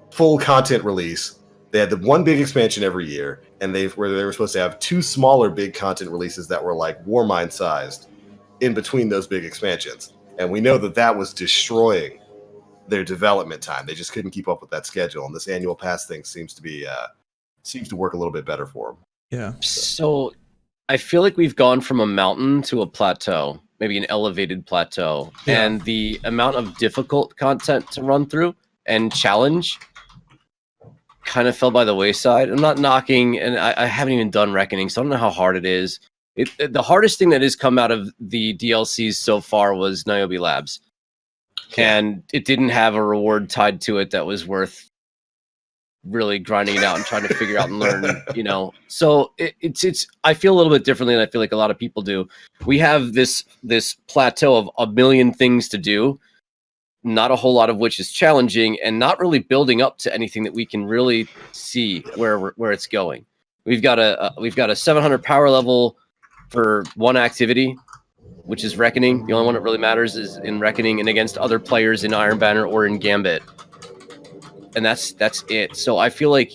[SPEAKER 1] full content release. They had the one big expansion every year, and they were supposed to have two smaller big content releases that were like Warmind sized in between those big expansions. And we know that was destroying their development time. They just couldn't keep up with that schedule. And this annual pass thing seems to work a little bit better for them.
[SPEAKER 2] Yeah.
[SPEAKER 4] So I feel like we've gone from a mountain to a plateau, maybe an elevated plateau, and the amount of difficult content to run through and challenge kind of fell by the wayside. I'm not knocking, and I haven't even done Reckoning, so I don't know how hard it is. The hardest thing that has come out of the DLCs so far was Niobe Labs, and it didn't have a reward tied to it that was worth really grinding it out and trying to figure out and learn, So it's I feel a little bit differently than I feel like a lot of people do. We have this plateau of a million things to do, not a whole lot of which is challenging, and not really building up to anything that we can really see where it's going. We've got a 700 power level for one activity, which is Reckoning. The only one that really matters is in Reckoning and against other players in Iron Banner or in Gambit. And that's it. So I feel like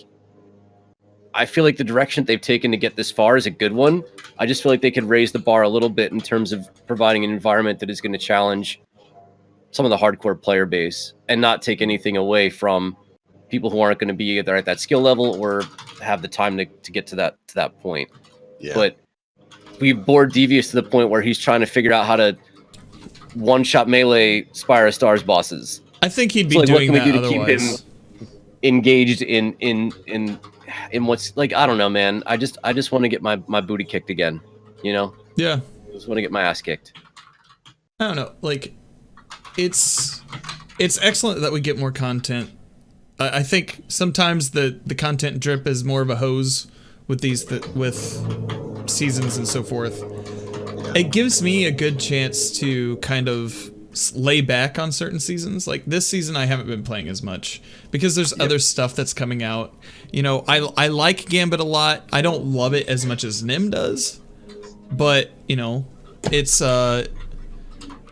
[SPEAKER 4] the direction they've taken to get this far is a good one. I just feel like they could raise the bar a little bit in terms of providing an environment that is going to challenge some of the hardcore player base and not take anything away from people who aren't going to be either at that skill level or have the time to get to that point.
[SPEAKER 1] Yeah.
[SPEAKER 4] But we've bored Devious to the point where he's trying to figure out how to one-shot melee Spire of Stars bosses.
[SPEAKER 2] I think he'd be doing that otherwise.
[SPEAKER 4] Keep him engaged in what's like, I don't know, man. I just want to get my booty kicked again, Yeah. I just want to get my ass kicked.
[SPEAKER 2] I don't know. Like, it's excellent that we get more content. I think sometimes the content drip is more of a hose with with seasons and so forth. It gives me a good chance to kind of lay back on certain seasons. Like this season I haven't been playing as much because there's other stuff that's coming out. I like Gambit a lot. I don't love it as much as Nim does, but it's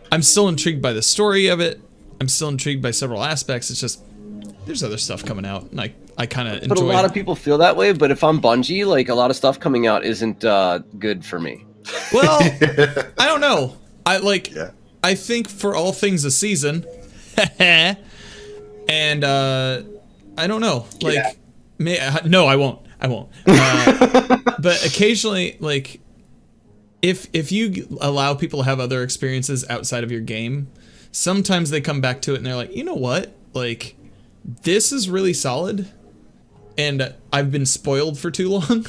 [SPEAKER 2] I'm still intrigued by the story of it. I'm still intrigued by several aspects. It's just there's other stuff coming out, and I kind of enjoy.
[SPEAKER 4] But a lot of people feel that way. But if I'm Bungie, like a lot of stuff coming out isn't good for me.
[SPEAKER 2] Well, I don't know. I think for all things a season, and I don't know. Like, no, I won't. But occasionally, like, if you allow people to have other experiences outside of your game, sometimes they come back to it and they're like, you know what? Like, this is really solid, and I've been spoiled for too long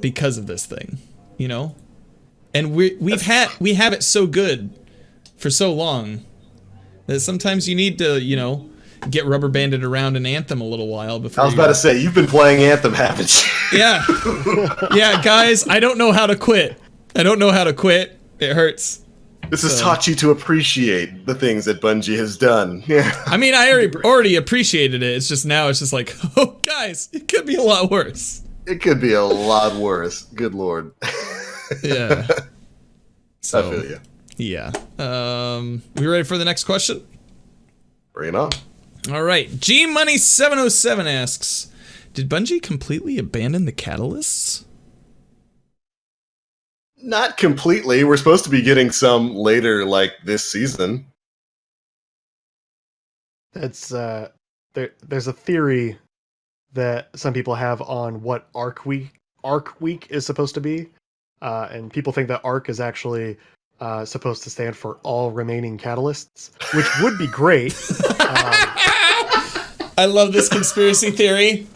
[SPEAKER 2] because of this thing, And we have it so good for so long that sometimes you need to, get rubber banded around an Anthem a little while before.
[SPEAKER 1] I was about to say, you've been playing Anthem, haven't you?
[SPEAKER 2] Yeah. Yeah, guys, I don't know how to quit. It hurts.
[SPEAKER 1] This has taught you to appreciate the things that Bungie has done. Yeah.
[SPEAKER 2] I mean, I already appreciated it. It's just now it's just like, oh, guys, it could be a lot worse.
[SPEAKER 1] It could be a lot worse. Good Lord.
[SPEAKER 2] Yeah. So,
[SPEAKER 1] I feel you.
[SPEAKER 2] Yeah. We ready for the next question?
[SPEAKER 1] Bring it on.
[SPEAKER 2] All right. Gmoney707 asks, did Bungie completely abandon the catalysts?
[SPEAKER 1] Not completely. We're supposed to be getting some later, like this season.
[SPEAKER 3] It's there's a theory that some people have on what Arc Week is supposed to be, and people think that Arc is actually supposed to stand for all remaining catalysts, which would be great.
[SPEAKER 2] I love this conspiracy theory.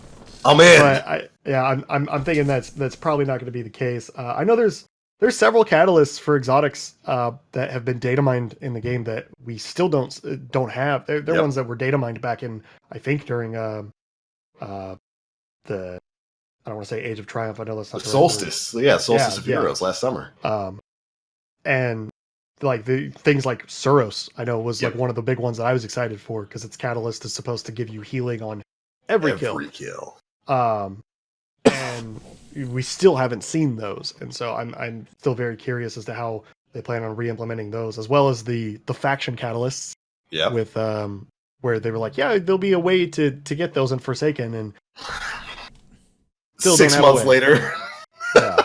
[SPEAKER 1] Oh man!
[SPEAKER 3] But I'm thinking that's probably not going to be the case. I know there's several catalysts for exotics that have been data mined in the game that we still don't have. They're ones that were data mined back in, I think, during the I don't want to say Age of Triumph. I know that's not the right
[SPEAKER 1] Solstice. Yeah, Solstice of Heroes last summer.
[SPEAKER 3] And like the things like Suros, I know was like one of the big ones that I was excited for because its catalyst is supposed to give you healing on every kill. And we still haven't seen those, and so I'm still very curious as to how they plan on re-implementing those, as well as the faction catalysts.
[SPEAKER 1] Yeah.
[SPEAKER 3] With where they were like, yeah, there'll be a way to get those in Forsaken, and still
[SPEAKER 1] 6 months later.
[SPEAKER 3] Yeah.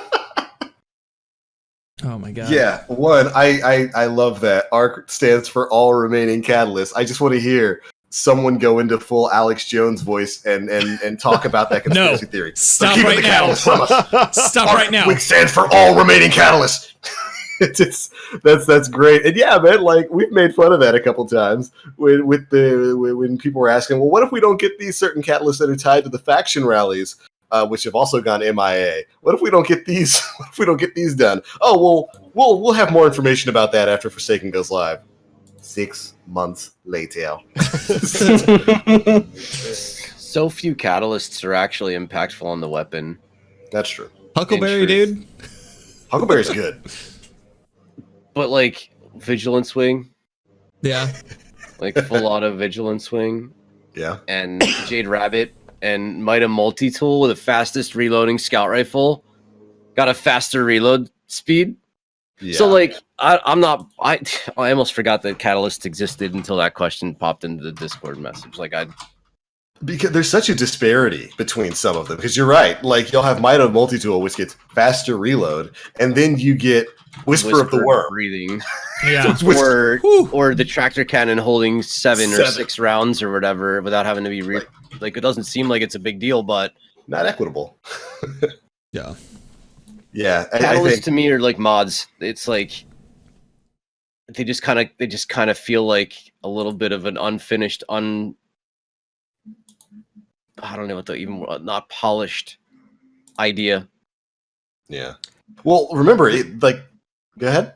[SPEAKER 2] Oh my god.
[SPEAKER 1] Yeah, I love that. ARC stands for all remaining catalysts. I just want to hear someone go into full Alex Jones voice and talk about that conspiracy theory.
[SPEAKER 2] Stop
[SPEAKER 1] keeping
[SPEAKER 2] right
[SPEAKER 1] the
[SPEAKER 2] now.
[SPEAKER 1] catalyst from us.
[SPEAKER 2] Stop right now.
[SPEAKER 1] Which stands for all remaining catalysts. That's great. And yeah, man, like we've made fun of that a couple times when people were asking, well, what if we don't get these certain catalysts that are tied to the faction rallies, which have also gone MIA? What if we don't get these? What if we don't get these done? Oh, well, we'll have more information about that after Forsaken goes live. 6 months later.
[SPEAKER 4] So few catalysts are actually impactful on the weapon.
[SPEAKER 1] That's true.
[SPEAKER 2] Huckleberry, dude.
[SPEAKER 1] Huckleberry's good.
[SPEAKER 4] But like Vigilance Wing,
[SPEAKER 2] Yeah.
[SPEAKER 4] like full auto Vigilance Wing,
[SPEAKER 1] Yeah.
[SPEAKER 4] and Jade Rabbit and Mida Multi-Tool with the fastest reloading scout rifle, got a faster reload speed.
[SPEAKER 1] Yeah.
[SPEAKER 4] So like I almost forgot that Catalyst existed until that question popped into the Discord message.
[SPEAKER 1] Because there's such a disparity between some of them. Because you're right, like you'll have Mito Multi-Tool, which gets faster reload, and then you get Whisper of the Worm.
[SPEAKER 4] Breathing.
[SPEAKER 2] Yeah.
[SPEAKER 4] or the tractor cannon holding seven or 6 rounds or whatever without having to be like it doesn't seem like it's a big deal, but
[SPEAKER 1] not equitable.
[SPEAKER 2] Yeah.
[SPEAKER 1] Yeah.
[SPEAKER 4] Catalysts
[SPEAKER 1] I think
[SPEAKER 4] to me are like mods. It's like they just kind of feel like a little bit of an unfinished, I don't know what the even not polished idea.
[SPEAKER 1] Yeah. Well, remember, go ahead.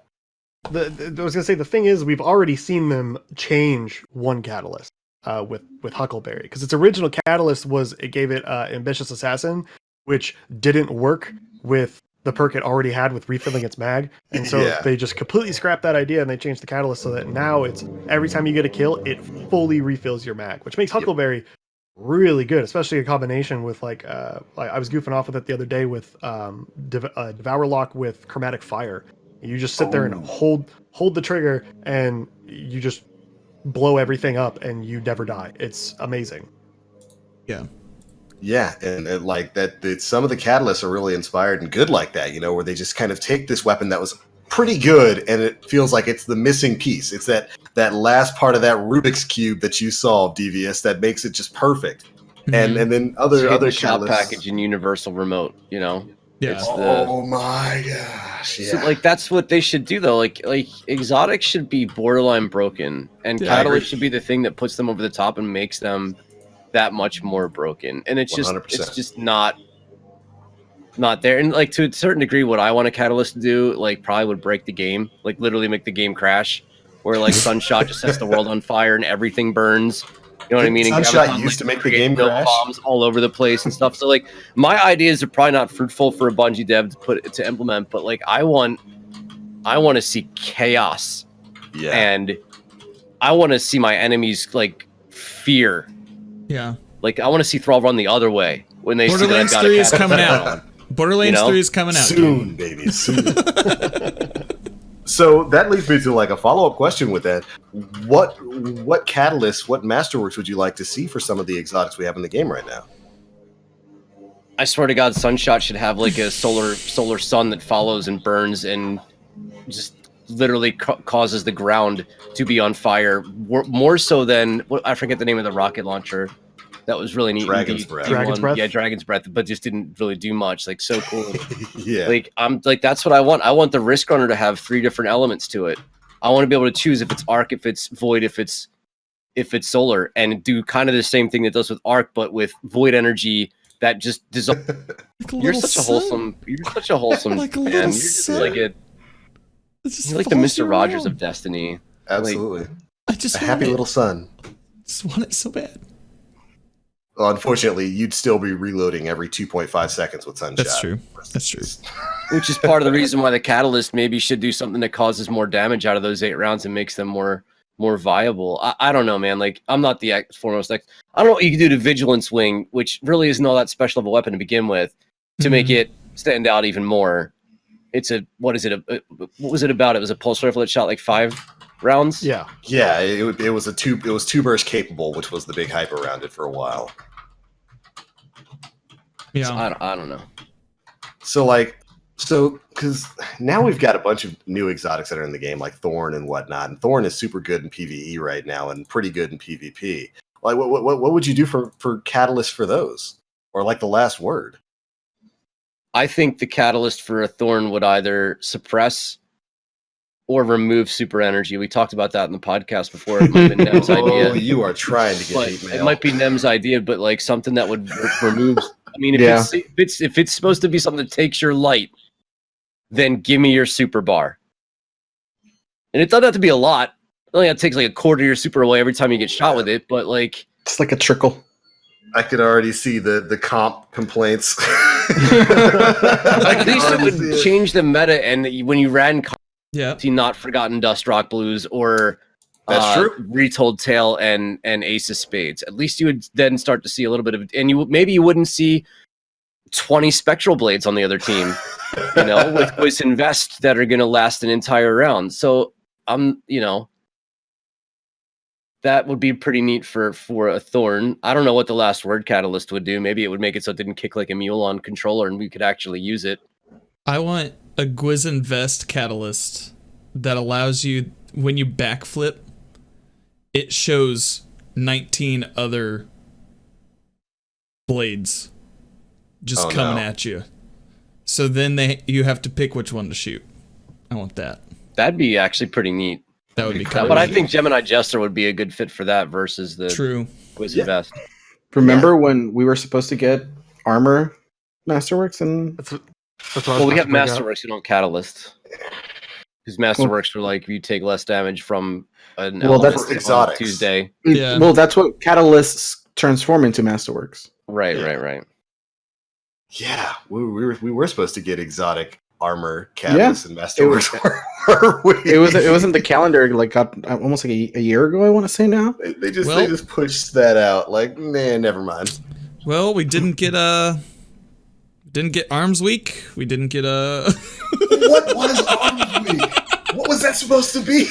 [SPEAKER 3] I was gonna say the thing is we've already seen them change one catalyst with Huckleberry, because its original catalyst was it gave it Ambitious Assassin, which didn't work with the perk it already had with refilling its mag, and so they just completely scrapped that idea and they changed the catalyst so that now it's every time you get a kill it fully refills your mag, which makes Huckleberry really good, especially in combination with like I was goofing off with it the other day with Devour Lock with Chromatic Fire. You just sit there and hold the trigger and you just blow everything up and you never die. It's amazing.
[SPEAKER 2] Yeah.
[SPEAKER 1] Yeah, and like that, some of the catalysts are really inspired and good like that, where they just kind of take this weapon that was pretty good and it feels like it's the missing piece. It's that last part of that Rubik's Cube that you solved, Devious, that makes it just perfect. Mm-hmm. And then other
[SPEAKER 4] shop
[SPEAKER 1] catalysts.
[SPEAKER 4] package and universal remote,
[SPEAKER 2] Yeah.
[SPEAKER 1] Oh my gosh. Yeah.
[SPEAKER 4] So like that's what they should do though. Like exotics should be borderline broken, and catalyst should be the thing that puts them over the top and makes them that much more broken. And it's just
[SPEAKER 1] 100%.
[SPEAKER 4] it's just not there. And like to a certain degree, what I want a catalyst to do, like probably would break the game, like literally make the game crash, where like Sunshot just sets the world on fire and everything burns. You know what I mean?
[SPEAKER 1] Sunshot used to make the game crash.
[SPEAKER 4] Bombs all over the place and stuff. So like my ideas are probably not fruitful for a Bungie dev to implement, but like I want to see chaos.
[SPEAKER 1] Yeah.
[SPEAKER 4] And I want to see my enemies like fear.
[SPEAKER 2] Yeah.
[SPEAKER 4] Like I want to see Thrall run the other way when they
[SPEAKER 2] Borderlands
[SPEAKER 4] see that
[SPEAKER 2] 3 is coming out. Borderlands 3 is coming out
[SPEAKER 1] soon, baby, soon. So that leads me to like a follow-up question with that. What catalysts, what masterworks would you like to see for some of the exotics we have in the game right now?
[SPEAKER 4] I swear to God, Sunshot should have like a solar sun that follows and burns and just literally causes the ground to be on fire. More so than I forget the name of the rocket launcher. That was really neat.
[SPEAKER 1] Dragon's Breath.
[SPEAKER 3] Dragon's Breath?
[SPEAKER 4] Yeah, Dragon's Breath, but just didn't really do much. Like so cool.
[SPEAKER 1] Yeah.
[SPEAKER 4] Like I'm like that's what I want. I want the Risk Runner to have 3 different elements to it. I want to be able to choose if it's arc, if it's void, if it's solar, and do kind of the same thing that does with arc, but with void energy that just dissolves. You're such a wholesome. You're such a wholesome
[SPEAKER 2] Like a
[SPEAKER 4] man.
[SPEAKER 2] little
[SPEAKER 4] You're just
[SPEAKER 2] sun.
[SPEAKER 4] like
[SPEAKER 2] It just
[SPEAKER 4] you're like the
[SPEAKER 2] follows
[SPEAKER 4] Mr.
[SPEAKER 2] you
[SPEAKER 4] Rogers
[SPEAKER 2] around.
[SPEAKER 4] of Destiny.
[SPEAKER 1] Absolutely.
[SPEAKER 2] I just
[SPEAKER 1] A
[SPEAKER 2] want
[SPEAKER 1] happy
[SPEAKER 2] it.
[SPEAKER 1] little son.
[SPEAKER 2] Just want it so bad.
[SPEAKER 1] Well, unfortunately, you'd still be reloading every 2.5 seconds with Sunshot.
[SPEAKER 2] That's true. That's true.
[SPEAKER 4] Which is part of the reason why the Catalyst maybe should do something that causes more damage out of those 8 rounds and makes them more viable. I don't know, man. Like, I'm not the foremost. I don't know what you can do to Vigilance Wing, which really isn't all that special of a weapon to begin with, to make it stand out even more. It's what was it about? It was a pulse rifle that shot like 5 rounds.
[SPEAKER 3] Yeah.
[SPEAKER 1] Yeah, it was two burst capable, which was the big hype around it for a while.
[SPEAKER 2] Yeah.
[SPEAKER 4] So I don't know.
[SPEAKER 1] So because now we've got a bunch of new exotics that are in the game, like Thorn and whatnot, and Thorn is super good in PvE right now and pretty good in PvP. Like, what would you do for Catalyst for those, or like the Last Word?
[SPEAKER 4] I think the Catalyst for a Thorn would either suppress or remove super energy. We talked about that in the podcast before. It might have been Nem's idea.
[SPEAKER 1] Oh, you are trying to get
[SPEAKER 4] But
[SPEAKER 1] hate
[SPEAKER 4] it
[SPEAKER 1] mail.
[SPEAKER 4] might be Nem's idea, but like something that would remove. I mean,
[SPEAKER 5] Yeah.
[SPEAKER 4] if it's supposed to be something that takes your light, then give me your super bar. And it doesn't have to be a lot. It only takes like a quarter of your super away every time you get shot with it. But like,
[SPEAKER 5] It's like a trickle.
[SPEAKER 1] I could already see the comp complaints.
[SPEAKER 4] at least it would change the meta. And when you ran,
[SPEAKER 2] Yeah.
[SPEAKER 4] see not Forgotten Dust Rock Blues or
[SPEAKER 1] That's true.
[SPEAKER 4] Retold Tale and Ace of Spades. At least you would then start to see a little bit of, and you wouldn't see 20 Spectral Blades on the other team, with Invest that are going to last an entire round. So that would be pretty neat for a Thorn. I don't know what the Last Word Catalyst would do. Maybe it would make it so it didn't kick like a mule on controller and we could actually use it.
[SPEAKER 2] I want a Gwiz Vest catalyst that allows you, when you backflip, it shows 19 other blades just coming at you. So then you have to pick which one to shoot. I want that.
[SPEAKER 4] That'd be actually pretty neat.
[SPEAKER 2] That would be kind
[SPEAKER 4] But
[SPEAKER 2] of
[SPEAKER 4] I think Gemini Jester would be a good fit for that versus the
[SPEAKER 2] true.
[SPEAKER 4] Wizard Vest.
[SPEAKER 5] Remember when we were supposed to get armor Masterworks and
[SPEAKER 3] That's what I was
[SPEAKER 4] Well, we
[SPEAKER 3] about
[SPEAKER 4] have
[SPEAKER 3] to bring up.
[SPEAKER 4] Masterworks, we don't Catalyst. Because Masterworks are like you take less damage from an
[SPEAKER 5] Well,
[SPEAKER 4] element
[SPEAKER 5] that's
[SPEAKER 4] on
[SPEAKER 1] exotics.
[SPEAKER 4] Tuesday.
[SPEAKER 2] Yeah.
[SPEAKER 5] Well, that's what catalysts transform into Masterworks.
[SPEAKER 4] Right.
[SPEAKER 1] Yeah, we were supposed to get exotic armor, catalyst, and masterworks.
[SPEAKER 5] It was in the calendar like almost like a year ago. I want to say now.
[SPEAKER 1] They just pushed that out. Like, man, never mind.
[SPEAKER 2] Well, we didn't get Arms Week. We didn't get
[SPEAKER 1] What was Arms Week? What was that supposed to be?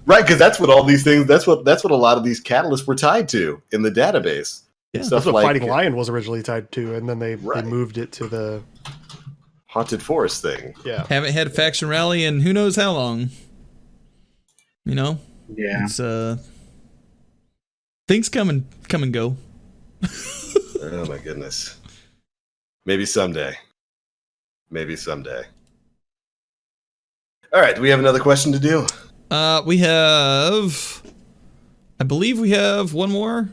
[SPEAKER 1] Right, because that's what all these things. That's what a lot of these catalysts were tied to in the database.
[SPEAKER 2] Yeah,
[SPEAKER 1] Stuff
[SPEAKER 3] That's what
[SPEAKER 1] like
[SPEAKER 3] Fighting Lion was originally tied to, and then they moved it to the
[SPEAKER 1] Haunted Forest thing.
[SPEAKER 3] yeah.
[SPEAKER 2] haven't had a faction rally in who knows how long.
[SPEAKER 5] Yeah.
[SPEAKER 2] It's things come and go.
[SPEAKER 1] Oh my goodness. Maybe someday. All right, do we have another question to do?
[SPEAKER 2] I believe we have one more.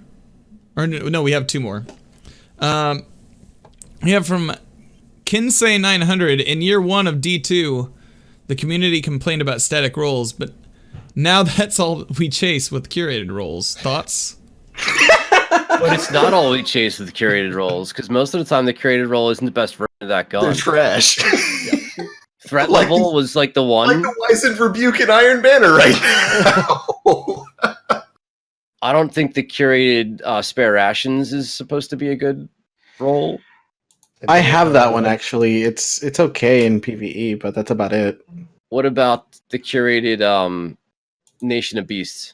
[SPEAKER 2] Or no, we have 2 more. We have from Kinsey 900. In year 1 of D2, the community complained about static rolls, but now that's all we chase with curated rolls. Thoughts?
[SPEAKER 4] But it's not all we chase with curated rolls, because most of the time the curated roll isn't the best version of that gun.
[SPEAKER 1] They're trash.
[SPEAKER 4] Threat
[SPEAKER 1] Like
[SPEAKER 4] level was like the one.
[SPEAKER 1] Like the Wyson Rebuke and Iron Banner right now.
[SPEAKER 4] I don't think the curated spare rations is supposed to be a good roll.
[SPEAKER 5] I have that one actually. It's okay in PvE, but that's about it.
[SPEAKER 4] What about the curated Nation of Beasts?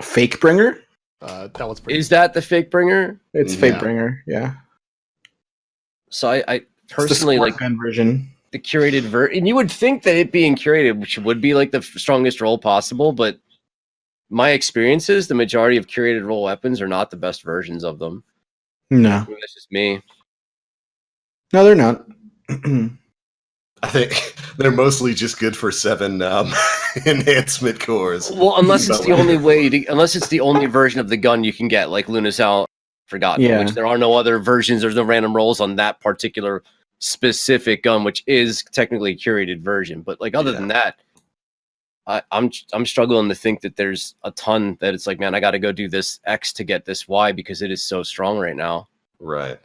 [SPEAKER 5] Fake Bringer?
[SPEAKER 3] That one's pretty.
[SPEAKER 4] Is that the fake bringer?
[SPEAKER 5] It's
[SPEAKER 1] Yeah.
[SPEAKER 5] Fake Bringer, yeah.
[SPEAKER 4] So I
[SPEAKER 5] It's the
[SPEAKER 4] personally
[SPEAKER 5] sport
[SPEAKER 4] like
[SPEAKER 5] gun version.
[SPEAKER 4] the curated and you would think that it being curated, which would be like the strongest role possible, but my experience is the majority of curated role weapons are not the best versions of them.
[SPEAKER 5] No,
[SPEAKER 4] Maybe that's just me.
[SPEAKER 5] no, they're not.
[SPEAKER 1] I think they're mostly just good for 7 enhancement cores.
[SPEAKER 4] Well, unless it's
[SPEAKER 1] But
[SPEAKER 4] the only way, unless it's the only version of the gun you can get, like Luna's Out Forgotten,
[SPEAKER 5] Yeah.
[SPEAKER 4] which there are no other versions. There's no random rolls on that particular specific gun, which is technically a curated version. But like other than that, I'm struggling to think that there's a ton that it's like, man, I got to go do this X to get this Y because it is so strong right now.
[SPEAKER 1] Right.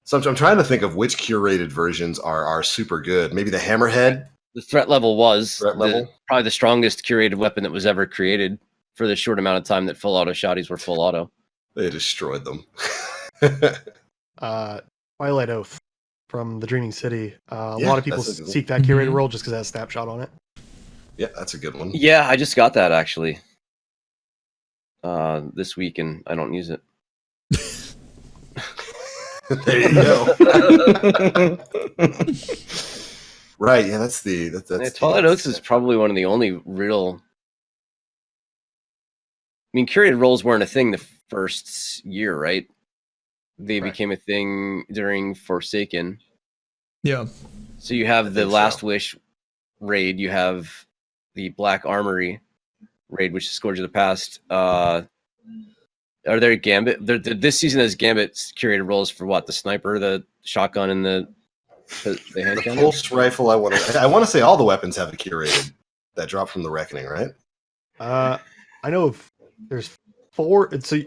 [SPEAKER 1] So I'm trying to think of which curated versions are super good. Maybe the Hammerhead.
[SPEAKER 4] The threat level was
[SPEAKER 1] Level?
[SPEAKER 4] probably the strongest curated weapon that was ever created for the short amount of time that full auto shotties were full auto.
[SPEAKER 1] They destroyed them.
[SPEAKER 3] Twilight Oath from the Dreaming City. A
[SPEAKER 1] Yeah,
[SPEAKER 3] lot of people
[SPEAKER 1] that's a good one.
[SPEAKER 3] seek that curated role just because it has a snapshot on it.
[SPEAKER 1] Yeah, that's a good one.
[SPEAKER 4] Yeah, I just got that actually this week, and I don't use it.
[SPEAKER 1] There you go. Right, yeah, that's
[SPEAKER 4] Twilight Oath is probably one of the only real. I mean, curated roles weren't a thing the first year, right? They
[SPEAKER 3] Correct.
[SPEAKER 4] became a thing during Forsaken.
[SPEAKER 2] Yeah.
[SPEAKER 4] So you have the
[SPEAKER 1] think
[SPEAKER 4] Last
[SPEAKER 1] so.
[SPEAKER 4] Wish raid, you have the Black Armory raid, which is Scourge of the Past. Are there Gambit? This season has Gambit's curated roles for what? The sniper, the shotgun, and the
[SPEAKER 1] The
[SPEAKER 4] handgun.
[SPEAKER 1] pulse rifle. I want to say all the weapons have a curated that drop from the Reckoning, right?
[SPEAKER 3] I know there's 4. So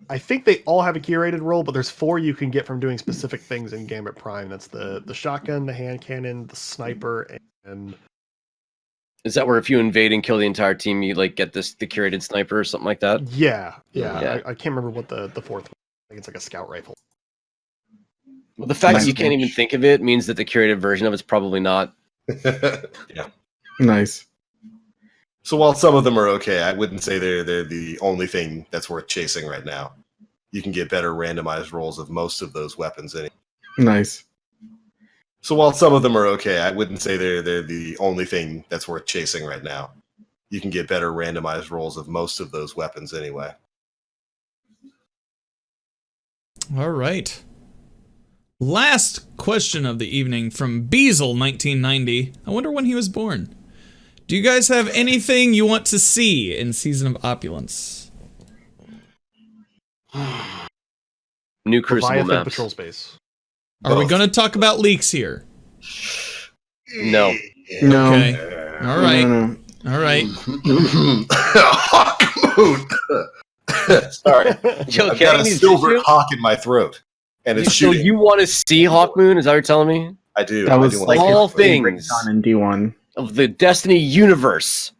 [SPEAKER 3] I think they all have a curated role, but there's 4 you can get from doing specific things in Gambit Prime. That's the shotgun, the hand cannon, the sniper, and
[SPEAKER 4] Is that where if you invade and kill the entire team, you like get the curated sniper or something like that?
[SPEAKER 3] yeah.
[SPEAKER 4] Yeah.
[SPEAKER 3] I can't remember what the 4th one. I think it's like a scout rifle.
[SPEAKER 4] Well, the fact
[SPEAKER 5] Nice
[SPEAKER 4] that you can't even
[SPEAKER 5] match.
[SPEAKER 4] think of it means that the curated version of it's probably not.
[SPEAKER 1] Yeah.
[SPEAKER 5] Nice.
[SPEAKER 1] So while some of them are okay, I wouldn't say they're the only thing that's worth chasing right now. You can get better randomized rolls of most of those weapons.
[SPEAKER 5] Nice.
[SPEAKER 1] So while some of them are okay, I wouldn't say they're the only thing that's worth chasing right now. You can get better randomized rolls of most of those weapons anyway.
[SPEAKER 2] All right. Last question of the evening from Beazle 1990. I wonder when he was born. Do you guys have anything you want to see in Season of Opulence?
[SPEAKER 4] New Crucible
[SPEAKER 3] Leviathan
[SPEAKER 4] maps.
[SPEAKER 3] Patrol Space.
[SPEAKER 2] Are we
[SPEAKER 1] Both.
[SPEAKER 2] going to talk about leaks here?
[SPEAKER 4] No.
[SPEAKER 5] No.
[SPEAKER 2] Okay. All right.
[SPEAKER 5] No.
[SPEAKER 2] All right.
[SPEAKER 1] Hawk Moon. Sorry,
[SPEAKER 4] You
[SPEAKER 1] I've got
[SPEAKER 4] okay?
[SPEAKER 1] a silver hawk in my throat, and it's
[SPEAKER 4] So
[SPEAKER 1] shooting.
[SPEAKER 4] you want to see Hawkmoon? Is that what you're telling me?
[SPEAKER 1] I do.
[SPEAKER 5] That was
[SPEAKER 1] I do
[SPEAKER 5] like
[SPEAKER 1] want
[SPEAKER 4] all
[SPEAKER 1] to see it.
[SPEAKER 4] things.
[SPEAKER 5] On in D1.
[SPEAKER 4] Of the Destiny universe.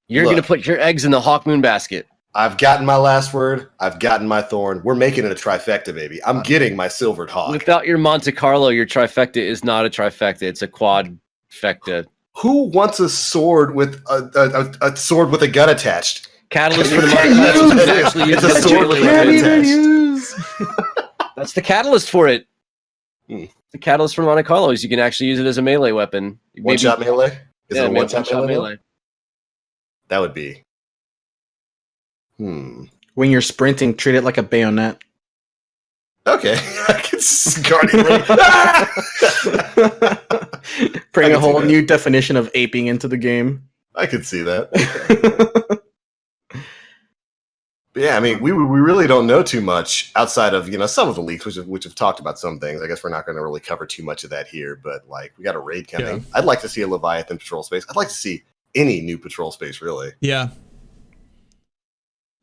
[SPEAKER 4] You're
[SPEAKER 1] Look.
[SPEAKER 4] going to put your eggs in the Hawkmoon basket.
[SPEAKER 1] I've gotten my last word. I've gotten my thorn. We're making it a trifecta, baby. I'm getting my silvered hawk.
[SPEAKER 4] Without your Monte Carlo, your trifecta is not a trifecta. It's a quadfecta.
[SPEAKER 1] Who wants a sword with a sword with a gun attached?
[SPEAKER 4] Catalyst for the Monte Carlo is actually
[SPEAKER 1] It's
[SPEAKER 4] used
[SPEAKER 1] a
[SPEAKER 4] as
[SPEAKER 1] sword with a gun attached.
[SPEAKER 4] That's the catalyst for it.
[SPEAKER 1] Hmm.
[SPEAKER 4] The catalyst for Monte Carlo is you can actually use it as a melee weapon.
[SPEAKER 1] One shot melee? Is
[SPEAKER 4] Yeah,
[SPEAKER 1] it a one shot
[SPEAKER 4] one-shot
[SPEAKER 1] melee? That would be.
[SPEAKER 5] When you're sprinting, treat it like a bayonet.
[SPEAKER 1] Okay. I can Guardian Ring.
[SPEAKER 5] Bring
[SPEAKER 1] I
[SPEAKER 5] a
[SPEAKER 1] can see
[SPEAKER 5] whole
[SPEAKER 1] that.
[SPEAKER 5] new definition of aping into the game.
[SPEAKER 1] I could see that. But yeah, I mean, we really don't know too much outside of some of the leaks, which have talked about some things. I guess we're not going to really cover too much of that here, but like we got a raid coming.
[SPEAKER 2] Yeah.
[SPEAKER 1] I'd like to see a Leviathan patrol space. I'd like to see any new patrol space, really.
[SPEAKER 2] Yeah.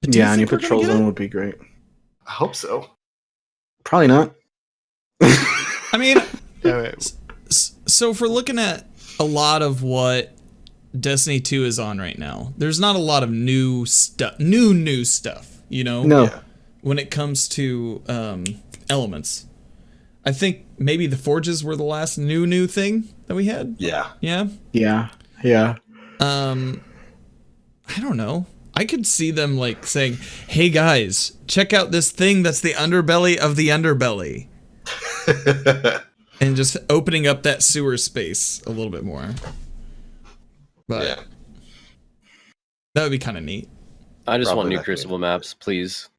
[SPEAKER 2] Do you
[SPEAKER 5] Yeah, a new
[SPEAKER 2] think we're gonna
[SPEAKER 5] patrol
[SPEAKER 2] get
[SPEAKER 5] zone
[SPEAKER 2] it?
[SPEAKER 5] would be great.
[SPEAKER 1] I hope so.
[SPEAKER 5] Probably not.
[SPEAKER 2] I mean,
[SPEAKER 3] Yeah,
[SPEAKER 2] so if we're looking at a lot of what Destiny 2 is on right now, there's not a lot of new stuff, new stuff,
[SPEAKER 5] No.
[SPEAKER 1] Yeah.
[SPEAKER 2] when it comes to elements. I think maybe the forges were the last new thing that we had.
[SPEAKER 1] Yeah.
[SPEAKER 2] Yeah.
[SPEAKER 5] Yeah. Yeah.
[SPEAKER 2] I don't know. I could see them like saying, "Hey guys, check out this thing that's the underbelly of the underbelly." and just opening up that sewer space a little bit more. But
[SPEAKER 1] Yeah.
[SPEAKER 2] that would be kind of neat.
[SPEAKER 4] I just
[SPEAKER 1] Probably
[SPEAKER 4] want new
[SPEAKER 1] not
[SPEAKER 4] Crucible maps, please.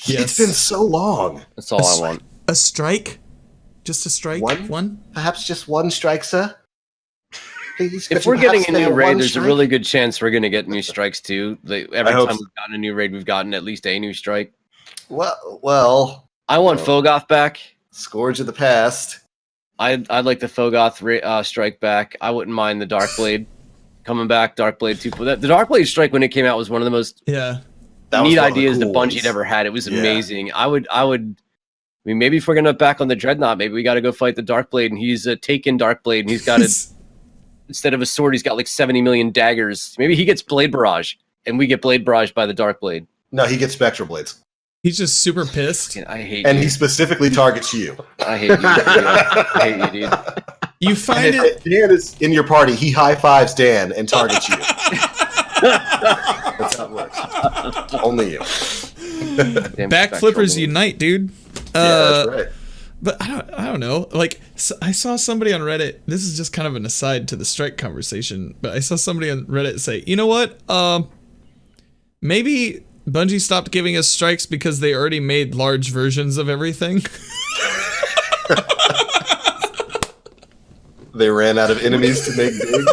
[SPEAKER 2] Yes.
[SPEAKER 1] It's been so long.
[SPEAKER 4] That's all I want.
[SPEAKER 2] A strike? Just a strike?
[SPEAKER 1] One? Perhaps just one strike, sir? Please, could
[SPEAKER 4] If
[SPEAKER 1] you
[SPEAKER 4] we're getting
[SPEAKER 1] perhaps
[SPEAKER 4] a
[SPEAKER 1] spare
[SPEAKER 4] new raid,
[SPEAKER 1] one
[SPEAKER 4] there's
[SPEAKER 1] strike?
[SPEAKER 4] a really good chance we're going to get new strikes too. Every
[SPEAKER 1] hope
[SPEAKER 4] time
[SPEAKER 1] so.
[SPEAKER 4] we've gotten a new raid, we've gotten at least a new strike.
[SPEAKER 1] Well,
[SPEAKER 4] I want Fogoth back.
[SPEAKER 1] Scourge of the past.
[SPEAKER 4] I'd like the Fogoth strike back. I wouldn't mind the Darkblade coming back. Darkblade 2. The Darkblade strike when it came out was one of the most
[SPEAKER 2] Yeah.
[SPEAKER 1] That was
[SPEAKER 4] neat
[SPEAKER 1] one of the
[SPEAKER 4] ideas
[SPEAKER 1] cool
[SPEAKER 4] that Bungie
[SPEAKER 1] ones.
[SPEAKER 4] ever had. It was
[SPEAKER 1] Yeah.
[SPEAKER 4] amazing. I mean, maybe if we're gonna back on the Dreadnought, maybe we got to go fight the Darkblade, and he's a taken Darkblade, and he's got instead of a sword, he's got like 70 million daggers. Maybe he gets Blade Barrage, and we get Blade Barrage by the Darkblade.
[SPEAKER 1] No, he gets Spectral Blades.
[SPEAKER 2] He's just super pissed.
[SPEAKER 4] I hate
[SPEAKER 1] And
[SPEAKER 4] you.
[SPEAKER 1] he specifically targets you.
[SPEAKER 4] I hate you. I hate you, dude.
[SPEAKER 2] You
[SPEAKER 1] And
[SPEAKER 2] find it.
[SPEAKER 1] if Dan is in your party, he high-fives Dan and targets you. That's how it works. Only you.
[SPEAKER 4] Damn
[SPEAKER 2] Back
[SPEAKER 4] Spectral
[SPEAKER 2] flippers
[SPEAKER 4] Blade.
[SPEAKER 2] unite, dude.
[SPEAKER 1] Yeah, that's right.
[SPEAKER 2] But I don't know. Like, I saw somebody on Reddit. This is just kind of an aside to the strike conversation. But I saw somebody on Reddit say, you know what? Maybe Bungie stopped giving us strikes because they already made large versions of everything.
[SPEAKER 1] They ran out of enemies to make big.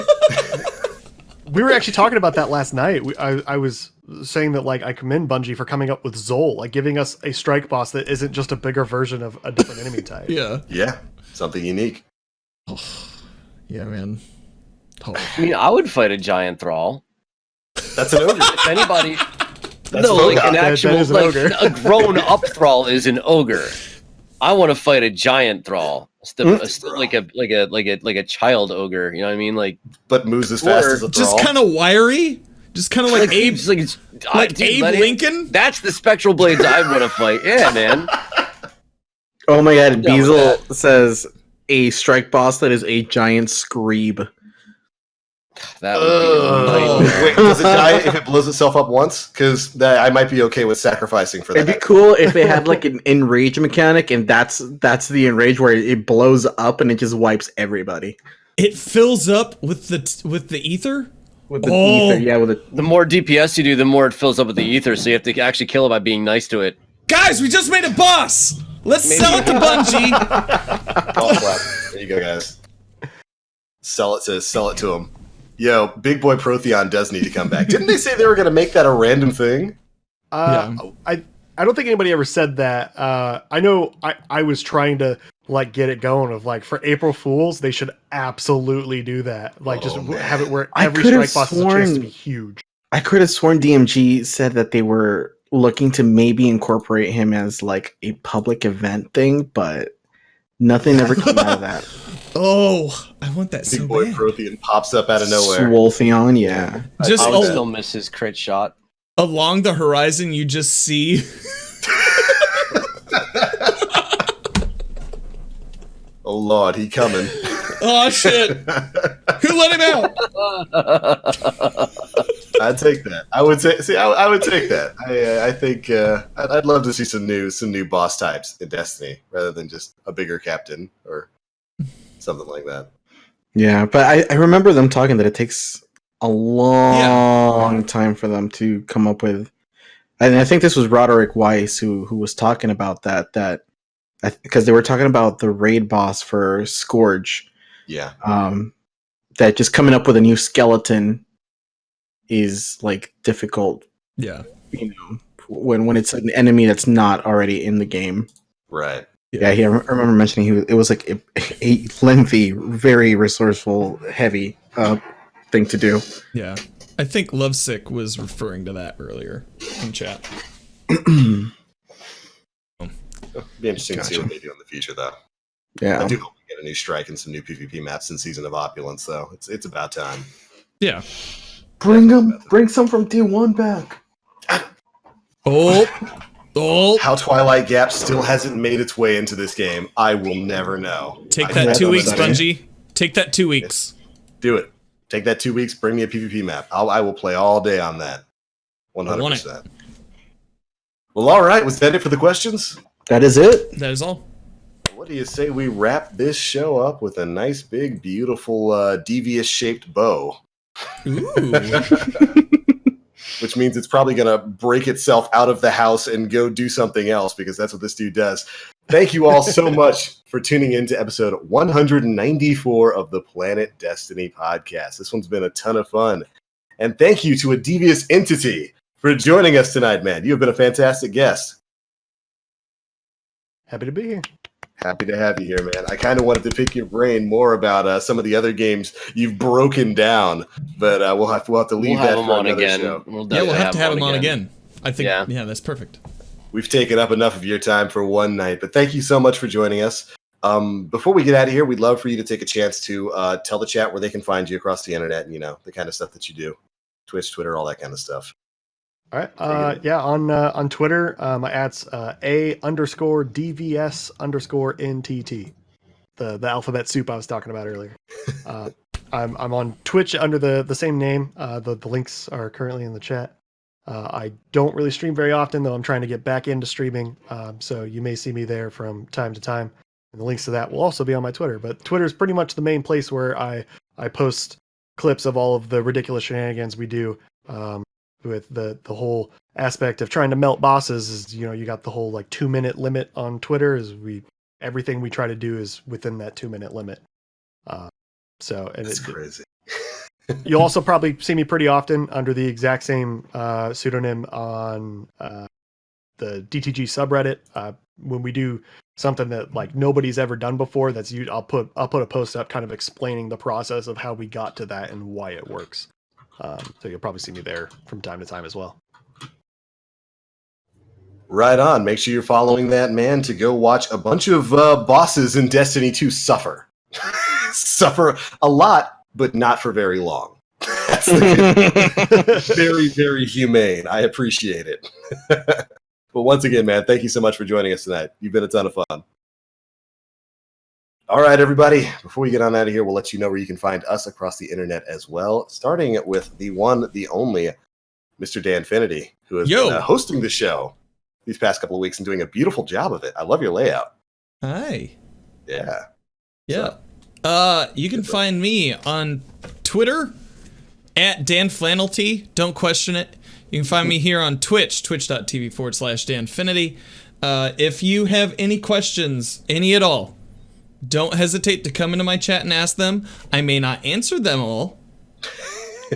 [SPEAKER 3] We were actually talking about that last night. I was saying that like I commend Bungie for coming up with Zol, like giving us a strike boss that isn't just a bigger version of a different enemy type.
[SPEAKER 2] Yeah.
[SPEAKER 1] Yeah, something unique.
[SPEAKER 2] Yeah, man. Oh.
[SPEAKER 4] I mean, I would fight a giant thrall.
[SPEAKER 1] That's an ogre.
[SPEAKER 4] If anybody,
[SPEAKER 1] That's
[SPEAKER 4] no, like
[SPEAKER 1] Fogoth.
[SPEAKER 4] an
[SPEAKER 3] That
[SPEAKER 4] actual,
[SPEAKER 3] is an
[SPEAKER 4] like
[SPEAKER 3] ogre.
[SPEAKER 4] a grown-up thrall is an ogre. I want to fight a giant thrall, like a child ogre. You know what I mean? Like
[SPEAKER 1] But moves as fast
[SPEAKER 4] Or
[SPEAKER 1] as a
[SPEAKER 2] Just
[SPEAKER 1] thrall.
[SPEAKER 2] kind of wiry. Just kind of like Abe.
[SPEAKER 4] it's like, dude,
[SPEAKER 2] Abe
[SPEAKER 4] let it-
[SPEAKER 2] Lincoln?
[SPEAKER 4] That's the spectral blades I want to fight. Yeah, man.
[SPEAKER 5] Oh my god,
[SPEAKER 4] Yeah,
[SPEAKER 5] Diesel says a strike boss that is a giant screeb.
[SPEAKER 4] That would be a nightmare.
[SPEAKER 1] Wait, does it die if it blows itself up once? Because I might be okay with sacrificing for
[SPEAKER 5] It'd be
[SPEAKER 1] that.
[SPEAKER 5] cool if they had like an enrage mechanic, and that's the enrage where it blows up and it just wipes everybody
[SPEAKER 2] It fills up with the ether.
[SPEAKER 5] with the
[SPEAKER 2] Oh.
[SPEAKER 5] ether. Yeah, with the
[SPEAKER 4] The more DPS you do, the more it fills up with the ether. So you have to actually kill it by being nice to it.
[SPEAKER 2] Guys, we just made a boss. Let's
[SPEAKER 4] Maybe-
[SPEAKER 2] sell it to Bungie.
[SPEAKER 1] Golf clap. There you go, guys. Sell it to him. Yo, Big Boy Protheon does need to come back. Didn't they say they were going to make that a random thing?
[SPEAKER 3] I don't think anybody ever said that. I know I was trying to like get it going of like for April Fools they should absolutely do that. Like just
[SPEAKER 1] Oh, man.
[SPEAKER 3] have it where
[SPEAKER 5] I
[SPEAKER 3] every
[SPEAKER 5] could have
[SPEAKER 3] strike boss has a chance to
[SPEAKER 5] sworn-
[SPEAKER 3] be huge.
[SPEAKER 5] I could have sworn DMG said that they were looking to maybe incorporate him as like a public event thing, but nothing ever came out of that.
[SPEAKER 2] Oh, I want that
[SPEAKER 1] Big
[SPEAKER 2] so
[SPEAKER 1] Boy
[SPEAKER 2] bad.
[SPEAKER 1] Protheon pops up out of nowhere.
[SPEAKER 5] Swoltheon, yeah.
[SPEAKER 2] Just
[SPEAKER 4] I would
[SPEAKER 2] al-
[SPEAKER 4] still miss his crit shot.
[SPEAKER 2] along the horizon, you just see.
[SPEAKER 1] Oh Lord, he coming.
[SPEAKER 2] Oh shit! Who let him out?
[SPEAKER 1] I'd take that. I would say. See, I would take that. I think I'd love to see some new boss types in Destiny rather than just a bigger captain or something like that.
[SPEAKER 5] Yeah, but I remember them talking that it takes a long time for them to come up with, and I think this was Roderick Weiss who was talking about that because they were talking about the raid boss for Scourge,
[SPEAKER 1] Yeah.
[SPEAKER 5] that just coming up with a new skeleton is like difficult,
[SPEAKER 2] Yeah.
[SPEAKER 5] you know, when it's an enemy that's not already in the game.
[SPEAKER 1] Right.
[SPEAKER 5] Yeah, I remember mentioning it was like a lengthy, very resourceful, heavy thing to do.
[SPEAKER 2] Yeah. I think Lovesick was referring to that earlier in chat.
[SPEAKER 1] Be interesting to see
[SPEAKER 5] Gotcha.
[SPEAKER 1] what they do in the future, though.
[SPEAKER 5] Yeah,
[SPEAKER 1] I do hope we get a new strike and some new PvP maps in Season of Opulence, though. It's about time.
[SPEAKER 2] Yeah.
[SPEAKER 5] bring some from D1 back.
[SPEAKER 2] Oh,
[SPEAKER 1] How Twilight Gap still hasn't made its way into this game, I will never know.
[SPEAKER 2] take
[SPEAKER 1] I
[SPEAKER 2] that
[SPEAKER 1] can't
[SPEAKER 2] 2 weeks,
[SPEAKER 1] understand.
[SPEAKER 2] Bungie. Take that 2 weeks.
[SPEAKER 1] Do it. Take that 2 weeks. Bring me a PvP map. I will play all day on that. 100%. Well, all right. Was that it for the questions?
[SPEAKER 5] That is it.
[SPEAKER 2] That is all.
[SPEAKER 1] What do you say we wrap this show up with a nice, big, beautiful, devious-shaped bow?
[SPEAKER 2] Ooh.
[SPEAKER 1] Which means it's probably going to break itself out of the house and go do something else, because that's what this dude does. Thank you all so much for tuning in to episode 194 of the Planet Destiny podcast. This one's been a ton of fun. And thank you to a devious entity for joining us tonight, man. You have been a fantastic guest.
[SPEAKER 3] Happy to be here.
[SPEAKER 1] Happy to have you here, man. I kind of wanted to pick your brain more about some of the other games you've broken down, but we'll have to leave that for another show.
[SPEAKER 2] We'll have to have him on again. I think, yeah, that's perfect.
[SPEAKER 1] We've taken up enough of your time for one night, but thank you so much for joining us. Before we get out of here, we'd love for you to take a chance to tell the chat where they can find you across the internet, and, the kind of stuff that you do. Twitch, Twitter, all that kind of stuff.
[SPEAKER 3] All right. On Twitter, my @'a_DVS_NTT. The alphabet soup I was talking about earlier. I'm on Twitch under the same name. The links are currently in the chat. I don't really stream very often, though I'm trying to get back into streaming. So you may see me there from time to time. And the links to that will also be on my Twitter. But Twitter is pretty much the main place where I post clips of all of the ridiculous shenanigans we do. With the whole aspect of trying to melt bosses is, you got the whole 2-minute limit on Twitter. Everything we try to do is within that 2-minute limit. It's
[SPEAKER 1] crazy.
[SPEAKER 3] You'll also probably see me pretty often under the exact same pseudonym on the DTG subreddit. When we do something that nobody's ever done before, I'll put a post up kind of explaining the process of how we got to that and why it works. So you'll probably see me there from time to time as well.
[SPEAKER 1] Right on. Make sure you're following that man to go watch a bunch of bosses in Destiny 2 suffer. Suffer a lot, but not for very long. That's very, very humane. I appreciate it. But once again, man, thank you so much for joining us tonight. You've been a ton of fun. All right, everybody. Before we get on out of here, we'll let you know where you can find us across the internet as well, starting with the one, the only, Mr. Danfinity, who has been hosting the show these past couple of weeks and doing a beautiful job of it. I love your layout.
[SPEAKER 2] Hi.
[SPEAKER 1] Yeah.
[SPEAKER 2] Yeah. You can find me on Twitter @DanFlannelty. Don't question it. You can find me here on Twitch, twitch.tv/Danfinity. If you have any questions, any at all, don't hesitate to come into my chat and ask them. I may not answer them all,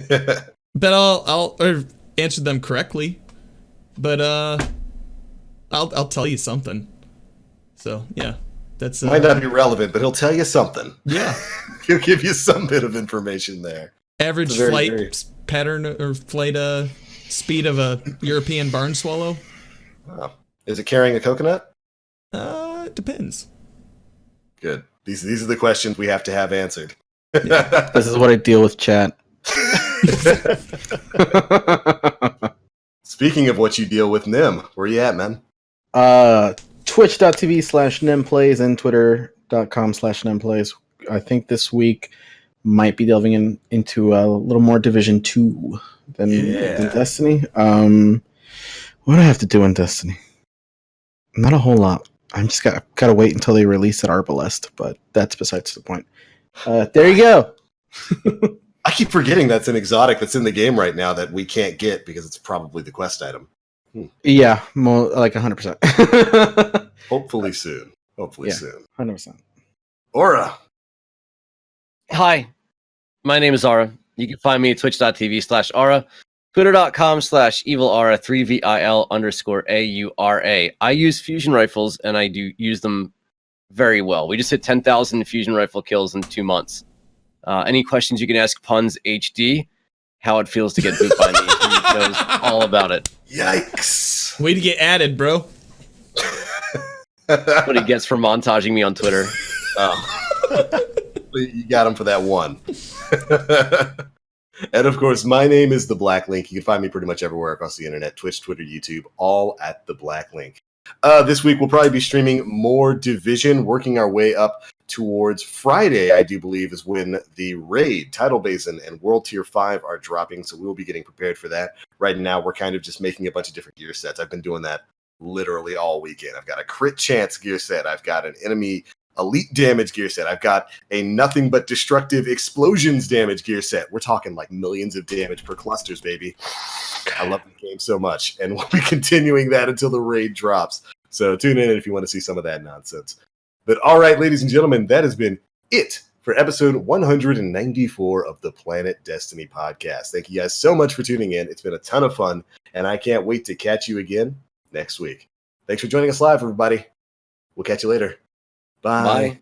[SPEAKER 2] but I'll answer them correctly. But I'll tell you something. So yeah, that's
[SPEAKER 1] might not be relevant, but he'll tell you something.
[SPEAKER 2] Yeah,
[SPEAKER 1] he'll give you some bit of information there.
[SPEAKER 2] Average flight pattern or flight speed of a European barn swallow.
[SPEAKER 1] Oh. Is it carrying a coconut?
[SPEAKER 2] It depends.
[SPEAKER 1] Good. These are the questions we have to have answered.
[SPEAKER 5] Yeah. This is what I deal with, chat.
[SPEAKER 1] Speaking of what you deal with, Nim, where you at, man?
[SPEAKER 5] Twitch.tv/NimPlays and Twitter.com/NimPlays. I think this week might be delving into a little more Division 2 than Destiny. What do I have to do in Destiny? Not a whole lot. I'm just gotta wait until they release at Arbalest, but that's besides the point. There you go.
[SPEAKER 1] I keep forgetting that's an exotic that's in the game right now that we can't get because it's probably the quest item.
[SPEAKER 5] Yeah, more like 100%.
[SPEAKER 1] Hopefully soon. Soon.
[SPEAKER 5] 100%.
[SPEAKER 1] Aura.
[SPEAKER 4] Hi, my name is Aura. You can find me at twitch.tv/Aura, twitter.com/evilaura, 3VIL_AURA. I use fusion rifles and I do use them very well. We just hit 10,000 fusion rifle kills in 2 months. Any questions you can ask Puns HD, how it feels to get booped by me. He knows all about it.
[SPEAKER 1] Yikes.
[SPEAKER 2] Way to get added, bro.
[SPEAKER 4] That's what he gets for montaging me on Twitter.
[SPEAKER 1] Oh. You got him for that one. And of course, my name is The Black Link. You can find me pretty much everywhere across the internet, Twitch, Twitter, YouTube, all at The Black Link. This week, we'll probably be streaming more Division, working our way up towards Friday, I do believe, is when the Raid, Tidal Basin, and World Tier 5 are dropping, so we'll be getting prepared for that. Right now, we're kind of just making a bunch of different gear sets. I've been doing that literally all weekend. I've got a crit chance gear set. I've got an enemy elite damage gear set. I've got a nothing but destructive explosions damage gear set. We're talking like millions of damage per clusters, baby. I love the game so much, and we'll be continuing that until the raid drops. So tune in if you want to see some of that nonsense. But all right, ladies and gentlemen, that has been it for episode 194 of the Planet Destiny podcast. Thank you guys so much for tuning in. It's been a ton of fun, and I can't wait to catch you again next week. Thanks for joining us live, everybody. We'll catch you later. Bye.
[SPEAKER 4] Bye.